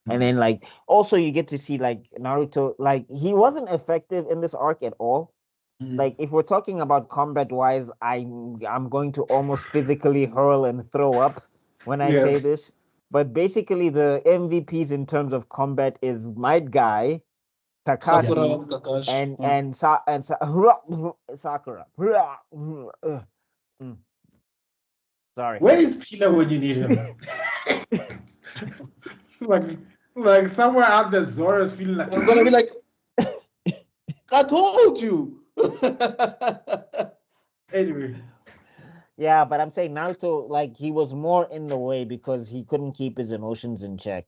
And then like also you get to see like Naruto, like he wasn't effective in this arc at all. Like if we're talking about combat wise, I'm going to almost physically hurl and throw up when I Yeah. say this. But basically the MVPs in terms of combat is Might Guy, Sakura Kakashi, and Kakashi. and Sakura. Mm. Sorry. Where is Pila when you need him? like somewhere out there, Zora's feeling like It's gonna be like, I told you. anyway. Yeah, but I'm saying Naruto, like he was more in the way because he couldn't keep his emotions in check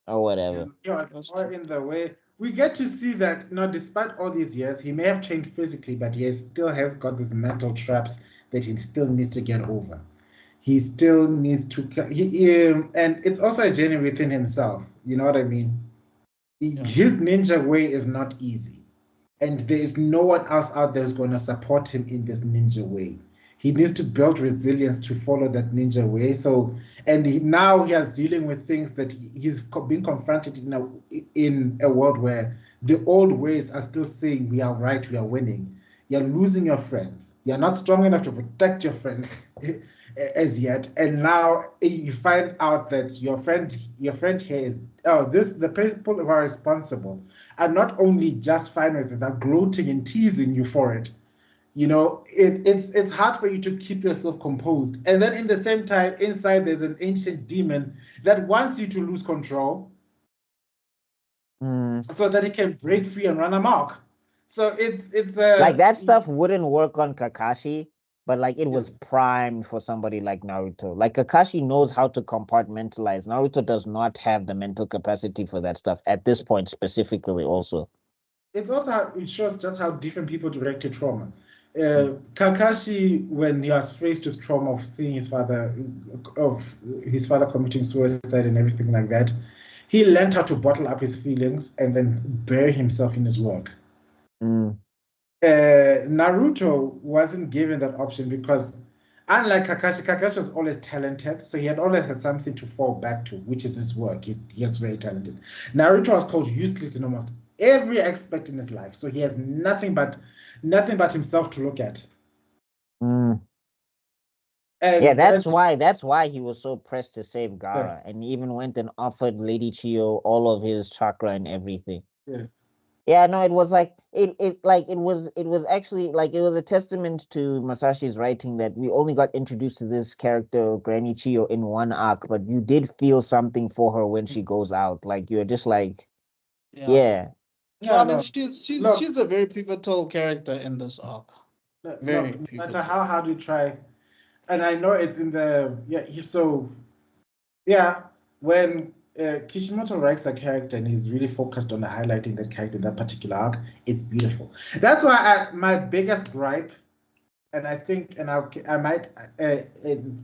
or whatever. He was more in the way. We get to see that, despite all these years, he may have changed physically, but he still has got these mental traps that he still needs to get over. He still needs to, and it's also a journey within himself. You know what I mean? His ninja way is not easy, and there is no one else out there who's going to support him in this ninja way. He needs to build resilience to follow that ninja way. So, and now he is dealing with things that he's being confronted in a world where the old ways are still saying we are right, we are winning. You're losing your friends. You're not strong enough to protect your friends as yet. And now you find out that your friend here is the people who are responsible are not only just fine with it, they're gloating and teasing you for it. It's hard for you to keep yourself composed. And then in the same time, inside there's an ancient demon that wants you to lose control so that it can break free and run amok. So it's like that stuff wouldn't work on Kakashi, but like it was Yes. primed for somebody like Naruto. Like Kakashi knows how to compartmentalize. Naruto does not have the mental capacity for that stuff at this point specifically also. It's also it shows just how different people react to trauma. Kakashi, when he was faced with trauma of seeing his father committing suicide and everything like that, he learned how to bottle up his feelings and then bury himself in his work. Naruto wasn't given that option because, unlike Kakashi was always talented, so he had always had something to fall back to, which is his work. He's very talented. Naruto was called useless in almost every aspect in his life, so he has nothing but himself to look at. And that's why he was so pressed to save Gaara, and even went and offered Lady Chiyo all of his chakra and everything. Yes. Yeah, no, it was like it was actually like it was a testament to Masashi's writing that we only got introduced to this character Granny Chiyo in one arc, but you did feel something for her when she goes out. Like you're just like, yeah. I mean, she's a very pivotal character in this arc. Very no pivotal. matter how hard you try, and I know it's in the when Kishimoto writes a character and he's really focused on highlighting that character in that particular arc, it's beautiful. That's why my biggest gripe, and I think, and I might,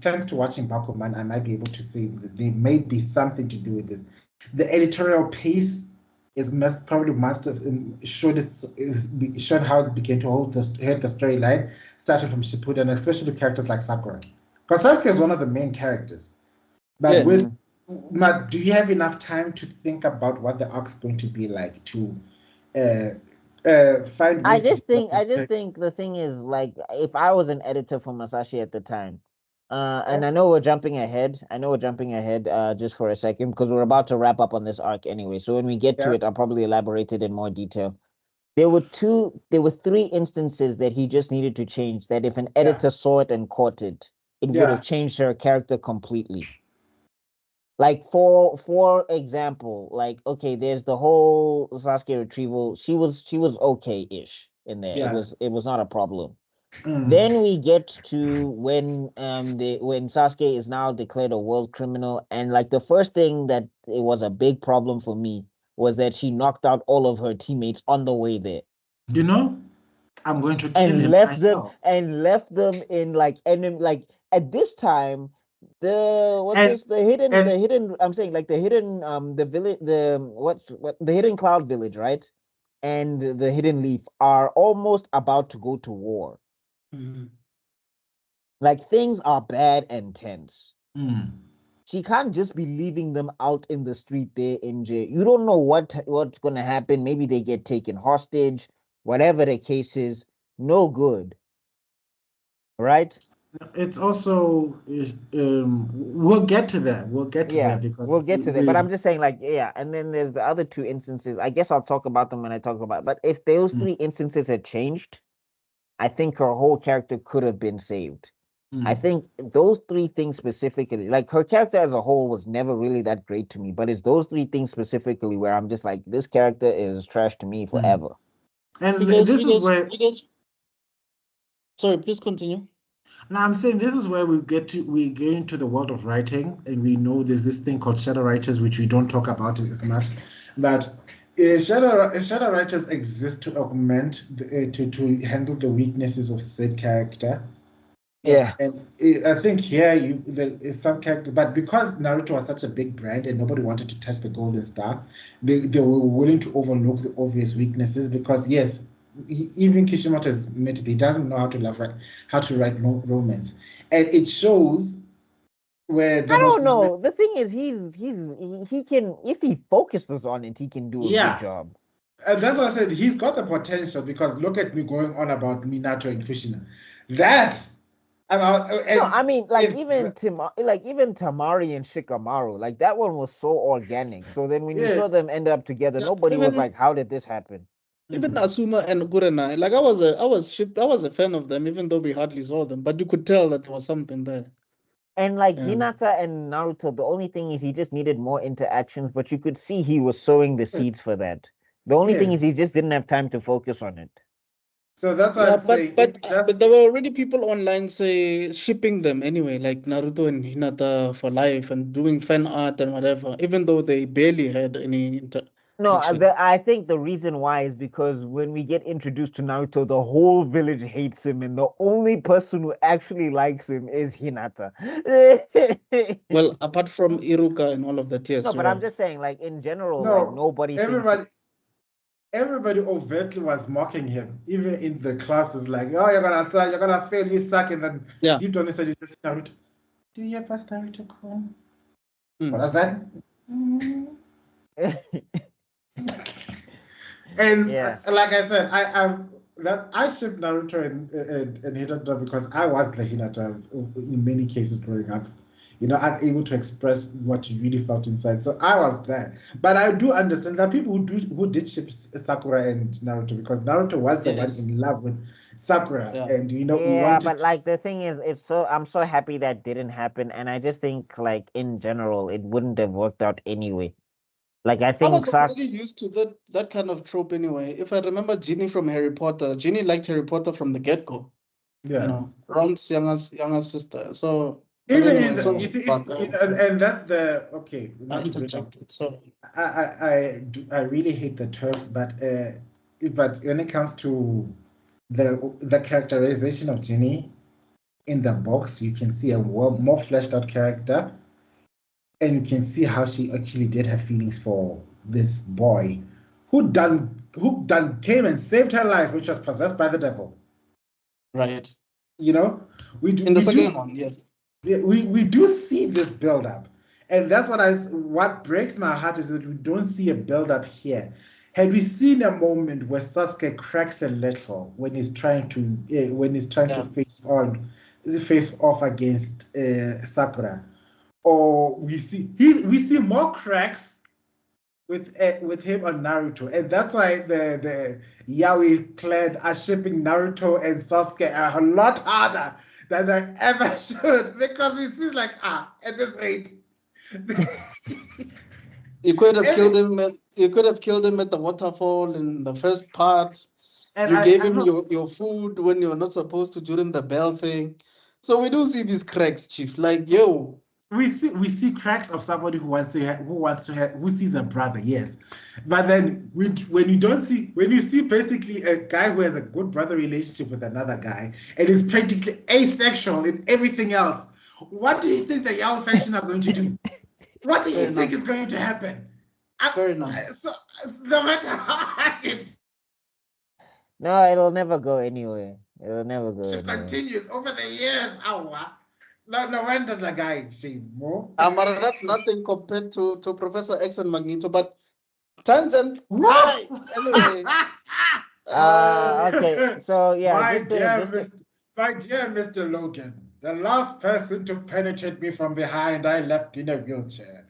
thanks to watching Bakuman, I might be able to see that there may be something to do with this. The editorial pace must have showed how it began to hold the storyline, starting from Shippuden, especially characters like Sakura. Because Sakura is one of the main characters. But do you have enough time to think about what the arc's going to be like to find? I just think the thing is, like, if I was an editor for Masashi at the time, and I know we're jumping ahead. Just for a second because we're about to wrap up on this arc anyway. So when we get to it, I'll probably elaborate it in more detail. There were 3 instances that he just needed to change. That if an editor saw it and caught it, it would have changed her character completely. Like for example, like okay, there's the whole Sasuke retrieval. She was okay-ish in there. It was not a problem. Then we get to when Sasuke is now declared a world criminal, and like the first thing that it was a big problem for me was that she knocked out all of her teammates on the way there. I'm going to kill him myself. left them in like enemy. Like at this time, the hidden cloud village, right? And the hidden leaf are almost about to go to war. Like things are bad and tense. She can't just be leaving them out in the street there in jail. You don't know what's gonna happen. Maybe they get taken hostage. Whatever the case is, no good. Right? It's also we'll get to that. Because we'll get to that. But I'm just saying, like, and then there's the other 2 instances. I guess I'll talk about them when I talk about it. But if those 3 instances had changed, I think her whole character could have been saved. I think those three things specifically, like her character as a whole was never really that great to me, but it's those three things specifically where I'm just like, this character is trash to me forever. And Sorry, please continue. Now I'm saying this is where we get into the world of writing, and we know there's this thing called shadow writers, which we don't talk about as much. But shadow writers exist to augment to handle the weaknesses of said character. Yeah. And I think here is some character, but because Naruto was such a big brand and nobody wanted to touch the golden star, they were willing to overlook the obvious weaknesses because yes, even Kishimoto has admitted he doesn't know how to write romance, and it shows where I don't know. The thing is, he can, if he focuses on it, he can do a good job. And that's why I said he's got the potential because look at me going on about Minato and Kushina. That. I mean, even Tamari and Shikamaru, like that one was so organic. So then when you saw them end up together, nobody was like, "How did this happen?" Even Asuma and Gurena, like I was a fan of them, even though we hardly saw them, but you could tell that there was something there. And like Hinata and Naruto, the only thing is he just needed more interactions, but you could see he was sowing the seeds for that. The only thing is he just didn't have time to focus on it. So that's why I'm saying. But there were already people online shipping them anyway, like Naruto and Hinata for life and doing fan art and whatever, even though they barely had any No, I think the reason why is because when we get introduced to Naruto, the whole village hates him, and the only person who actually likes him is Hinata. Well, apart from Iruka and all of that, yes. No, but I'm just saying, like in general, like nobody. Everybody overtly was mocking him, even in the classes, like, "Oh, you're gonna fail, you suck," and then deep down inside, just Naruto. Do you ever Naruto call? What was that? And like I said, I ship Naruto and Hinata because I was the Hinata in many cases growing up. Unable to express what you really felt inside. So I was there. But I do understand that people who did ship Sakura and Naruto because Naruto was the one in love with Sakura. And we wanted but like the thing is, I'm so happy that didn't happen. And I just think like in general, it wouldn't have worked out anyway. Like I think I was already used to that kind of trope anyway. If I remember Ginny from Harry Potter, Ginny liked Harry Potter from the get-go. Yeah. Ron's younger sister. So even and that's the okay. I interjected. So I really hate the turf, but when it comes to the characterization of Ginny in the box, you can see a more fleshed out character, and you can see how she actually did have feelings for this boy who came and saved her life, which was possessed by the devil. Right. We do in the second one, yes. We do see this build up, and that's what breaks my heart is that we don't see a build up here. Had we seen a moment where Sasuke cracks a little when he's trying to to face off against Sakura, or we see more cracks with him on Naruto, and that's why the Yaoi clan are shipping Naruto and Sasuke a lot harder than they ever should, because we see like at this rate. You could have killed him. You could have killed him at the waterfall in the first part. And you gave him your food when you were not supposed to during the bell thing. So we do see these cracks, Chief. Like we see cracks of somebody who sees a brother, yes, but then when you see basically a guy who has a good brother relationship with another guy and is practically asexual in everything else, what do you think the Yao faction are going to do? What do you think is going to happen? Fair enough. So no matter how hard it. No, it'll never go anywhere. It'll never go anywhere. Continues over the years. No wonder the guy say more. But that's nothing compared to Professor X and Magneto. But tangent. Anyway. Okay. So yeah, my dear Mr. Logan, the last person to penetrate me from behind, I left in a wheelchair.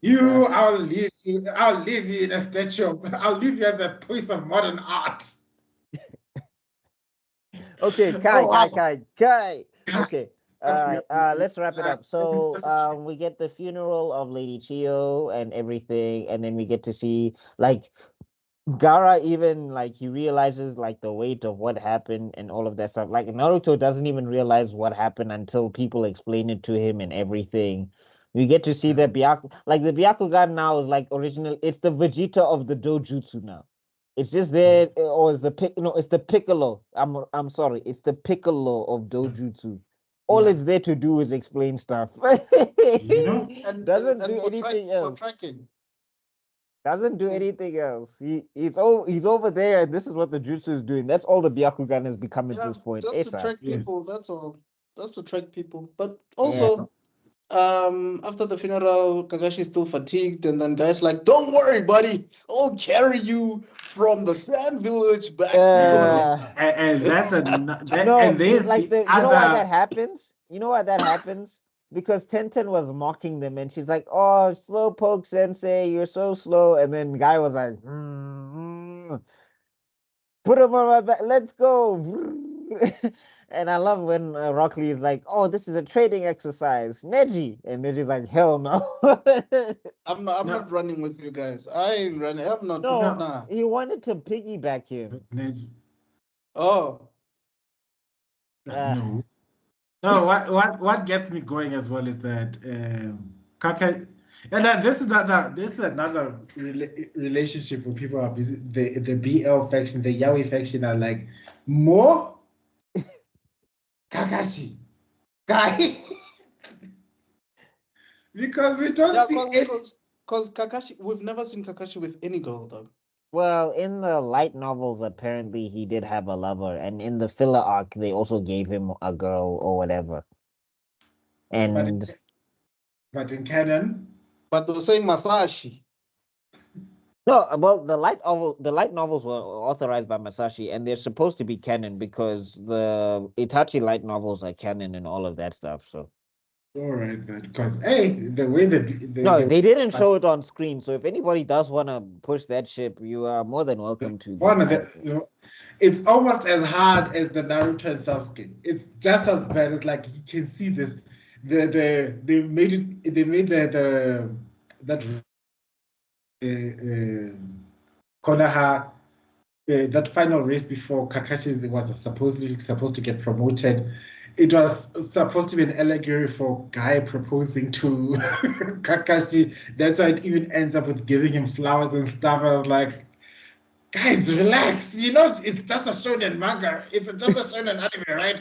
I'll leave you in a statue. I'll leave you as a piece of modern art. Okay, Kai. Okay. All right, let's wrap it up. So, we get the funeral of Lady Chio and everything, and then we get to see like Gaara even like he realizes like the weight of what happened and all of that stuff. Like Naruto doesn't even realize what happened until people explain it to him and everything. We get to see the Byakugan now is like original. It's the Vegeta of the Dojutsu now. It's just there, or is the no? It's the Piccolo. I'm sorry. It's the Piccolo of Dojutsu. All it's there to do is explain stuff. You know, and Doesn't do for anything else. for tracking. Doesn't do anything else. He's over there, and this is what the jutsu is doing. That's all the Byakugan has become at Yeah, this point. just to ASAP. track Yes. people. That's all. Just to track people. But Yeah. also, after the funeral, Kakashi is still fatigued, and then guys like, "Don't worry, buddy. I'll carry you from the Sand Village back to your and that's a that, No, and there's like the you know why other. that happens? You know why that happens? Because Tenten was mocking them, and she's like, "Oh, slowpoke sensei, you're so slow." And then the guy was like, "Put him on my back. Let's go." And I love when Rock Lee is like, "Oh, this is a training exercise, Neji," and Neji's like, "Hell no." I'm No. not running with you guys. I ain't running. I'm not. No, Nah. he wanted to piggyback him. Oh. No. No, what gets me going as well is that Kaka, and this is another relationship where people are busy. The BL faction, the Yaoi faction are like more Kakashi guy because we don't Yeah, see because Kakashi, we've never seen Kakashi with any girl, though. Well, in the light novels, apparently he did have a lover, and in the filler arc, they also gave him a girl or whatever. And but in canon, But they were saying Masashi. no, well, the light novels were authorized by Masashi, and they're supposed to be canon because the Itachi light novels are canon and all of that stuff. So all right, because hey, the way no, they didn't show it on screen. So if anybody does want to push that ship, you are more than welcome to. one of the. It's almost as hard as the Naruto and Sasuke. It's just as bad. It's like you can see this. They made it. They made that Konoha that final race before Kakashi was supposed to get promoted. It was supposed to be an allegory for Guy proposing to Kakashi. That's how it even ends up with giving him flowers and stuff. I was like, guys, relax. You know, it's just a shonen manga. It's just a shonen anime, right?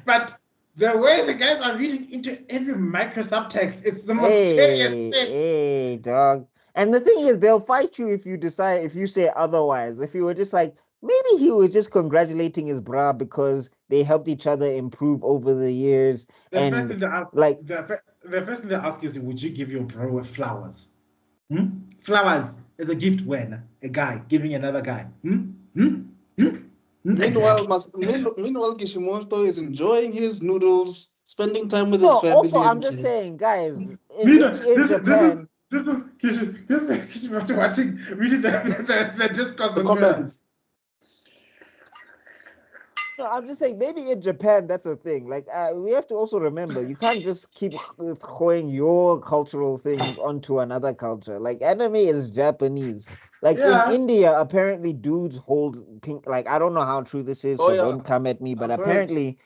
But the way the guys are reading into every micro subtext, it's the most serious thing. Hey, dog. And the thing is, they'll fight you if you say otherwise. If you were just like, maybe he was just congratulating his bra because they helped each other improve over the years. The first thing they ask is, would you give your bro flowers? Flowers is a gift when a guy giving another guy. Meanwhile, meanwhile, Kishimoto is enjoying his noodles, spending time with his family. Also, I'm and just kids. saying, guys, This is Kishimoto watching, reading the discourse the on Twitter. comments. No, I'm just saying, maybe in Japan that's a thing. Like, we have to also remember, you can't just keep throwing your cultural things onto another culture. Like, anime is Japanese. Like in India, apparently dudes hold pink. Like, I don't know how true this is, so don't come at me. But apparently,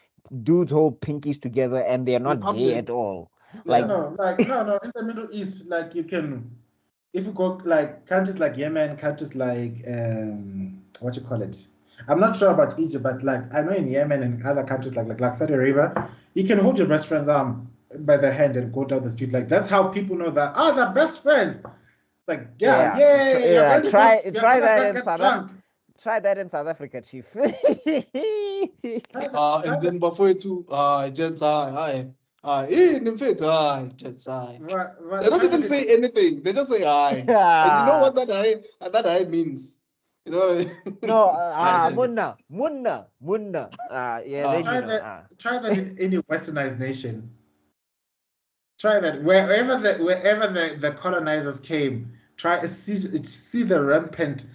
dudes hold pinkies together, and they're not gay at all. Like, no, in the Middle East, like you can, if you go like countries like Yemen, countries like what you call it. I'm not sure about Egypt, but like I know in Yemen and other countries like Saudi Arabia, you can hold your best friend's arm by the hand and go down the street. Like that's how people know that they're best friends. It's like try that in South Africa, chief. And then before too, gents, hi. They don't even say anything. They just say hi. And you know what that hi means? You know what I mean? No, munna. Try that in any westernized nation. Try that wherever the colonizers came. See the rampant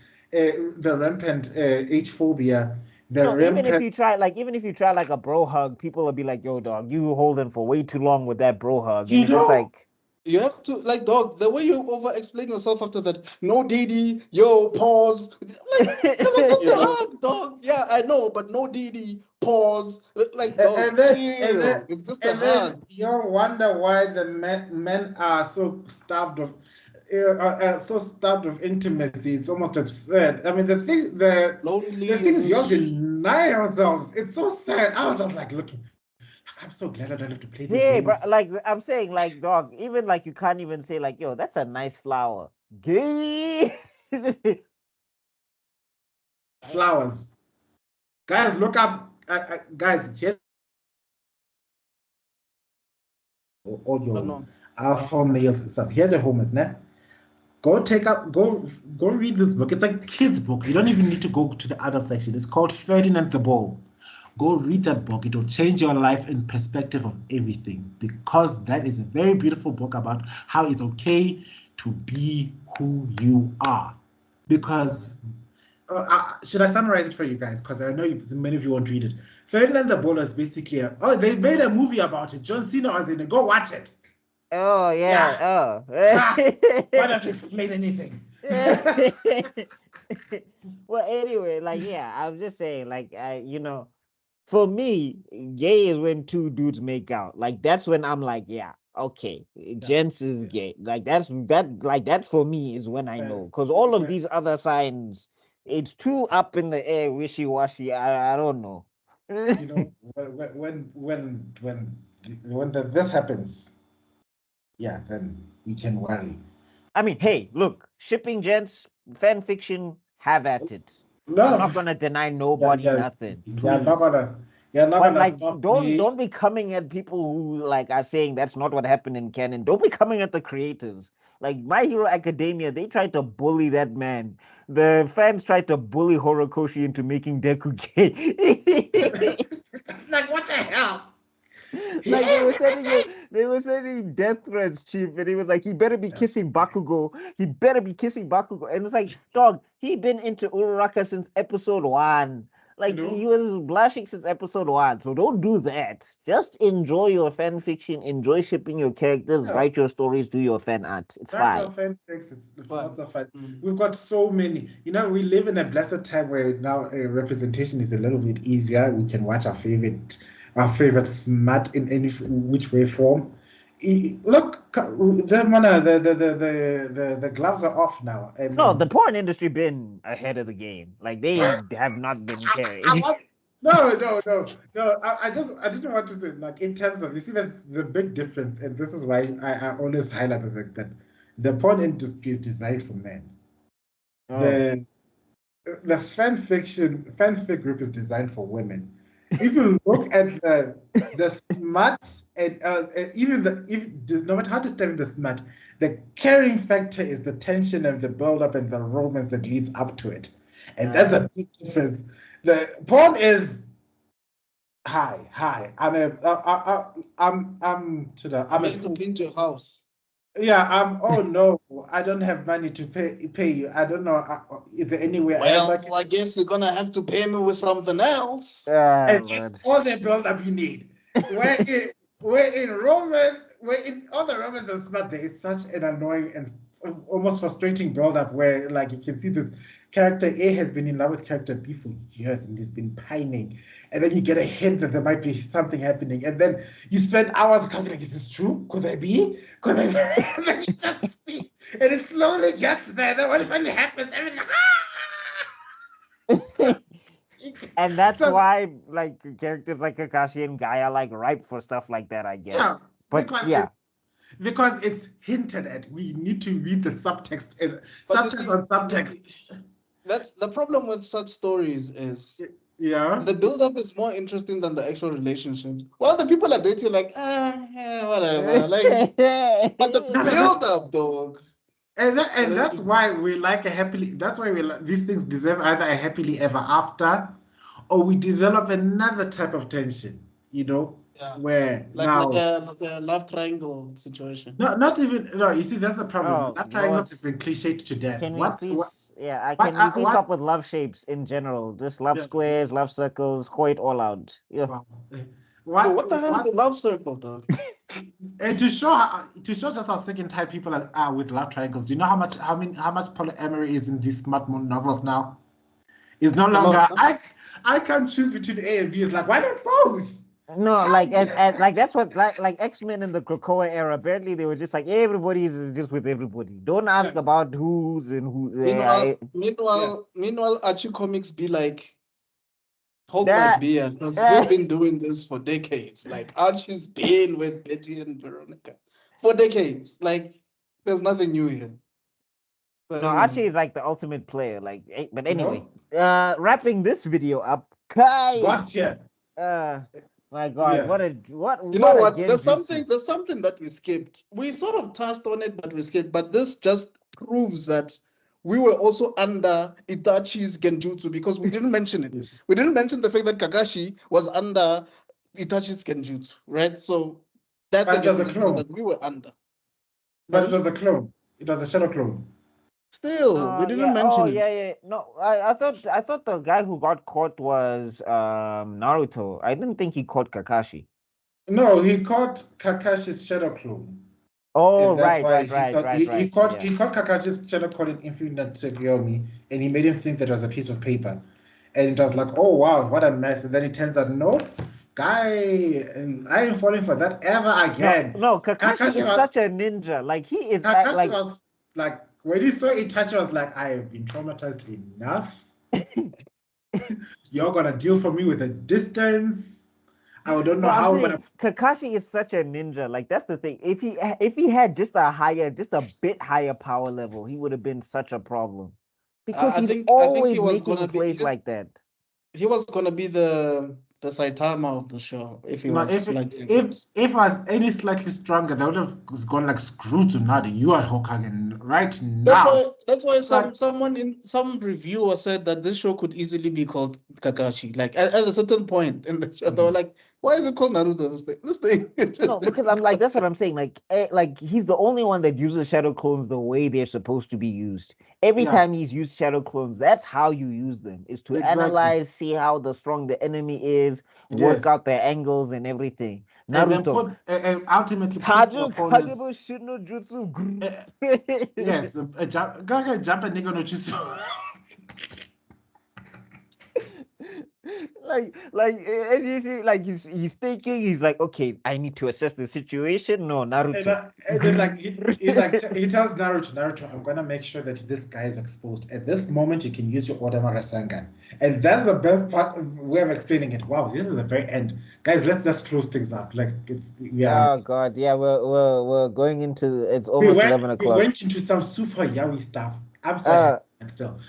age phobia The No, rim even if you try like a bro hug, people will be like, "Yo, dog, you holding for way too long with that bro hug," and you it's just know, like, You have to like dog the way you over explain yourself after that. No DD, yo, pause. Like it was just you a know, hug, dog. Yeah, I know, but no DD, pause. Like and, dog, and then and then chill. It's just a and then hug. you wonder why the men are so starved of intimacy. It's almost absurd. I mean, the Lonely thing and is, you all deny ourselves. It's so sad. I was just like looking. I'm so glad I don't have to play these hey, bro, games. like I'm saying, like, dog, even like you can't even say like, "Yo, that's a nice flower." Gay. Flowers, guys, look up, guys. Here's all but your no. alpha males stuff. Here's your homework, now. Go read this book. It's like a kid's book. You don't even need to go to the other section. It's called Ferdinand the Bull. Go read that book. It will change your life in perspective of everything, because that is a very beautiful book about how it's okay to be who you are. Because should I summarize it for you guys? Because I know many of you won't read it. Ferdinand the Bull is basically they made a movie about it. John Cena was in it. Go watch it. Oh Yeah. yeah. Ah, Oh. why not explain anything? Well, anyway, like yeah, I'm just saying, like for me, gay is when two dudes make out. Like that's when I'm like, yeah, okay, gents is gay. Like that for me is when I know. Because all of these other signs, it's too up in the air, wishy washy. I don't know. You know, this happens, yeah, then we can worry. I mean, hey, look, shipping gents, fan fiction, have at it. I'm No, not gonna deny yeah, nobody yeah, nothing, yeah, please. you're not But gonna like, stop don't me. don't be coming at people who like are saying that's not what happened in canon. Don't be coming at the creators. Like My Hero Academia, they tried to bully that man. The fans tried to bully Horikoshi into making Deku gay. Like, what the hell? Like they were sending death threats, Chief, and he was like, he better be kissing Bakugo. He better be kissing Bakugo. And it's like, dog, he been into Uraraka since episode 1. You Like know, he was blushing since episode 1. So don't do that. Just enjoy your fan fiction, enjoy shipping your characters, yeah, write your stories, do your fan art. It's right fine. now, fan fics, it's Fun. lots of fun. Mm. We've got so many. You know, we live in a blessed time where now representation is a little bit easier. We can watch our favorite smut in any which way form. Look, the gloves are off now. I No, mean, the porn industry been ahead of the game. Like they have not been caring. no. I didn't want to say, like, in terms of, you see that the big difference, and this is why I always highlight the fact that the porn industry is designed for men. Oh. The fanfic group is designed for women. If you look at the smut, and even no matter how disturbing the smut, the caring factor is the tension and the build-up and the romance that leads up to it, and that's a big difference. The porn is hi. I'm You a have to fool. paint your house. Yeah, oh no, I don't have money to pay you. I don't know. Is there any way else I can? Well, I guess you're gonna have to pay me with something else. Ah, And that's Lord. all the build up you need. We're in romance, we're in all the romance and smart. There is such an annoying and almost frustrating build up where, like, you can see the character A has been in love with character B for years and he's been pining. And then you get a hint that there might be something happening. And then you spend hours calculating, is this true? Could there be? Could there be? And then you just see. And it slowly gets there. Then when it finally happens, everything's like, ah! And that's So, why like characters like Kakashi and Guy are like ripe for stuff like that, I guess. yeah, But yeah. because it's hinted at. We need to read the subtext and But you subtext see, on subtext. that's the problem with such stories is Yeah. the build-up is more interesting than the actual relationships. While the people are dating, like, yeah, whatever. Like, but the build-up, dog. And that's why we like a happily. That's why these things deserve either a happily ever after, or we develop another type of tension. You know, Yeah. where Like now. like a love triangle situation. No, not even. No, you see, that's the problem. Oh, Love you know triangles what? have been cliched to death. Can we What? please Yeah, I What? can we please What? stop with love shapes in general? Just love Yeah. squares, love circles, go it all out. Yeah. Wow. Bro, What? what the hell is What? a love circle, dog? And to show just how second type people are with love triangles. Do you know how much polyamory is in these smart moon novels now? It's no A longer lot, huh? I can't choose between A and B. It's like, why not both? No, like like that's what like X-Men in the Krakoa era. Apparently, they were just like everybody's just with everybody. Don't ask Yeah. about who's and who. Meanwhile, Yeah. meanwhile, Archie Comics be like, hold my that beer, because we've been doing this for decades. Like Archie's been with Betty and Veronica for decades. Like, there's nothing new here. But no, anyway, Archie is like the ultimate player. Like, but You anyway, know? wrapping this video up. Kai, Got here. my God, Yeah. what you know a what? genjutsu. There's something that we skipped. We sort of touched on it, but we skipped. But this just proves that we were also under Itachi's genjutsu because we didn't mention it. We didn't mention the fact that Kakashi was under Itachi's genjutsu, right? So that's the But it was a genjutsu clone. that we were under. But it Pardon? was a clone. It was a shadow clone. Still, we didn't Yeah. Oh, mention yeah, it. yeah. No, I thought the guy who got caught was Naruto. I didn't think he caught Kakashi. No, he caught Kakashi's shadow clone. Oh, And that's right, why right, right, right, he right. caught Yeah. Kakashi's shadow clone in Infinite Tsukuyomi, and he made him think that it was a piece of paper. And it was like, oh wow, what a mess. And then it turns out, nope, guy, I ain't falling for that ever again. No, Kakashi Kakashi is was such a ninja. Like he is Kakashi like was like, when he saw Itachi, was like, I have been traumatized enough. You're gonna deal for me with a distance. I don't know no, I'm how, saying but Kakashi is such a ninja. Like that's the thing. If he had just a bit higher power level, he would have been such a problem. Because he's I think he always was making gonna be plays like that. he was gonna be the Saitama of the show if he no, was slightly good. if I was any slightly stronger, they would have gone like, screw Tsunade, you are Hokage right now. That's why Like, someone in some reviewer said that this show could easily be called Kakashi. Like at a certain point in the show, they were like, "Why is it called Naruto?" This thing. No, because I'm like that's what I'm saying. Like he's the only one that uses shadow clones the way they're supposed to be used. Every yeah, time he's used shadow clones, that's how you use them. Is to exactly. analyze, see how the strong the enemy is, work Yes. out their angles and everything. And then Naruto. ultimately put your Taju opponents. Kagebo Shino Jutsu. Uh, yes, jump a nigga no jutsu. As you see, like he's thinking, he's like, okay, I need to assess the situation. No, Naruto. And then like he tells Naruto, I'm gonna make sure that this guy is exposed. At this moment, you can use your Odama Rasengan. And that's the best part way of explaining it. Wow, this is the very end. Guys, let's just close things up. Like Oh God, yeah, we're going into it's we almost went 11 o'clock. into some super yaoi stuff. I'm sorry, and still.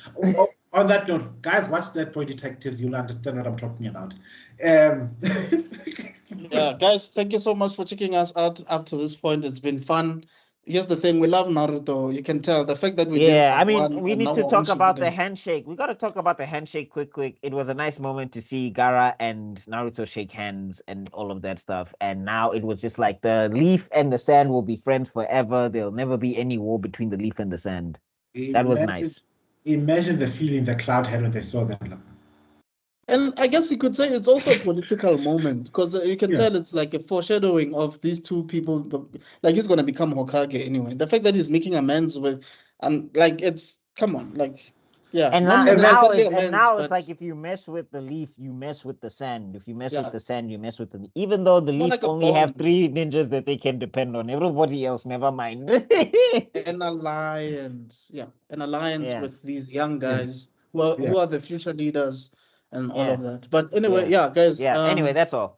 On that note, guys, watch Dead Boy Detectives. You'll understand what I'm talking about. Yeah, guys, thank you so much for checking us out up to this point. It's been fun. Here's the thing, we love Naruto. You can tell the fact that we did Yeah, I part mean, one we and need now to we're on talk about the Shippuden. handshake. We got to talk about the handshake quick. It was a nice moment to see Gaara and Naruto shake hands and all of that stuff. And now it was just like the leaf and the sand will be friends forever. There'll never be any war between the leaf and the sand. That was nice. Imagine the feeling the Cloud had when they saw that. And I guess you could say it's also a political moment because you can tell it's like a foreshadowing of these two people. Like he's going to become Hokage anyway. The fact that he's making amends with, like it's come on, like yeah, And not now necessarily amends, it's but like if you mess with the leaf, you mess with the sand. If you mess with yeah, the sand, you mess with the even though the it's more leaf like a only have bond, 3 ninjas that they can depend on. Everybody else, never mind. an alliance, yeah, an alliance Yeah, with these young Yes. guys who are the future leaders and all yeah, of that. But anyway, yeah, yeah, guys, yeah. Anyway, that's all.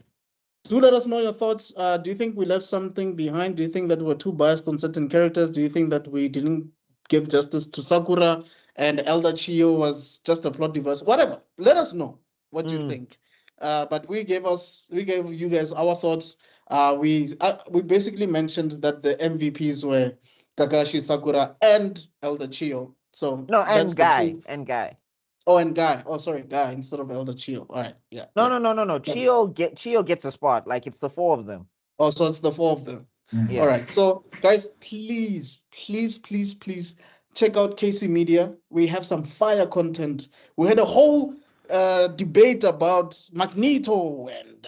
do let us know your thoughts. Do you think we left something behind? Do you think that we're too biased on certain characters? Do you think that we didn't give justice to Sakura and Elder Chiyo was just a plot device? Whatever. Let us know what you think. But we gave you guys our thoughts. We basically mentioned that the MVPs were Kakashi, Sakura, and Elder Chiyo. So No, that's and the guy, truth. and guy. Oh, and Guy. Oh, sorry, Guy instead of Elder Chiyo. All right. Yeah. No, Yeah. no. Chio gets a spot. Like it's the 4 of them. Oh, so it's the 4 of them. Mm. All Yeah. right. So, guys, please check out KC Media. We have some fire content. We had a whole debate about Magneto and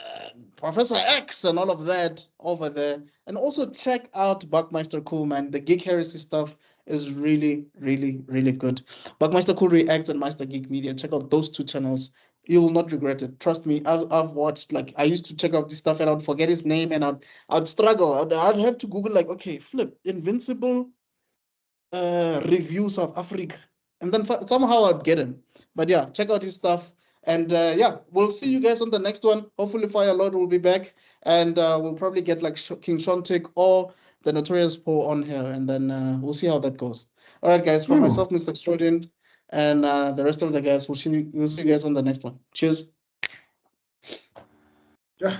Professor X and all of that over there. And also check out Buckmeister Cul, man. The Geek Heresy stuff is really, really, really good. Buckmeister Cul Reacts and Master Geek Media. Check out those two channels. You will not regret it. Trust me. I've watched, like, I used to check out this stuff and I'd forget his name and I'd struggle. I'd have to Google, like, okay, flip Invincible review South Africa, and then somehow I'd get him. But yeah, check out his stuff, and yeah, we'll see you guys on the next one. Hopefully Fire Lord will be back, and we'll probably get like King Shontik or the Notorious Poe on here, and then we'll see how that goes. All right, guys, for myself, Mr. Extrodin, and the rest of the guys, we'll see you guys on the next one. Cheers. Yeah.